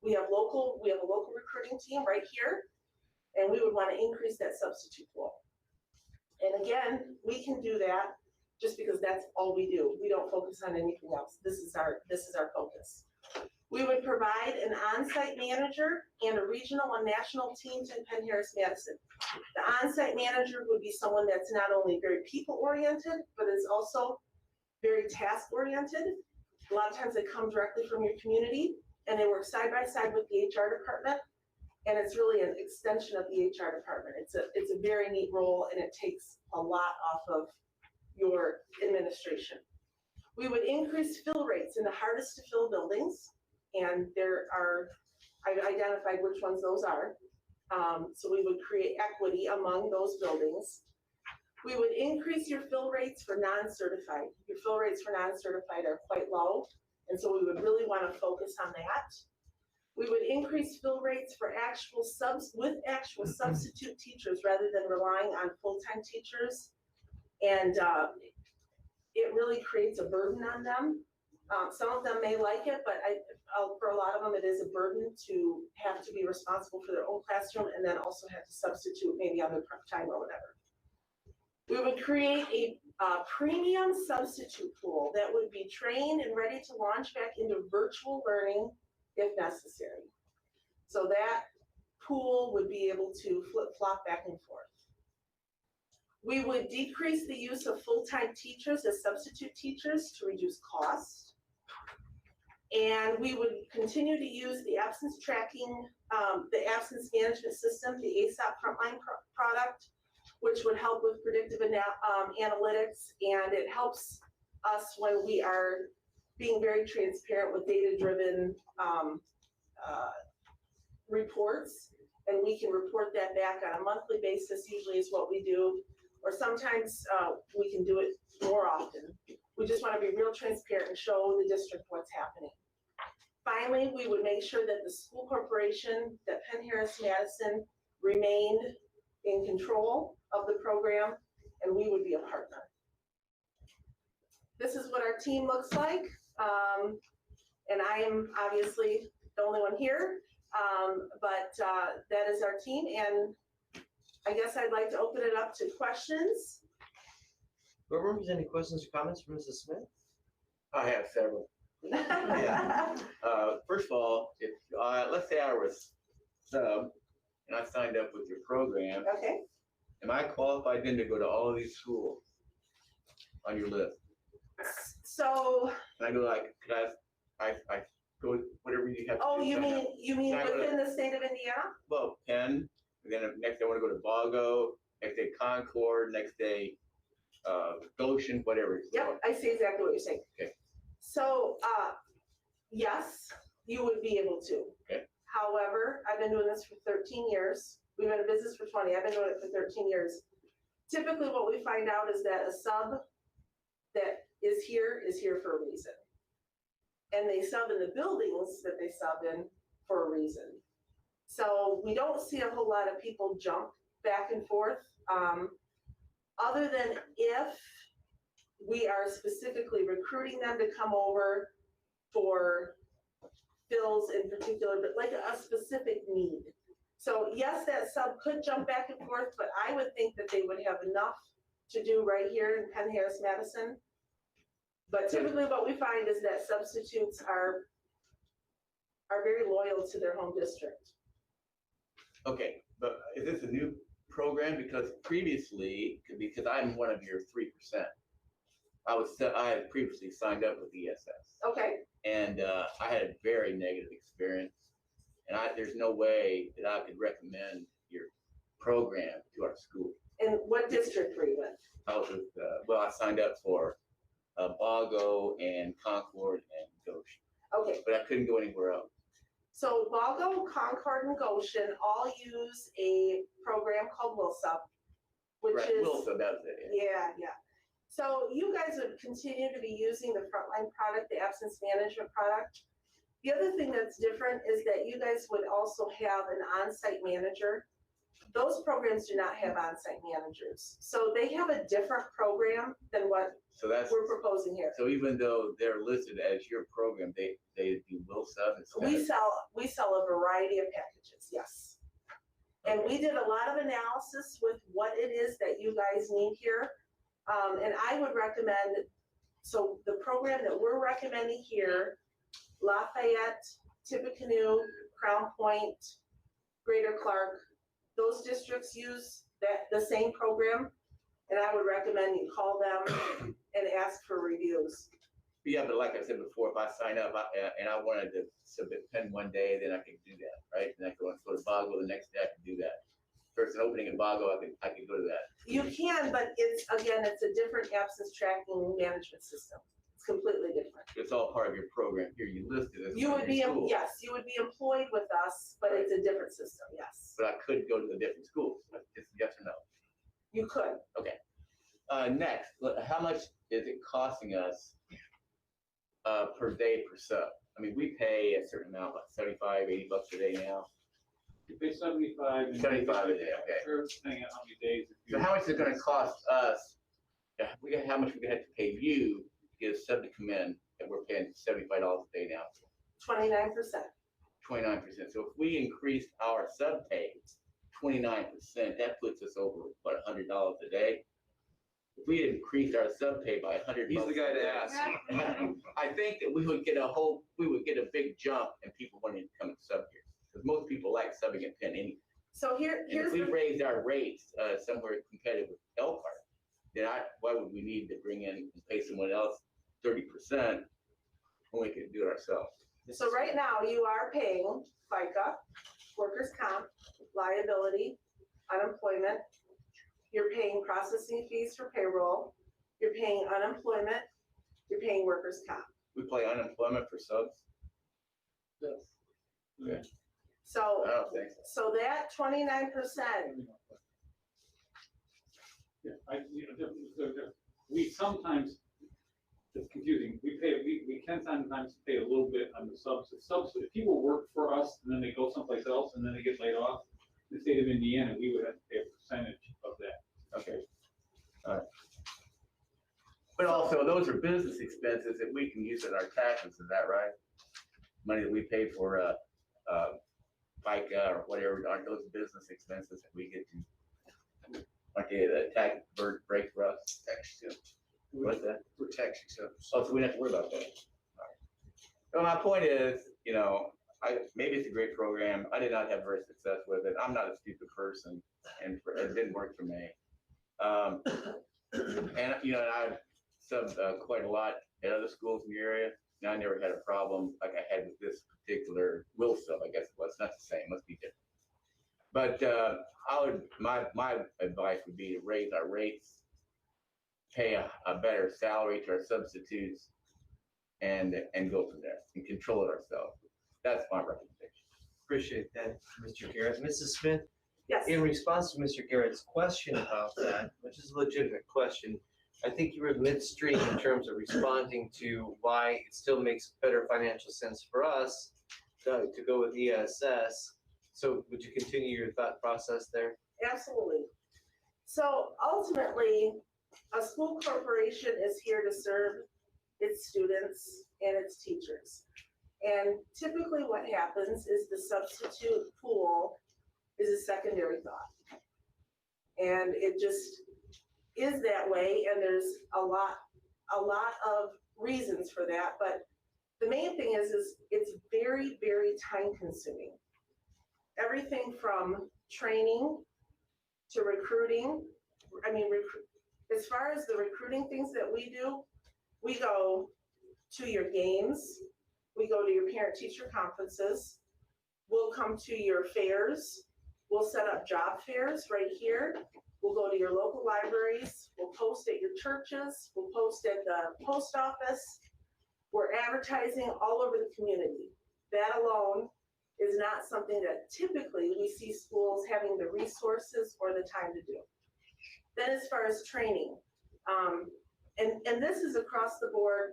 We have a local recruiting team right here, and we would want to increase that substitute pool. And again, we can do that just because that's all we do. We don't focus on anything else. This is our focus. We would provide an on-site manager and a regional and national teams in Penn-Harris-Madison. The on-site manager would be someone that's not only very people-oriented, but is also very task-oriented. A lot of times they come directly from your community and they work side by side with the HR department. And it's really an extension of the HR department. It's a very neat role and it takes a lot off of your administration. We would increase fill rates in the hardest to fill buildings. And I've identified which ones those are. So we would create equity among those buildings. We would increase your fill rates for non-certified. Your fill rates for non-certified are quite low. And so we would really want to focus on that. We would increase fill rates for actual substitute teachers rather than relying on full-time teachers. And it really creates a burden on them. Some of them may like it, but for a lot of them, it is a burden to have to be responsible for their own classroom and then also have to substitute maybe on their prep time or whatever. We would create a premium substitute pool that would be trained and ready to launch back into virtual learning if necessary. So that pool would be able to flip-flop back and forth. We would decrease the use of full-time teachers as substitute teachers to reduce costs. And we would continue to use the absence tracking, the absence management system, the ASAP frontline product, which would help with predictive analytics, and it helps us when we are being very transparent with data-driven reports, and we can report that back on a monthly basis, usually is what we do, or sometimes we can do it more often. We just want to be real transparent and show the district what's happening. Finally, we would make sure that the school corporation, that Penn-Harris-Madison remained in control of the program, and we would be a partner. This is what our team looks like, and I am obviously the only one here, but that is our team, and I guess I'd like to open it up to questions. Whoever has any questions or comments for Mrs. Smith? I have several. Yeah. First of all, if let's say I was sub and I signed up with your program, okay, am I qualified then to go to all of these schools on your list? So. Can I go like, could I go whatever you have to do? Oh, you mean Can I go within to- the state of Indiana? Well, Penn, and then next day I want to go to Bago, next day Concord, next day Goshen, whatever. Yep, I see exactly what you're saying. Okay. So, yes, you would be able to. Okay. However, I've been doing this for 13 years. We've been in business for 20. I've been doing it for 13 years. Typically, what we find out is that a sub that is here for a reason. And they sub in the buildings that they sub in for a reason. So we don't see a whole lot of people jump back and forth, other than if we are specifically recruiting them to come over for fills in particular, but like a specific need. So yes, that sub could jump back and forth, but I would think that they would have enough to do right here in Penn-Harris-Madison. But typically what we find is that substitutes are very loyal to their home district. Okay, but is this a new program? Because previously, because I'm one of your 3%, I had previously signed up with ESS. Okay. And I had a very negative experience. And there's no way that I could recommend your program to our school. And what district were you in? I was with, well, I signed up for Bago and Concord and Goshen. Okay. But I couldn't go anywhere else. So Bago, Concord, and Goshen all use a program called WillSub, which Right, is WillSub, that's it. Yeah. So you guys would continue to be using the frontline product, the absence management product. The other thing that's different is that you guys would also have an on-site manager. Those programs do not have on-site managers. So they have a different program than what we're proposing here. So even though they're listed as your program, they do WillSub instead? We sell a variety of packages, yes. And we did a lot of analysis with what it is that you guys need here. And I would recommend, so the program that we're recommending here, Lafayette, Tippecanoe, Crown Point, Greater Clark, those districts use the same program. And I would recommend you call them and ask for reviews. Yeah, but like I said before, if I sign up and I wanted to submit Penn one day, then I could do that, right? And I could go to Bago the next day, I could do that. First an opening in Bago, I could go to that. You can, but it's a different absence tracking management system. It's completely different. It's all part of your program here. You listed as You one would of be, your schools. yes, you would be employed with us, but it's a different system, yes. But I could go to the different schools. Just yes or no? You could. Okay. Next, how much is it costing us per day per sub? I mean, we pay a certain amount, like 75, 80 bucks a day now. You pay 75. and 75 a day, okay. Sure, depending on how many days. So how much is it gonna cost us? How much we have to pay you to get a sub to come in, and we're paying $75 a day now? 29%. 29%. So if we increased our sub pay 29%, that puts us over, what, $100 a day? If we increased our sub pay by $100. He's the guy to ask. I think that we would get a big jump and people wanting to come and sub here. Because most people like subbing at Penn anyway. So And here's if we the, raised our rates somewhere competitive with Elkhart, then why would we need to bring in and pay someone else 30% when we could do it ourselves? so right now you are paying FICA, workers' comp, liability, unemployment. You're paying processing fees for payroll. You're paying unemployment. You're paying workers' comp. We pay unemployment for subs? Yes. Okay. So, I don't think so. so that 29%, Yeah, we sometimes, it's confusing, we can sometimes pay a little bit on the subs. If people work for us and then they go someplace else and then they get laid off, in the state of Indiana, we would have to pay a percentage of that. Okay. All right. But also, those are business expenses that we can use in our taxes, is that right? Money that we pay for FICA or whatever, aren't those business expenses that we get to, aren't they the tax break for us? Tax exempt. What's that? We're tax exempt. Oh, so we don't have to worry about that. All right. So my point is, maybe it's a great program. I did not have very success with it. I'm not a stupid person, and it didn't work for me. And I've subbed quite a lot at other schools in the area. And I never had a problem like I had with this particular will sub. I guess it was not the same. Must be different. But my advice would be to raise our rates, pay a better salary to our substitutes, and go from there and control it ourselves. That's my recommendation. Appreciate that, Mr. Garrett. Mrs. Smith? yes. In response to Mr. Garrett's question about that, which is a legitimate question, I think you were midstream in terms of responding to why it still makes better financial sense for us to go with ESS. So would you continue your thought process there? Absolutely. So ultimately, a school corporation is here to serve its students and its teachers. And typically what happens is the substitute pool is a secondary thought. And it just is that way, and there's a lot of reasons for that. But the main thing is it's very, very time consuming. Everything from training to recruiting. As far as the recruiting things that we do, we go to your games, we go to your parent-teacher conferences, we'll come to your fairs, we'll set up job fairs right here, we'll go to your local libraries, we'll post at your churches, we'll post at the post office, we're advertising all over the community. That alone is not something that typically we see schools having the resources or the time to do. Then as far as training, and this is across the board,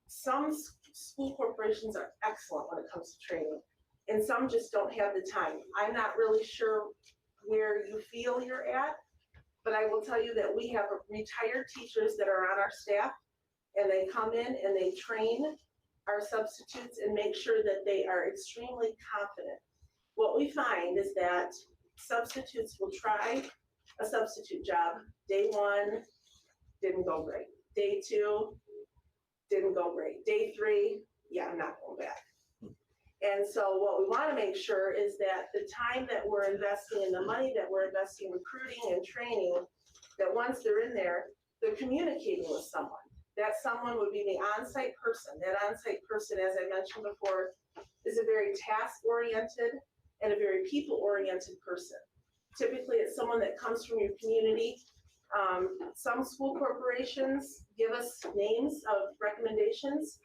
some school corporations are excellent when it comes to training, and some just don't have the time. I'm not really sure where you feel you're at, but I will tell you that we have retired teachers that are on our staff, and they come in and they train our substitutes and make sure that they are extremely confident. What we find is that substitutes will try a substitute job. Day one, didn't go great. Day two, didn't go great. Day three, yeah, I'm not going back. And so what we want to make sure is that the time that we're investing and the money that we're investing in recruiting and training, that once they're in there, they're communicating with someone. That someone would be the on-site person. That on-site person, as I mentioned before, is a very task-oriented and a very people-oriented person. Typically, it's someone that comes from your community. Some school corporations give us names of recommendations.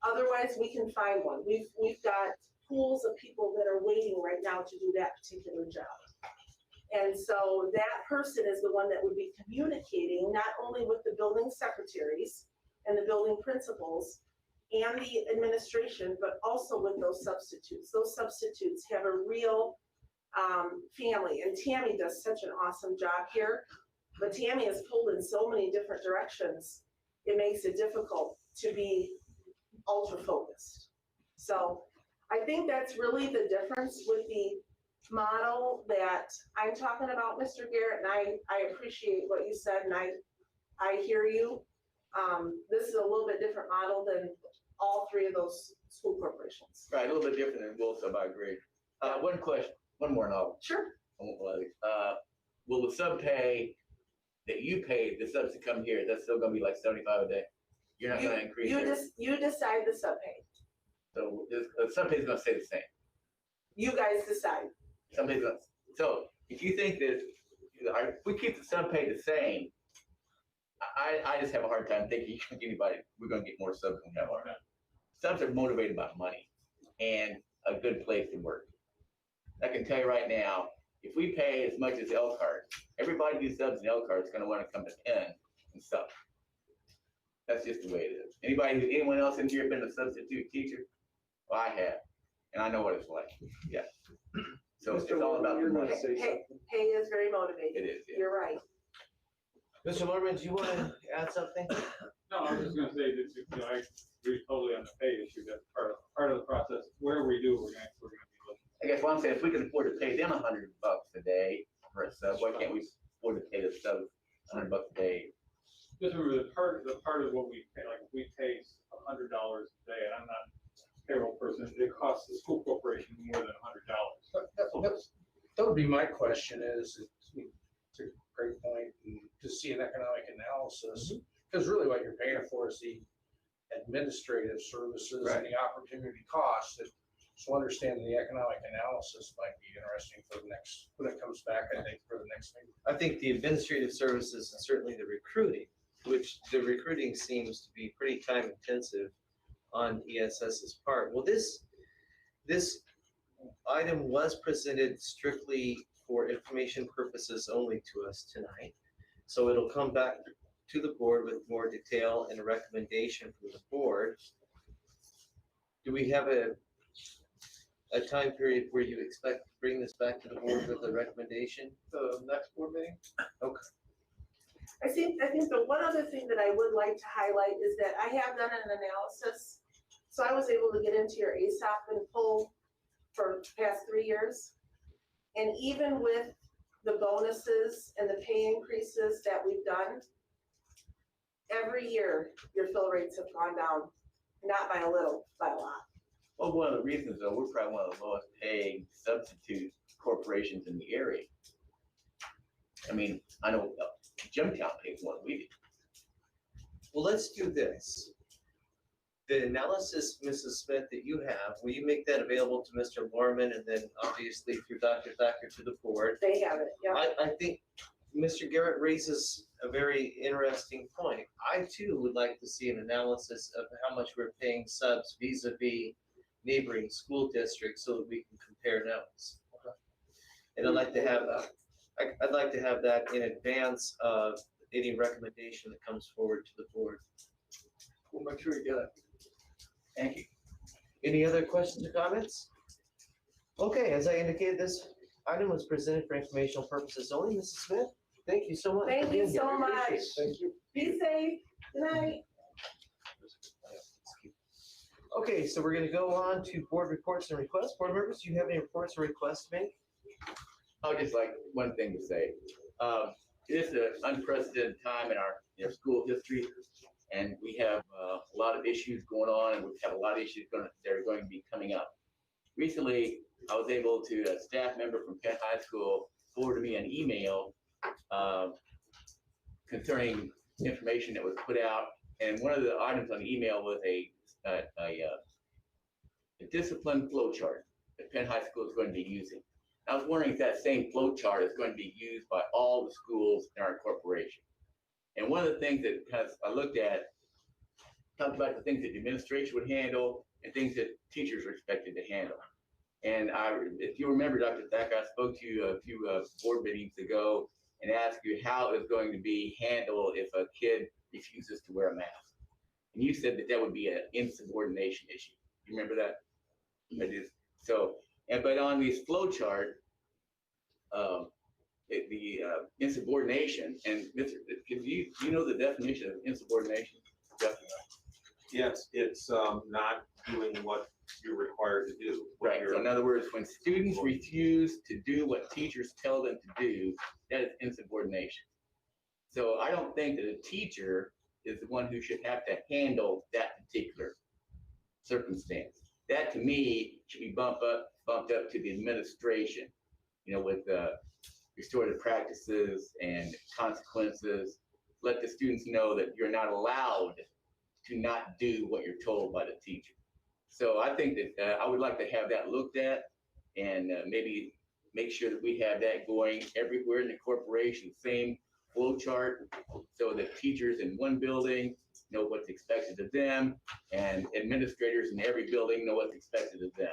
Otherwise, we can find one. We've got pools of people that are waiting right now to do that particular job. And so that person is the one that would be communicating not only with the building secretaries and the building principals and the administration, but also with those substitutes. Those substitutes have a real family, and Tammy does such an awesome job here, but Tammy is pulled in so many different directions, it makes it difficult to be ultra focused. So I think that's really the difference with the model that I'm talking about, Mr. Garrett, and I appreciate what you said, and I hear you. This is a little bit different model than all three of those school corporations. Right, a little bit different than both of them, I agree. One question, one more novel. Sure. Will the sub pay that you paid, the subs to come here, that's still gonna be like 75 a day? You're not gonna increase it? You decide the sub pay. So the sub pay is gonna stay the same? You guys decide. Somebody's gonna, so if you think that, if we keep the sub pay the same, I just have a hard time thinking we're gonna get more subs than we have already. Subs are motivated by money and a good place to work. I can tell you right now, if we pay as much as Elkhart, everybody who subs in Elkhart is gonna wanna come to Penn and sub. That's just the way it is. Anyone else in here been a substitute teacher? Well, I have, and I know what it's like, yeah. So it's all about the money. Pay is very motivating. It is, yeah. You're right. Mr. Lorman, do you want to add something? No, I was just gonna say that, I agree totally on the pay issue, that's part of the process. Wherever we do, we're gonna be looking. I guess what I'm saying, if we can afford to pay them $100 a day for a sub, why can't we afford to pay the sub $100 a day? Just remember, the part of what we pay, like, we pay $100 a day, and I'm not a payroll person, it costs the school corporation more than $100. That would be my question is, it's a great point, and to see an economic analysis, because really what you're paying for is the administrative services and the opportunity costs. So understanding the economic analysis might be interesting for the next, when it comes back, I think, for the next meeting. I think the administrative services and certainly the recruiting, which the recruiting seems to be pretty time intensive on ESS's part. Well, this item was presented strictly for information purposes only to us tonight. So it'll come back to the board with more detail and a recommendation from the board. Do we have a time period where you expect to bring this back to the board with a recommendation? The next board meeting? Okay. I think the one other thing that I would like to highlight is that I have done an analysis. So I was able to get into your ASOP and pull for the past 3 years. And even with the bonuses and the pay increases that we've done, every year your fill rates have gone down, not by a little, by a lot. Well, one of the reasons though, we're probably one of the lowest paying substitute corporations in the area. I mean, I know Gemtown pays more than we do. Well, let's do this. The analysis, Mrs. Smith, that you have, will you make that available to Mr. Lorman and then obviously through Dr. Thacker to the board? They have it, yeah. I think Mr. Garrett raises a very interesting point. I too would like to see an analysis of how much we're paying subs vis-a-vis neighboring school districts so that we can compare notes. And I'd like to have that in advance of any recommendation that comes forward to the board. We'll make sure you get it. Thank you. Any other questions or comments? Okay, as I indicated, this item was presented for informational purposes only. Mrs. Smith, thank you so much. Thank you so much. Thank you. Be safe. Good night. Okay, so we're going to go on to board reports and requests. Board members, do you have any reports or requests to make? I would just like one thing to say. It is an unprecedented time in our school history, and we have a lot of issues going on, and we have a lot of issues that are going to be coming up. Recently, I was able to, a staff member from Penn High School forwarded me an email concerning information that was put out, and one of the items on the email was a discipline flow chart that Penn High School is going to be using. I was wondering if that same flow chart is going to be used by all the schools in our corporation. And one of the things that I looked at, talked about the things that the administration would handle and things that teachers are expected to handle. And if you remember, Dr. Thacker, I spoke to you a few board meetings ago and asked you how it was going to be handled if a kid refuses to wear a mask. And you said that would be an insubordination issue. You remember that? It is. So, but on this flow chart, the insubordination, and Mr., do you know the definition of insubordination? Definitely. it's not doing what you're required to do. Right, so in other words, when students refuse to do what teachers tell them to do, that is insubordination. So I don't think that a teacher is the one who should have to handle that particular circumstance. That to me should be bumped up to the administration, with restorative practices and consequences. Let the students know that you're not allowed to not do what you're told by the teacher. So I think that I would like to have that looked at and maybe make sure that we have that going everywhere in the corporation, same flow chart, so that teachers in one building know what's expected of them and administrators in every building know what's expected of them.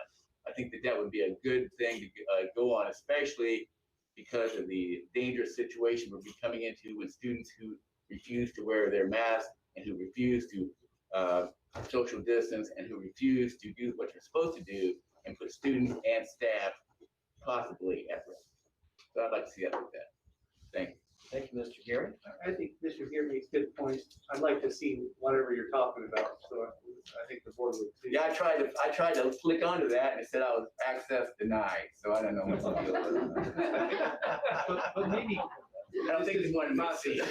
I think that that would be a good thing to go on, especially because of the dangerous situation we're coming into with students who refuse to wear their mask and who refuse to social distance and who refuse to do what you're supposed to do and put students and staff possibly at risk. So I'd like to see that like that. Thank you. Thank you, Mr. Gary. I think Mr. Gary makes good points. I'd like to see whatever you're talking about, so I think the board would. Yeah, I tried to click onto that and it said I was access denied, so I don't know what to do with it. But maybe. I don't think they wanted to see it.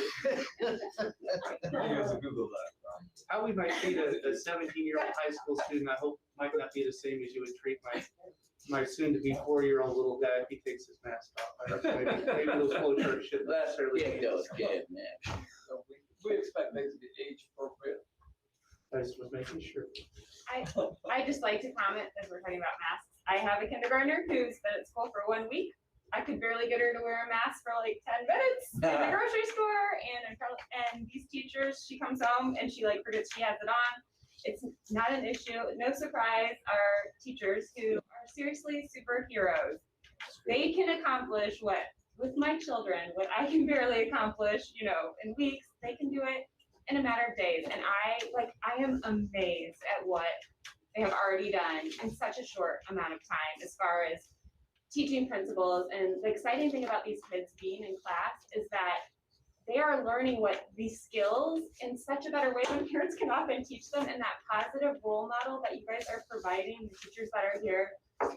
Google that. How we might treat a 17-year-old high school student, I hope might not be the same as you would treat my soon-to-be 4-year-old little guy if he takes his mask off. Maybe those flow charts shouldn't necessarily. Yeah, those kids, man. So we expect things to be age appropriate. I just was making sure. I just like to comment as we're talking about masks. I have a kindergartner who's been at school for 1 week. I could barely get her to wear a mask for like 10 minutes in the grocery store, and these teachers, she comes home and she forgets she has it on. It's not an issue, no surprise. Our teachers who are seriously superheroes, they can accomplish with my children, what I can barely accomplish, in weeks, they can do it in a matter of days. And I am amazed at what they have already done in such a short amount of time as far as teaching principles. And the exciting thing about these kids being in class is that they are learning these skills in such a better way than parents can often teach them, and that positive role model that you guys are providing, the teachers that are here,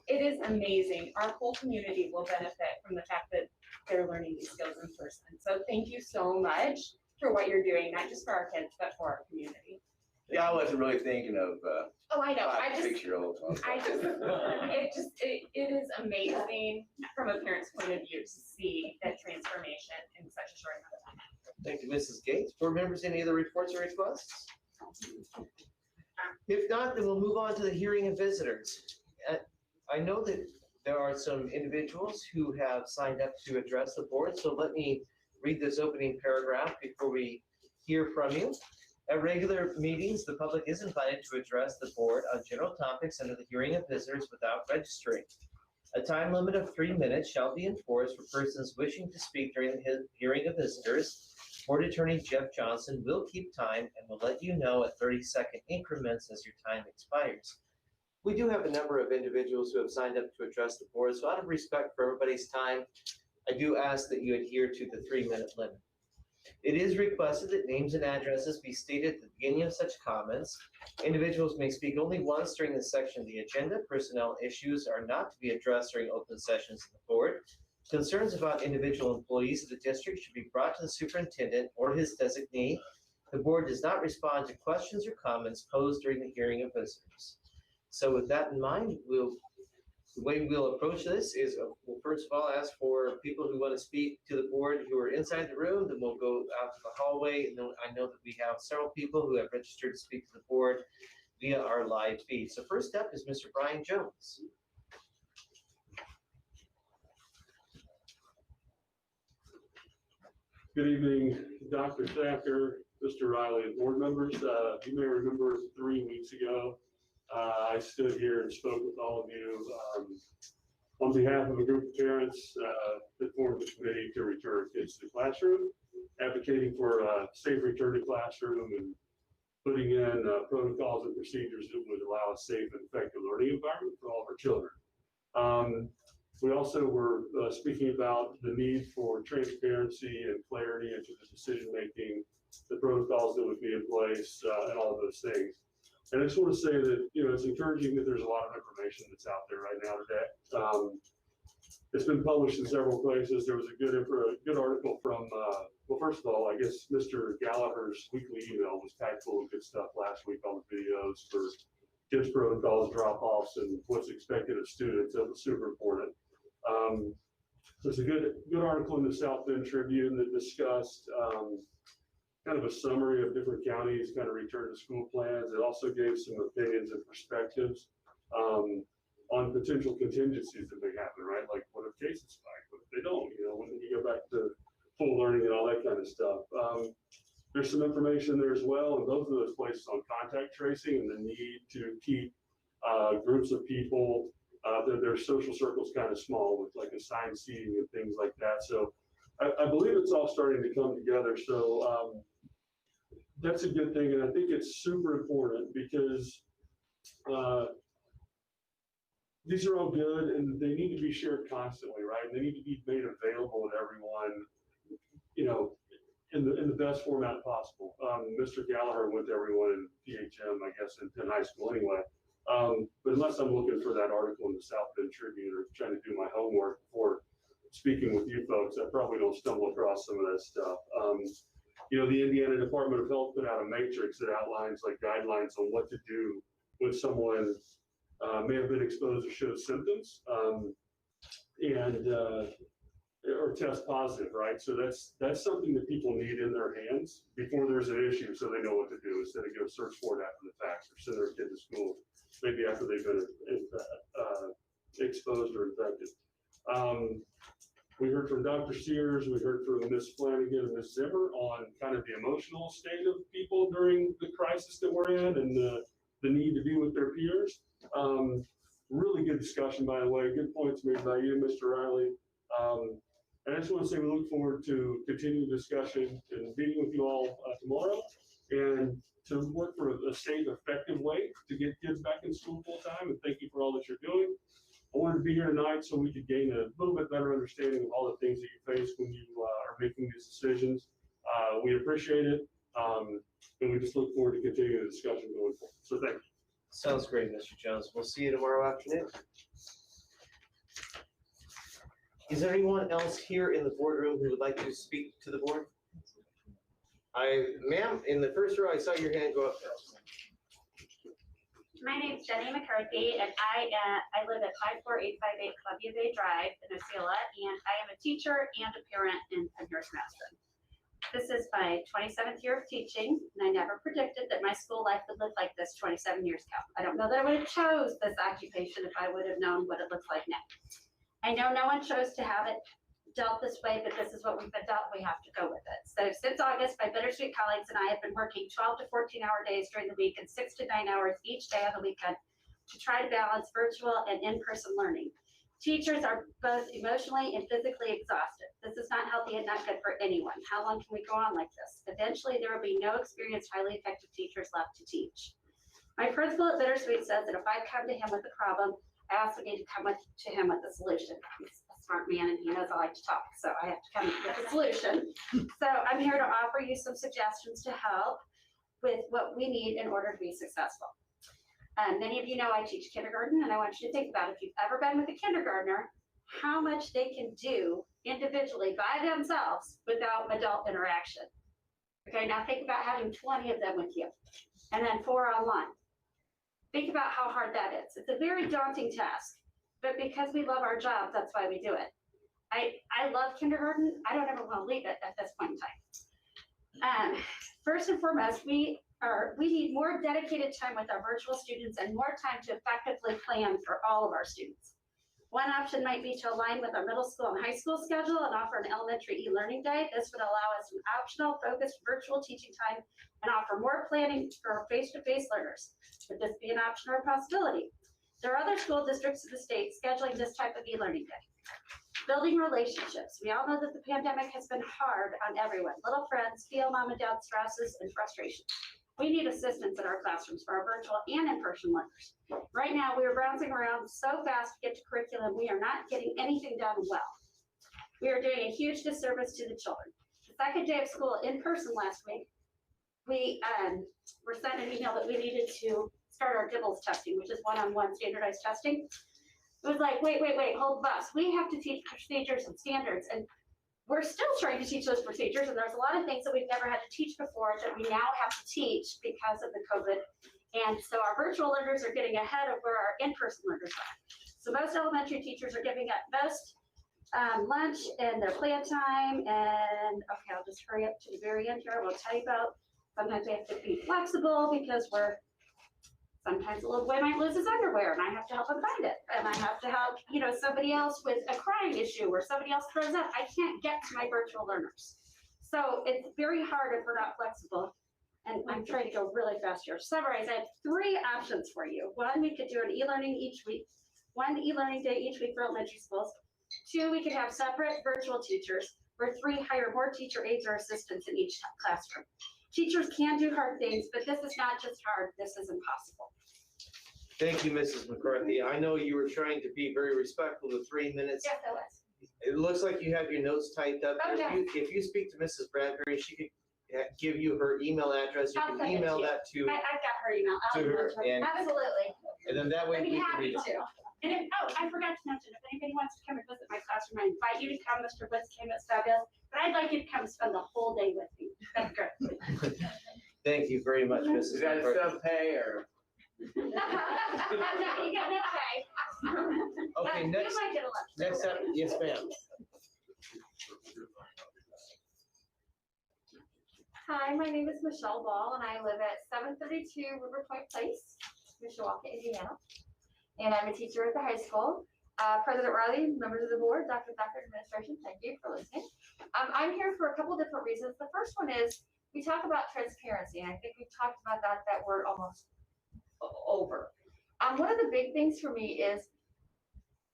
it is amazing. Our whole community will benefit from the fact that they're learning these skills in person. So thank you so much for what you're doing, not just for our kids, but for our community. Yeah, I wasn't really thinking of Oh, I know. 6-year-olds. It is amazing from a parent's point of view to see that transformation in such a short amount of time. Thank you, Mrs. Gates. Board members, any other reports or requests? If not, then we'll move on to the hearing of visitors. I know that there are some individuals who have signed up to address the board, so let me read this opening paragraph before we hear from you. At regular meetings, the public is invited to address the board on general topics under the hearing of visitors without registering. A time limit of 3 minutes shall be enforced for persons wishing to speak during the hearing of visitors. Board Attorney Jeff Johnson will keep time and will let you know at 30-second increments as your time expires. We do have a number of individuals who have signed up to address the board, so out of respect for everybody's time, I do ask that you adhere to the 3-minute limit. It is requested that names and addresses be stated at the beginning of such comments. Individuals may speak only once during this section of the agenda. Personnel issues are not to be addressed during open sessions of the board. Concerns about individual employees of the district should be brought to the superintendent or his designee. The board does not respond to questions or comments posed during the hearing of visitors. So with that in mind, the way we'll approach this is we'll first of all ask for people who want to speak to the board who are inside the room, then we'll go out to the hallway, and then I know that we have several people who have registered to speak to the board via our live feed. So first up is Mr. Brian Jones. Good evening, Dr. Thacker, Mr. Riley, and board members. You may remember 3 weeks ago, I stood here and spoke with all of you on behalf of a group of parents that formed the committee to return kids to the classroom, advocating for a safe return to classroom and putting in protocols and procedures that would allow a safe and effective learning environment for all of our children. We also were speaking about the need for transparency and clarity into the decision-making, the protocols that would be in place, and all of those things. And I just want to say that, it's encouraging that there's a lot of information that's out there right now today. It's been published in several places. There was a good article from, well, first of all, I guess Mr. Gallagher's weekly email was packed full of good stuff last week on the videos for kids protocols, drop-offs, and what's expected of students. That was super important. There's a good article in the South Bend Tribune that discussed kind of a summary of different counties kind of return to school plans. It also gave some opinions and perspectives on potential contingencies that may happen, right? Like, what if cases spike? What if they don't? When you go back to full learning and all that kind of stuff. There's some information there as well, and both of those places on contact tracing and the need to keep groups of people, their social circles kind of small with like assigned seating and things like that. So I believe it's all starting to come together. So that's a good thing, and I think it's super important because these are all good, and they need to be shared constantly, right? And they need to be made available to everyone, in the best format possible. Mr. Gallagher went to everyone in PHM, I guess, in Penn High School anyway. But unless I'm looking for that article in the South Bend Tribune or trying to do my homework before speaking with you folks, I probably don't stumble across some of that stuff. The Indiana Department of Health put out a matrix that outlines like guidelines on what to do when someone may have been exposed or showed symptoms or test positive, right? So that's something that people need in their hands before there's an issue, so they know what to do instead of go search for it after the fact or send their kid to school maybe after they've been exposed or infected. We heard from Dr. Sears, we heard from Ms. Flanagan and Ms. Zimmer on kind of the emotional state of people during the crisis that we're in and the need to be with their peers. Really good discussion, by the way. Good points made by you, Mr. Riley. And I just want to say we look forward to continuing discussion and meeting with you all tomorrow and to work for a safe, effective way to get kids back in school full time. And thank you for all that you're doing. I wanted to be here tonight so we could gain a little bit better understanding of all the things that you face when you are making these decisions. We appreciate it. And we just look forward to continuing the discussion going forward. So thank you. Sounds great, Mr. Jones. We'll see you tomorrow afternoon. Is there anyone else here in the boardroom who would like to speak to the board? Ma'am, in the first row, I saw your hand go up there. My name's Jenny McCarthy, and I live at 54858 Columbia Bay Drive in Osceola, and I am a teacher and a parent in Penn-Harris-Madison. This is my 27th year of teaching, and I never predicted that my school life would look like this 27 years ago. I don't know that I would have chose this occupation if I would have known what it looks like now. I know no one chose to have it dealt this way, but this is what we've been dealt. We have to go with it. So since August, my bittersweet colleagues and I have been working 12 to 14-hour days during the week and 6 to 9 hours each day on the weekend to try to balance virtual and in-person learning. Teachers are both emotionally and physically exhausted. This is not healthy and not good for anyone. How long can we go on like this? Eventually, there will be no experienced, highly effective teachers left to teach. My principal at Bittersweet says that if I come to him with a problem, I also need to come to him with a solution. He's a smart man and he knows I like to talk, so I have to come with a solution. So I'm here to offer you some suggestions to help with what we need in order to be successful. Many of you know I teach kindergarten, and I want you to think about if you've ever been with a kindergartner, how much they can do individually by themselves without adult interaction. Okay, now think about having 20 of them with you, and then 4 online. Think about how hard that is. It's a very daunting task, but because we love our job, that's why we do it. I love kindergarten. I don't ever want to leave it at this point in time. First and foremost, we need more dedicated time with our virtual students and more time to effectively plan for all of our students. One option might be to align with our middle school and high school schedule and offer an elementary e-learning day. This would allow us an optional, focused virtual teaching time and offer more planning for face-to-face learners. Would this be an option or a possibility? There are other school districts in the state scheduling this type of e-learning day. Building relationships. We all know that the pandemic has been hard on everyone. Little friends feel mom and dad's stresses and frustrations. We need assistance in our classrooms for our virtual and in-person learners. Right now, we are bouncing around so fast to get to curriculum, we are not getting anything done well. We are doing a huge disservice to the children. The second day of school in person last week, we were sent an email that we needed to start our DIBELS testing, which is one-on-one standardized testing. It was like, wait, hold the bus. We have to teach procedures and standards, and we're still trying to teach those procedures, and there's a lot of things that we've never had to teach before that we now have to teach because of the COVID. And so our virtual learners are getting ahead of where our in-person learners are. So most elementary teachers are giving at best lunch and their plan time, and okay, I'll just hurry up to the very end here. I will tell you about, sometimes we have to be flexible because sometimes a little boy might lose his underwear and I have to help him find it. And I have to help, somebody else with a crying issue or somebody else throws up. I can't get to my virtual learners. So it's very hard if we're not flexible. And I'm trying to go really fast here. Summarize, I have 3 options for you. 1, we could do an e-learning each week. 1 e-learning day each week for elementary schools. 2, we could have separate virtual teachers. Or 3, hire more teacher aides or assistants in each classroom. Teachers can do hard things, but this is not just hard, this is impossible. Thank you, Mrs. McCarthy. I know you were trying to be very respectful of 3 minutes. Yes, I was. It looks like you have your notes typed up. Oh, yeah. If you speak to Mrs. Bradbury, she could give you her email address. You I'll can send it email to you. that to I've got her email. to her, and- Absolutely. and then that way I'd be we can happy read it. to. And I forgot to mention, if anybody wants to come and visit my classroom, I invite you to come. Mr. Woods came, it's fabulous. But I'd like you to come spend the whole day with me. That's great. Thank you very much, Mrs. Is that a McCarthy. sub-pay or? No, you got no pay. Okay, But next- you might get a lunch. Next up, yes, ma'am. Hi, my name is Michelle Ball, and I live at 732 River Point Place, Mishawaka, Indiana. And I'm a teacher at the high school. President Riley, members of the board, Dr. Thacker, administration, thank you for listening. I'm here for a couple different reasons. The first one is we talk about transparency, and I think we've talked about that word almost over. One of the big things for me is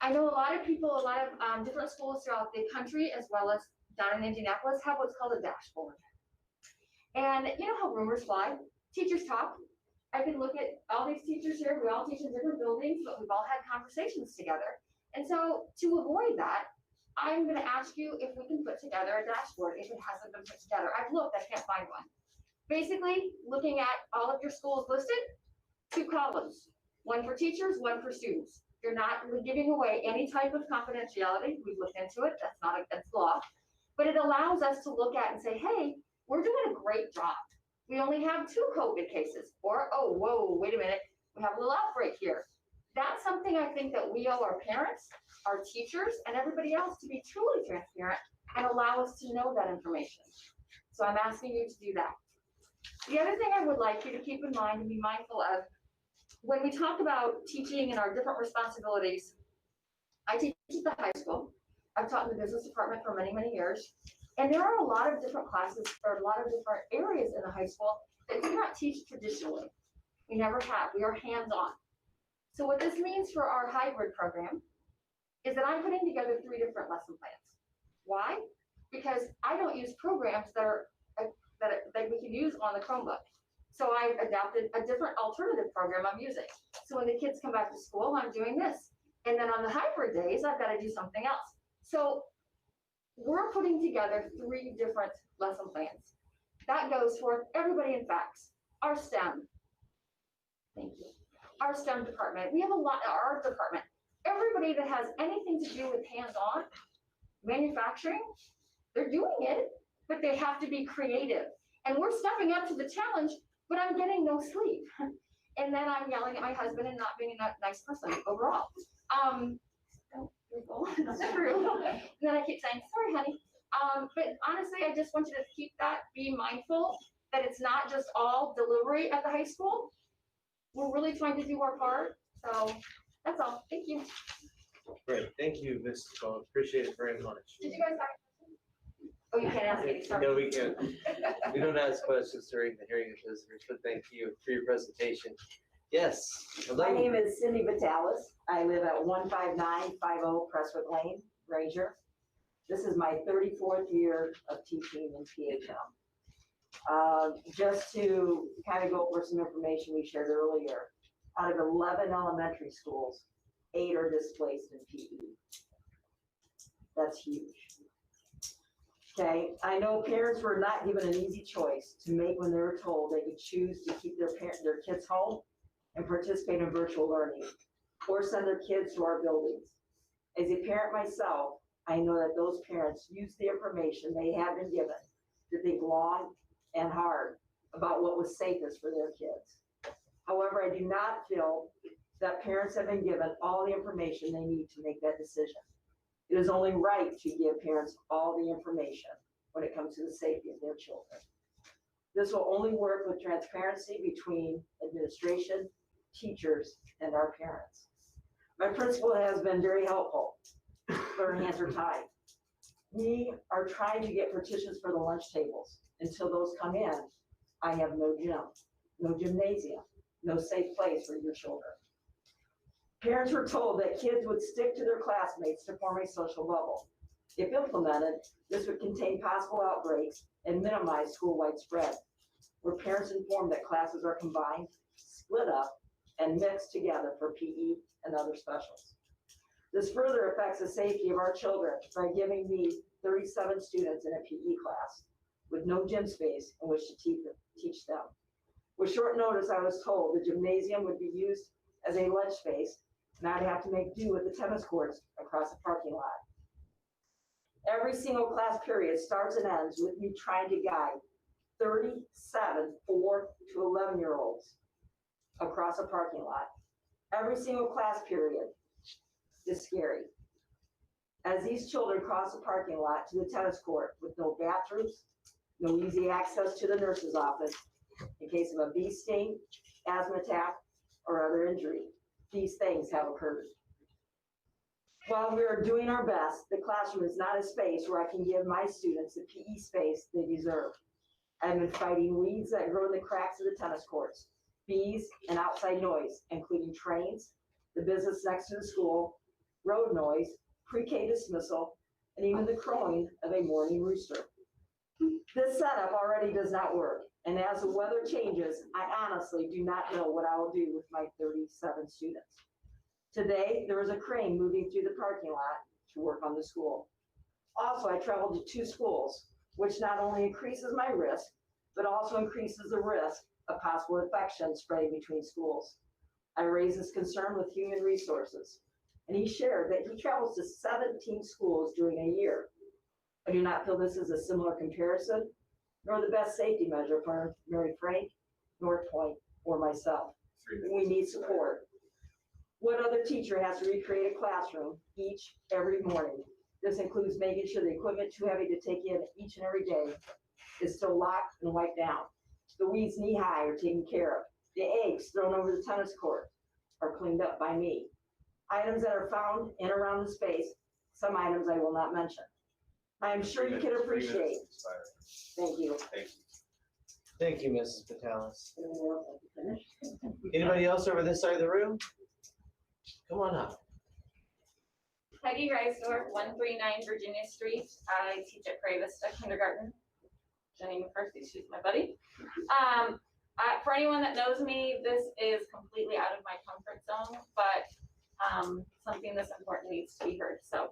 I know a lot of people, a lot of different schools throughout the country, as well as down in Indianapolis, have what's called a dashboard. And you know how rumors fly? Teachers talk. I can look at all these teachers here. We all teach in different buildings, but we've all had conversations together. And so to avoid that, I'm going to ask you if we can put together a dashboard if it hasn't been put together. I've looked, I can't find one. Basically, looking at all of your schools listed, 2 columns, 1 for teachers, 1 for students. You're not giving away any type of confidentiality. We've looked into it. That's not against law. But it allows us to look at and say, hey, we're doing a great job. We only have 2 COVID cases. Or, oh, whoa, wait a minute. We have a little outbreak here. That's something I think that we owe our parents, our teachers, and everybody else to be truly transparent and allow us to know that information. So I'm asking you to do that. The other thing I would like you to keep in mind and be mindful of, when we talk about teaching and our different responsibilities, I teach at the high school. I've taught in the business department for many, many years. And there are a lot of different classes or a lot of different areas in the high school that we do not teach traditionally. We never have. We are hands-on. So what this means for our hybrid program is that I'm putting together 3 different lesson plans. Why? Because I don't use programs that we can use on the Chromebook. So I've adapted a different alternative program I'm using. So when the kids come back to school, I'm doing this. And then on the hybrid days, I've got to do something else. So we're putting together 3 different lesson plans. That goes for everybody in FACS, our STEM. Thank you. Our STEM department. We have a lot, our department. Everybody that has anything to do with hands-on manufacturing, they're doing it, but they have to be creative. And we're stepping up to the challenge, but I'm getting no sleep. And then I'm yelling at my husband and not being a nice person overall. That's true. And then I keep saying, sorry, honey. But honestly, I just want you to keep that, be mindful that it's not just all delivery at the high school. We're really trying to do our part. So that's all. Thank you. Great, thank you, Mrs. Bone. Appreciate it very much. Did you guys have? Oh, you can't ask any, sorry. No, we can't. We don't ask questions during the hearing of visitors, but thank you for your presentation. Yes. Hello. My name is Cindy Vitalis. I live at 15950 Presswood Lane, Granger. This is my 34th year of teaching in PHM. Just to kind of go over some information we shared earlier, out of 11 elementary schools, 8 are displaced in PE. That's huge. Okay, I know parents were not given an easy choice to make when they were told they could choose to keep their kids home and participate in virtual learning or send their kids to our buildings. As a parent myself, I know that those parents use the information they have been given to think long and hard about what was safest for their kids. However, I do not feel that parents have been given all the information they need to make that decision. It is only right to give parents all the information when it comes to the safety of their children. This will only work with transparency between administration, teachers, and our parents. My principal has been very helpful, but her hands are tied. We are trying to get petitions for the lunch tables. Until those come in, I have no gym, no gymnasium, no safe place for your children. Parents were told that kids would stick to their classmates to form a social bubble. If implemented, this would contain possible outbreaks and minimize school-wide spread. Were parents informed that classes are combined, split up, and mixed together for PE and other specials? This further affects the safety of our children by giving me 37 students in a PE class with no gym space in which to teach them. With short notice, I was told the gymnasium would be used as a lunch space, and I'd have to make do with the tennis courts across the parking lot. Every single class period starts and ends with me trying to guide 37 4 to 11-year-olds across a parking lot. Every single class period is scary. As these children cross the parking lot to the tennis court with no bathrooms, no easy access to the nurse's office in case of a bee sting, asthma attack, or other injury, these things have occurred. While we are doing our best, the classroom is not a space where I can give my students the PE space they deserve. I've been fighting weeds that grow in the cracks of the tennis courts, bees and outside noise, including trains, the business next to the school, road noise, pre-K dismissal, and even the crowing of a morning rooster. This setup already does not work, and as the weather changes, I honestly do not know what I will do with my 37 students. Today, there was a crane moving through the parking lot to work on the school. Also, I traveled to 2 schools, which not only increases my risk, but also increases the risk of possible infection spreading between schools. I raised this concern with Human Resources, and he shared that he travels to 17 schools during a year. I do not feel this is a similar comparison, nor the best safety measure for Mary Frank, North Point, or myself. We need support. What other teacher has to recreate a classroom every morning? This includes making sure the equipment too heavy to take in each and every day is still locked and wiped down. The weeds knee-high are taken care of. The eggs thrown over the tennis court are cleaned up by me. Items that are found in around the space, some items I will not mention. I am sure you can appreciate. Thank you. Thank you. Thank you, Mrs. Patalis. Anybody else over this side of the room? Come on up. Peggy Reisdorf, 139 Virginia Street. I teach at Prairie Vista Kindergarten. Jenny McCarthy, she's my buddy. For anyone that knows me, this is completely out of my comfort zone, but something this important needs to be heard. So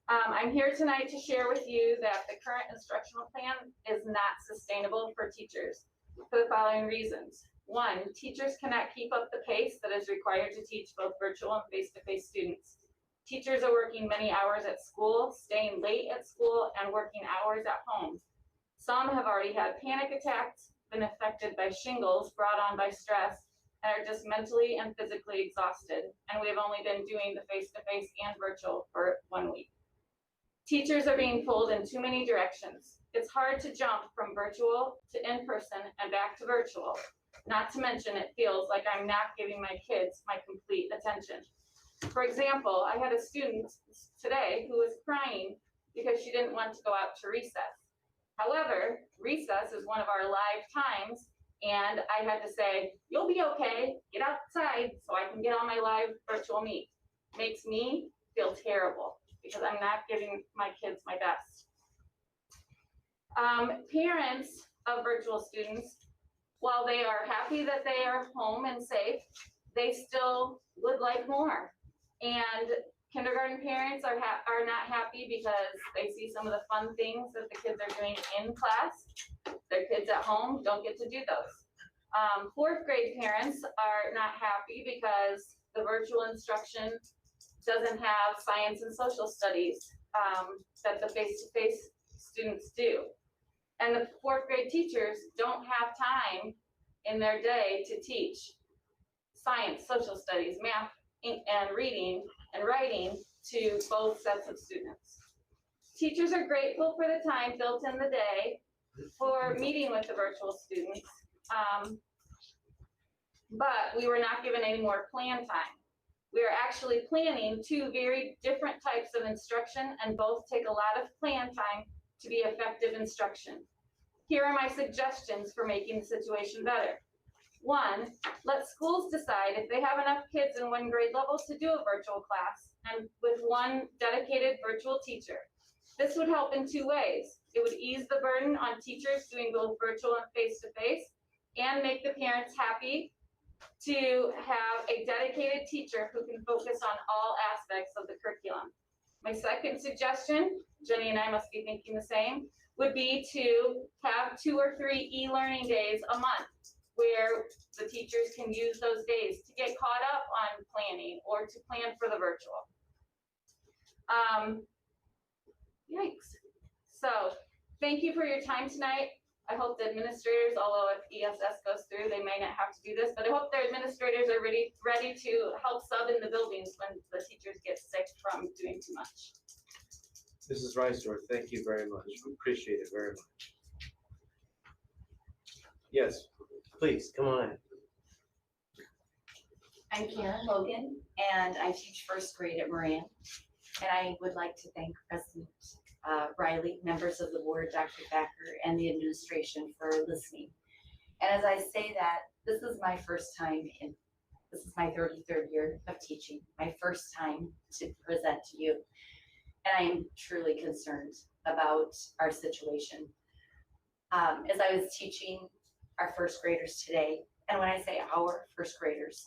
I'm here tonight to share with you that the current instructional plan is not sustainable for teachers for the following reasons. 1, teachers cannot keep up the pace that is required to teach both virtual and face-to-face students. Teachers are working many hours at school, staying late at school, and working hours at home. Some have already had panic attacks, been affected by shingles brought on by stress, and are just mentally and physically exhausted. And we have only been doing the face-to-face and virtual for 1 week. Teachers are being pulled in too many directions. It's hard to jump from virtual to in-person and back to virtual. Not to mention, it feels like I'm not giving my kids my complete attention. For example, I had a student today who was crying because she didn't want to go out to recess. However, recess is one of our live times, and I had to say, you'll be okay, get outside so I can get on my live virtual meet. Makes me feel terrible because I'm not giving my kids my best. Parents of virtual students, while they are happy that they are home and safe, they still would like more. And kindergarten parents are not happy because they see some of the fun things that the kids are doing in class. Their kids at home don't get to do those. Fourth grade parents are not happy because the virtual instruction doesn't have science and social studies that the face-to-face students do. And the fourth grade teachers don't have time in their day to teach science, social studies, math, and reading and writing to both sets of students. Teachers are grateful for the time built in the day for meeting with the virtual students, but we were not given any more plan time. We are actually planning two very different types of instruction, and both take a lot of plan time to be effective instruction. Here are my suggestions for making the situation better. One, let schools decide if they have enough kids in one grade level to do a virtual class and with one dedicated virtual teacher. This would help in two ways. It would ease the burden on teachers doing both virtual and face-to-face, and make the parents happy to have a dedicated teacher who can focus on all aspects of the curriculum. My second suggestion, Jenny and I must be thinking the same, would be to have 2 or 3 e-learning days a month where the teachers can use those days to get caught up on planning or to plan for the virtual. Yikes. So thank you for your time tonight. I hope the administrators, although if ESS goes through, they may not have to do this, but I hope their administrators are ready to help sub in the buildings when the teachers get sick from doing too much. Mrs. Reisdorf, thank you very much. We appreciate it very much. Yes, please, come on in. I'm Karen Logan, and I teach first grade at Moran. And I would like to thank President Riley, members of the board, Dr. Thacker, and the administration for listening. And as I say that, this is my first time this is my 33rd year of teaching, my first time to present to you. And I am truly concerned about our situation. As I was teaching our first graders today, and when I say our first graders,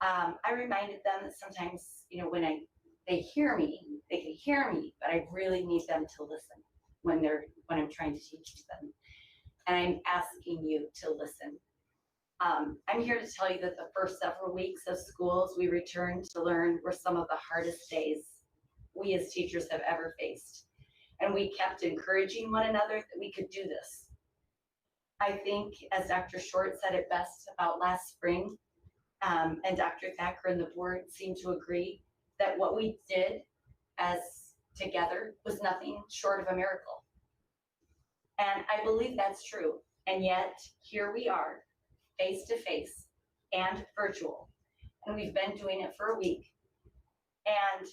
I reminded them that sometimes, when they hear me, they can hear me, but I really need them to listen when I'm trying to teach them. And I'm asking you to listen. I'm here to tell you that the first several weeks of schools we returned to learn were some of the hardest days we as teachers have ever faced. And we kept encouraging one another that we could do this. I think, as Dr. Short said it best about last spring, and Dr. Thacker and the board seemed to agree that what we did as together was nothing short of a miracle. And I believe that's true. And yet here we are, face to face and virtual. And we've been doing it for a week. And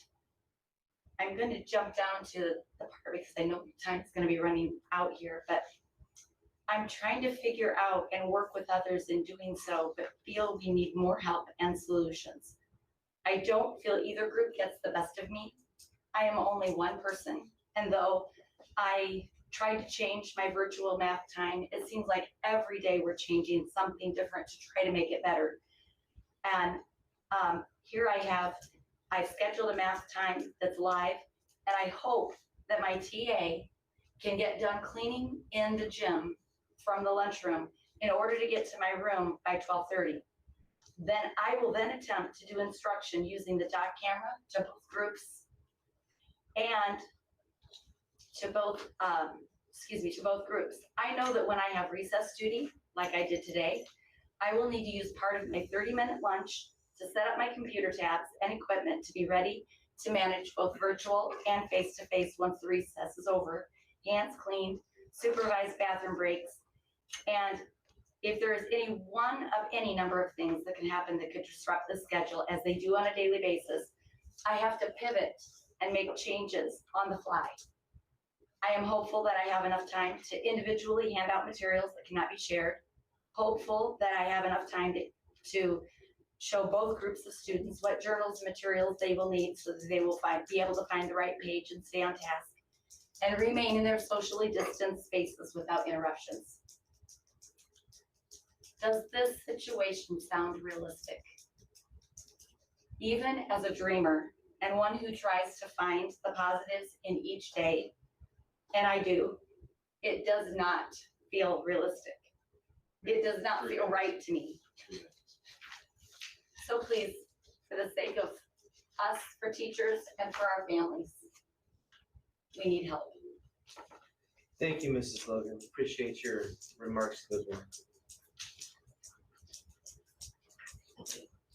I'm going to jump down to the part because I know time is going to be running out here, but I'm trying to figure out and work with others in doing so, but feel we need more help and solutions. I don't feel either group gets the best of me. I am only one person, and though I tried to change my virtual math time, it seems like every day we're changing something different to try to make it better. And here I've scheduled a math time that's live, and I hope that my TA can get done cleaning in the gym from the lunchroom in order to get to my room by 12:30. Then I will then attempt to do instruction using the dot camera to both groups and to both groups. I know that when I have recess duty, like I did today, I will need to use part of my 30-minute lunch to set up my computer tabs and equipment to be ready to manage both virtual and face-to-face once the recess is over, hands cleaned, supervised bathroom breaks, and if there is any number of things that can happen that could disrupt the schedule as they do on a daily basis, I have to pivot and make changes on the fly. I am hopeful that I have enough time to individually hand out materials that cannot be shared, hopeful that I have enough time to show both groups of students what journals and materials they will need so that they will be able to find the right page and stay on task, and remain in their socially distanced spaces without interruptions. Does this situation sound realistic? Even as a dreamer and one who tries to find the positives in each day, and I do, it does not feel realistic. It does not feel right to me. So please, for the sake of us, for teachers, and for our families, we need help. Thank you, Mrs. Logan. Appreciate your remarks to the board.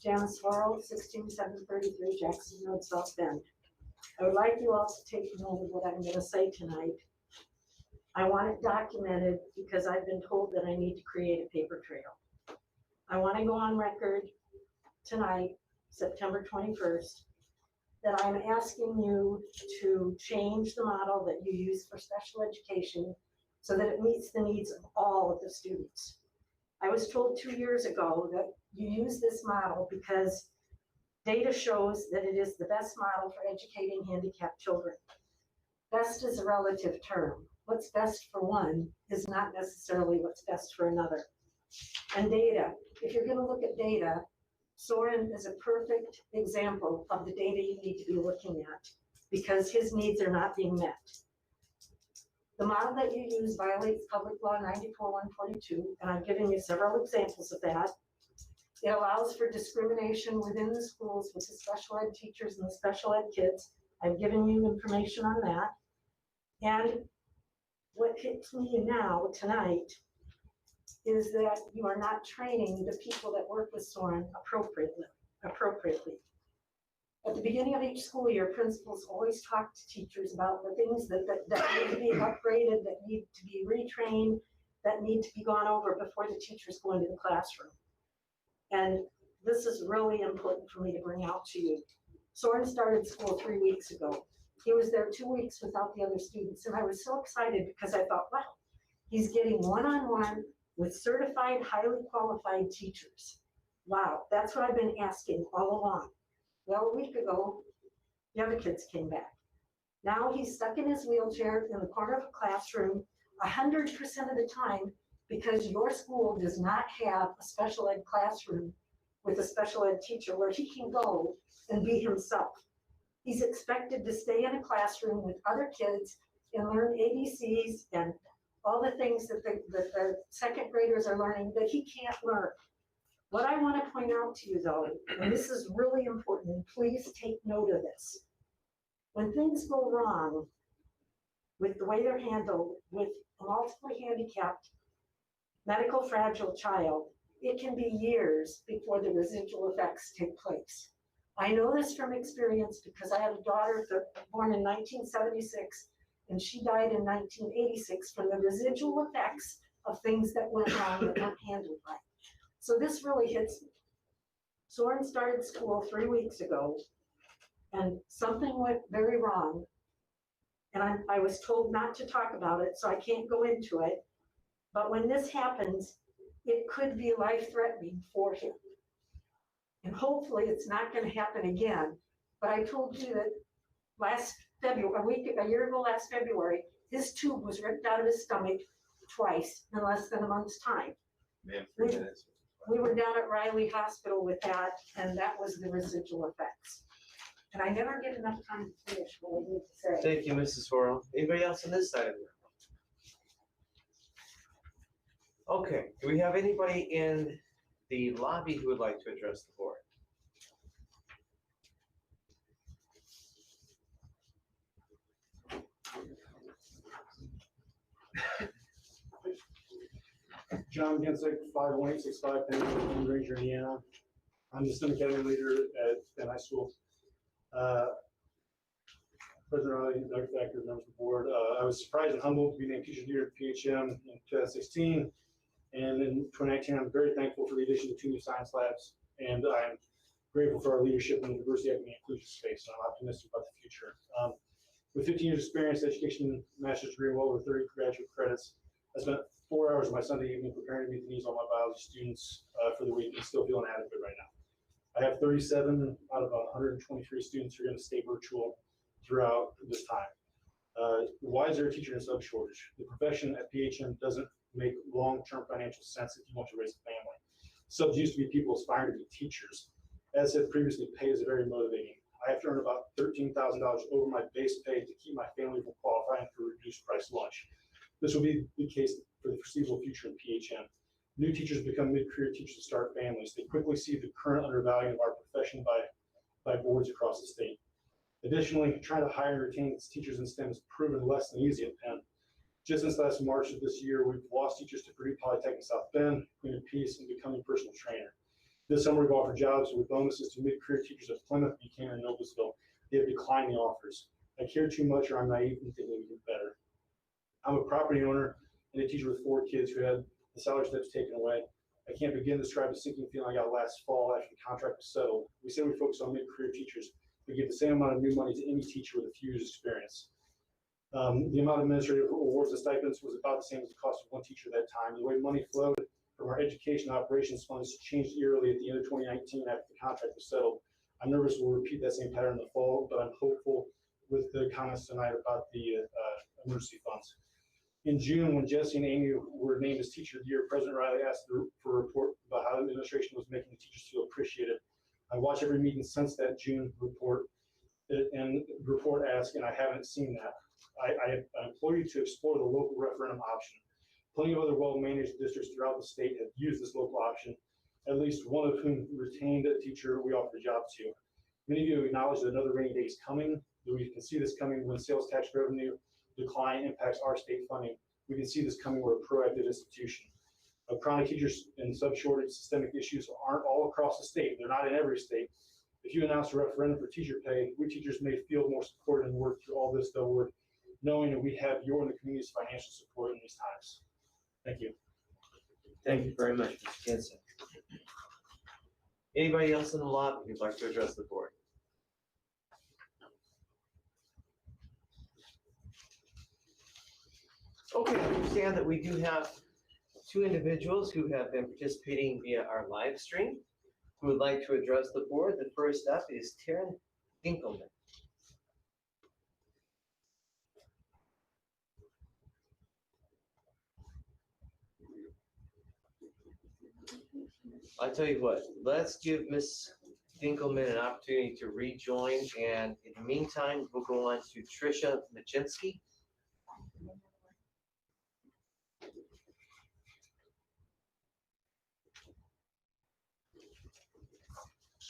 Janice Farrell, 16733 Jackson Road, South Bend. I would like you all to take note of what I'm going to say tonight. I want it documented because I've been told that I need to create a paper trail. I want to go on record tonight, September 21st, that I'm asking you to change the model that you use for special education so that it meets the needs of all of the students. I was told 2 years ago that you use this model because data shows that it is the best model for educating handicapped children. Best is a relative term. What's best for one is not necessarily what's best for another. And data, if you're going to look at data, Soren is a perfect example of the data you need to be looking at because his needs are not being met. The model that you use violates Public Law 94-142, and I've given you several examples of that. It allows for discrimination within the schools with the special ed teachers and the special ed kids. I've given you information on that. And what hits me now, tonight, is that you are not training the people that work with Soren appropriately. At the beginning of each school year, principals always talk to teachers about the things that need to be upgraded, that need to be retrained, that need to be gone over before the teachers go into the classroom. And this is really important for me to bring out to you. Soren started school 3 weeks ago. He was there 2 weeks without the other students, and I was so excited because I thought, wow, he's getting one-on-one with certified, highly qualified teachers. Wow, that's what I've been asking all along. Well, a week ago, the other kids came back. Now he's stuck in his wheelchair in the corner of a classroom 100% of the time because your school does not have a special ed classroom with a special ed teacher where he can go and be himself. He's expected to stay in a classroom with other kids and learn ABCs and all the things that the second graders are learning that he can't learn. What I want to point out to you though, and this is really important, and please take note of this. When things go wrong with the way they're handled with a multiply handicapped, medical fragile child, it can be years before the residual effects take place. I know this from experience because I had a daughter born in 1976 and she died in 1986 from the residual effects of things that went wrong that weren't handled right. So this really hits me. Soren started school 3 weeks ago and something went very wrong. And I was told not to talk about it, so I can't go into it. But when this happens, it could be life-threatening for him. And hopefully it's not going to happen again. But I told you that last February, a year ago last February, his tube was ripped out of his stomach twice in less than a month's time. Ma'am, 3 minutes. We were down at Riley Hospital with that, and that was the residual effects. And I never get enough time to finish what I need to say. Thank you, Mrs. Farrell. Anybody else on this side of the room? Okay, do we have anybody in the lobby who would like to address the board? John Gensick, 51865 Penn, Ranger, Indiana. I'm the STEM Academy leader at Penn High School. President Riley, Dr. Thacker, members of the board. I was surprised and humbled to be named Teacher of the Year at PHM in 2016. And in 2019, I'm very thankful for the addition of 2 new science labs. And I'm grateful for our leadership in the diversity, equity, and inclusion space. And I'm optimistic about the future. With 15 years experience, education, master's degree, and well over 30 graduate credits, I spent 4 hours of my Sunday evening preparing to meet the needs of all my biology students for the week and still feel inadequate right now. I have 37 out of 123 students who are going to stay virtual throughout this time. Why is there a teacher and sub shortage? The profession at PHM doesn't make long-term financial sense if you want to raise a family. Subs used to be people aspiring to be teachers. As said previously, pay is very motivating. I have to earn about $13,000 over my base pay to keep my family from qualifying for reduced price lunch. This will be the case for the foreseeable future in PHM. New teachers become mid-career teachers to start families. They quickly see the current undervaluing of our profession by boards across the state. Additionally, trying to hire and retain teachers in STEM has proven less than easy at Penn. Just since last March of this year, we've lost teachers to Purdue Polytechnic South Bend, Queen of Peace, and becoming personal trainer. This summer, we've offered jobs with bonuses to mid-career teachers at Plymouth, Buchanan, and Noblesville. They have declined the offers. I care too much, or I'm naive and think we can do better. I'm a property owner and a teacher with 4 kids who had the salary steps taken away. I can't begin to describe the sinking feeling I got last fall after the contract was settled. We said we focus on mid-career teachers. We give the same amount of new money to any teacher with a few years' experience. The amount of administrative awards and stipends was about the same as the cost of one teacher at that time. The way money flowed from our education operations funds changed yearly at the end of 2019 after the contract was settled. I'm nervous we'll repeat that same pattern in the fall, but I'm hopeful with the comments tonight about the emergency funds. In June, when Jesse and Amy were named as Teacher of the Year, President Riley asked for a report about how the administration was making the teachers feel appreciated. I watched every meeting since that June report, and the report asked, and I haven't seen that. I implore you to explore the local referendum option. Plenty of other well-managed districts throughout the state have used this local option, at least one of whom retained a teacher we offered a job to. Many of you acknowledge that another rainy day is coming, that we can see this coming when sales tax revenue decline impacts our state funding. We can see this coming. We're a proactive institution. Chronic teachers and sub-shortage systemic issues aren't all across the state. They're not in every state. If you announce a referendum for teacher pay, we teachers may feel more supported and work through all this, though we're knowing that we have your and the community's financial support in these times. Thank you. Thank you very much, Mr. Jensen. Anybody else in the lobby who'd like to address the board? Okay, I understand that we do have 2 individuals who have been participating via our live stream who would like to address the board. The first up is Taryn Dinkelman. I'll tell you what, let's give Ms. Dinkelman an opportunity to rejoin, and in the meantime, we'll go on to Tricia Machinsky.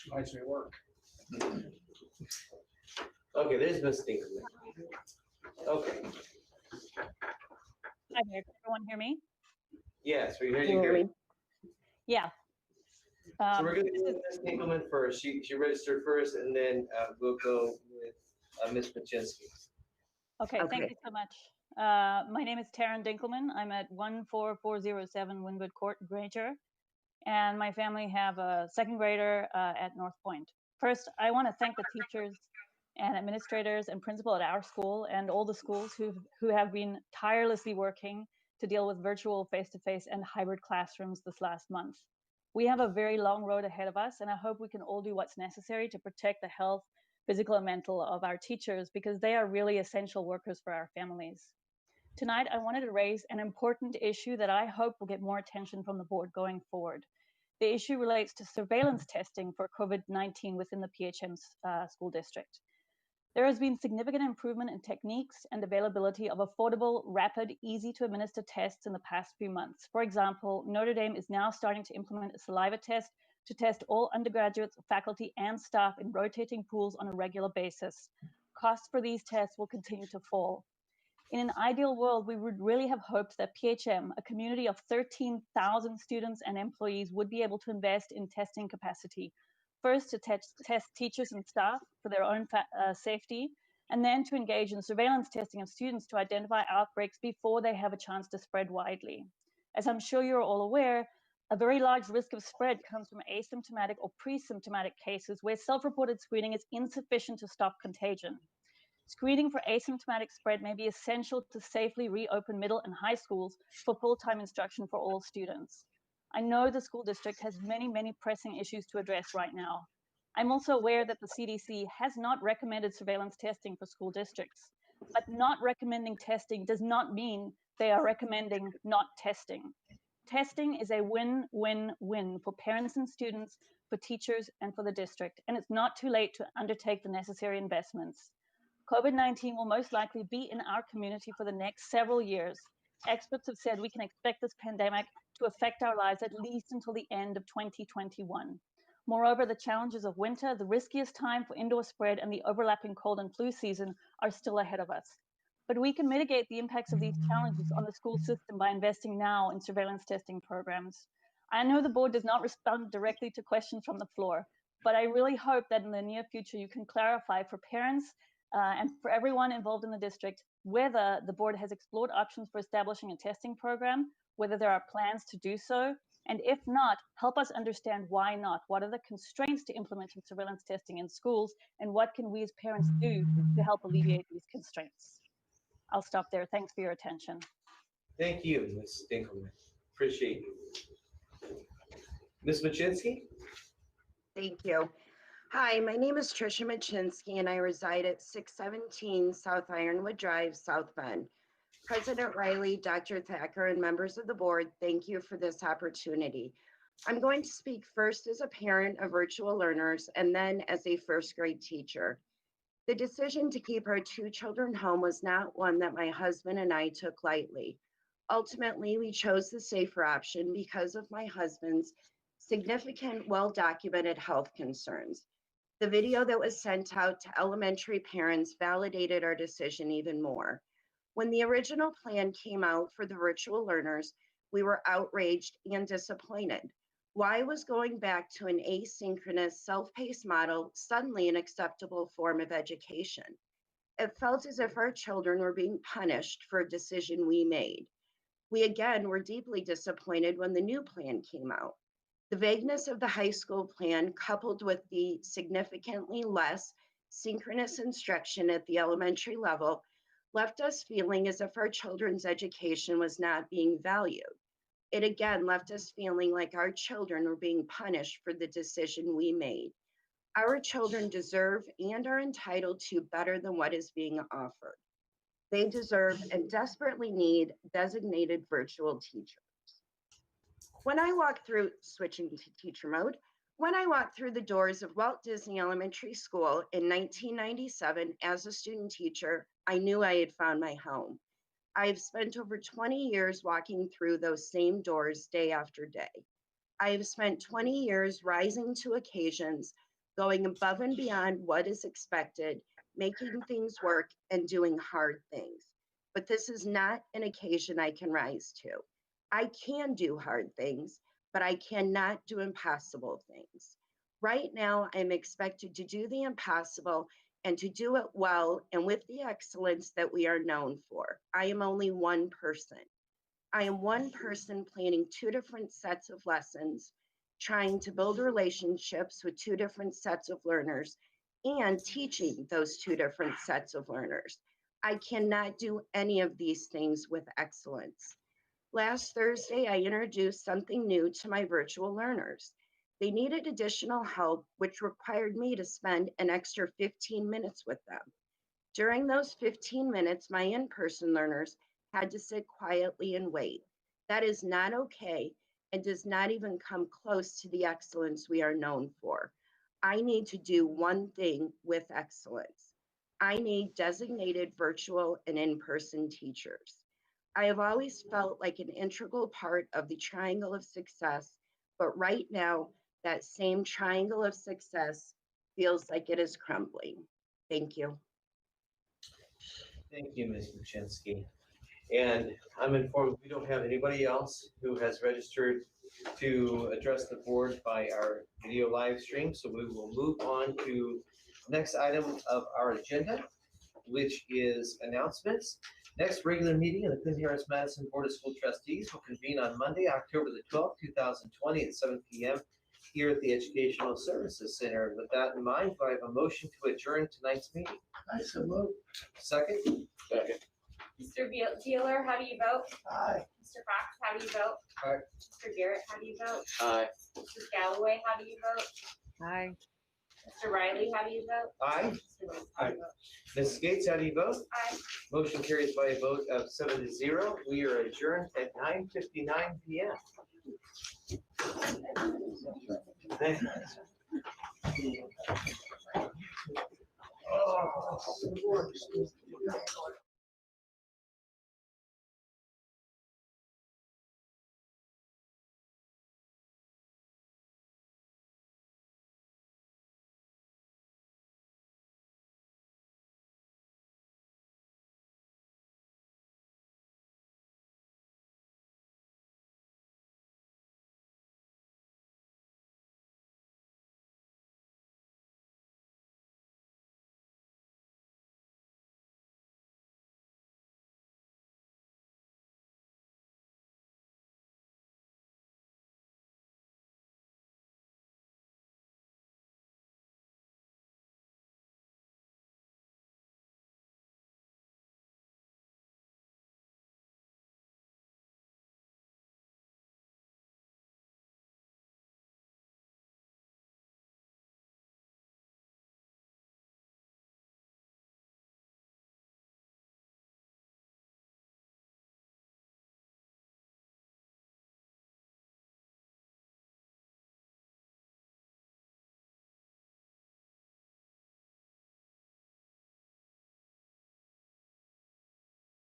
Reminds me of work. Okay, there's Ms. Dinkelman. Okay, Hi there, can everyone hear me? yes, we hear you great. Yeah. So we're going to do Ms. Dinkelman first. She registered first, and then we'll go with Ms. Machinsky. Okay, thank you so much. My name is Taryn Dinkelman. I'm at 14407 Wynwood Court, Granger, and my family have a 2nd grader at North Point. First, I want to thank the teachers and administrators and principal at our school and all the schools who have been tirelessly working to deal with virtual, face-to-face, and hybrid classrooms this last month. We have a very long road ahead of us, and I hope we can all do what's necessary to protect the health, physical and mental, of our teachers, because they are really essential workers for our families. Tonight, I wanted to raise an important issue that I hope will get more attention from the board going forward. The issue relates to surveillance testing for COVID-19 within the PHM school district. There has been significant improvement in techniques and availability of affordable, rapid, easy to administer tests in the past few months. For example, Notre Dame is now starting to implement a saliva test to test all undergraduates, faculty, and staff in rotating pools on a regular basis. Costs for these tests will continue to fall. In an ideal world, we would really have hoped that PHM, a community of 13,000 students and employees, would be able to invest in testing capacity. First, to test teachers and staff for their own safety, and then to engage in surveillance testing of students to identify outbreaks before they have a chance to spread widely. As I'm sure you're all aware, a very large risk of spread comes from asymptomatic or pre-symptomatic cases where self-reported screening is insufficient to stop contagion. Screening for asymptomatic spread may be essential to safely reopen middle and high schools for full-time instruction for all students. I know the school district has many pressing issues to address right now. I'm also aware that the CDC has not recommended surveillance testing for school districts, but not recommending testing does not mean they are recommending not testing. Testing is a win-win-win for parents and students, for teachers, and for the district, and it's not too late to undertake the necessary investments. COVID-19 will most likely be in our community for the next several years. Experts have said we can expect this pandemic to affect our lives at least until the end of 2021. Moreover, the challenges of winter, the riskiest time for indoor spread, and the overlapping cold and flu season are still ahead of us. But we can mitigate the impacts of these challenges on the school system by investing now in surveillance testing programs. I know the board does not respond directly to questions from the floor, but I really hope that in the near future you can clarify for parents and for everyone involved in the district whether the board has explored options for establishing a testing program, whether there are plans to do so, and if not, help us understand why not. What are the constraints to implementing surveillance testing in schools, and what can we as parents do to help alleviate these constraints? I'll stop there. Thanks for your attention. Thank you, Ms. Dinkelman. Appreciate you. Ms. Machinsky? Thank you. Hi, my name is Tricia Machinsky, and I reside at 617 South Ironwood Drive, South Bend. President Riley, Dr. Thacker, and members of the board, thank you for this opportunity. I'm going to speak first as a parent of virtual learners and then as a first grade teacher. The decision to keep our two children home was not one that my husband and I took lightly. Ultimately, we chose the safer option because of my husband's significant, well-documented health concerns. The video that was sent out to elementary parents validated our decision even more. When the original plan came out for the virtual learners, we were outraged and disappointed. Why was going back to an asynchronous, self-paced model suddenly an acceptable form of education? It felt as if our children were being punished for a decision we made. We again were deeply disappointed when the new plan came out. The vagueness of the high school plan, coupled with the significantly less synchronous instruction at the elementary level, left us feeling as if our children's education was not being valued. It again left us feeling like our children were being punished for the decision we made. Our children deserve and are entitled to better than what is being offered. They deserve and desperately need designated virtual teachers. When I walked through, switching to teacher mode, when I walked through the doors of Walt Disney Elementary School in 1997 as a student teacher, I knew I had found my home. I have spent over 20 years walking through those same doors day after day. I have spent 20 years rising to occasions, going above and beyond what is expected, making things work and doing hard things. But this is not an occasion I can rise to. I can do hard things, but I cannot do impossible things. Right now, I'm expected to do the impossible and to do it well and with the excellence that we are known for. I am only one person. I am one person planning two different sets of lessons, trying to build relationships with two different sets of learners, and teaching those two different sets of learners. I cannot do any of these things with excellence. Last Thursday, I introduced something new to my virtual learners. They needed additional help, which required me to spend an extra 15 minutes with them. During those 15 minutes, my in-person learners had to sit quietly and wait. That is not okay and does not even come close to the excellence we are known for. I need to do one thing with excellence. I need designated virtual and in-person teachers. I have always felt like an integral part of the triangle of success, but right now, that same triangle of success feels like it is crumbling. Thank you. Thank you, Ms. Machinsky. And I'm informed we don't have anybody else who has registered to address the board by our video live stream. So we will move on to the next item of our agenda, which is announcements. Next regular meeting of the Penn-Harris-Madison Board of School Trustees will convene on Monday, October the 12th, 2020 at 7 p.m. here at the Educational Services Center. With that in mind, do I have a motion to adjourn tonight's meeting? I so move. Second? Second. Mr. Beeler, how do you vote? Aye. Mr. Fox, how do you vote? Aye. Mr. Garrett, how do you vote? Aye. Mrs. Galloway, how do you vote? Aye. Mr. Riley, how do you vote? Aye. Mr. Lewis, how do you vote? Mrs. Gates, how do you vote? Aye. Motion carries by a vote of 7-0. We are adjourned at 9:59 p.m. Thank you. Oh,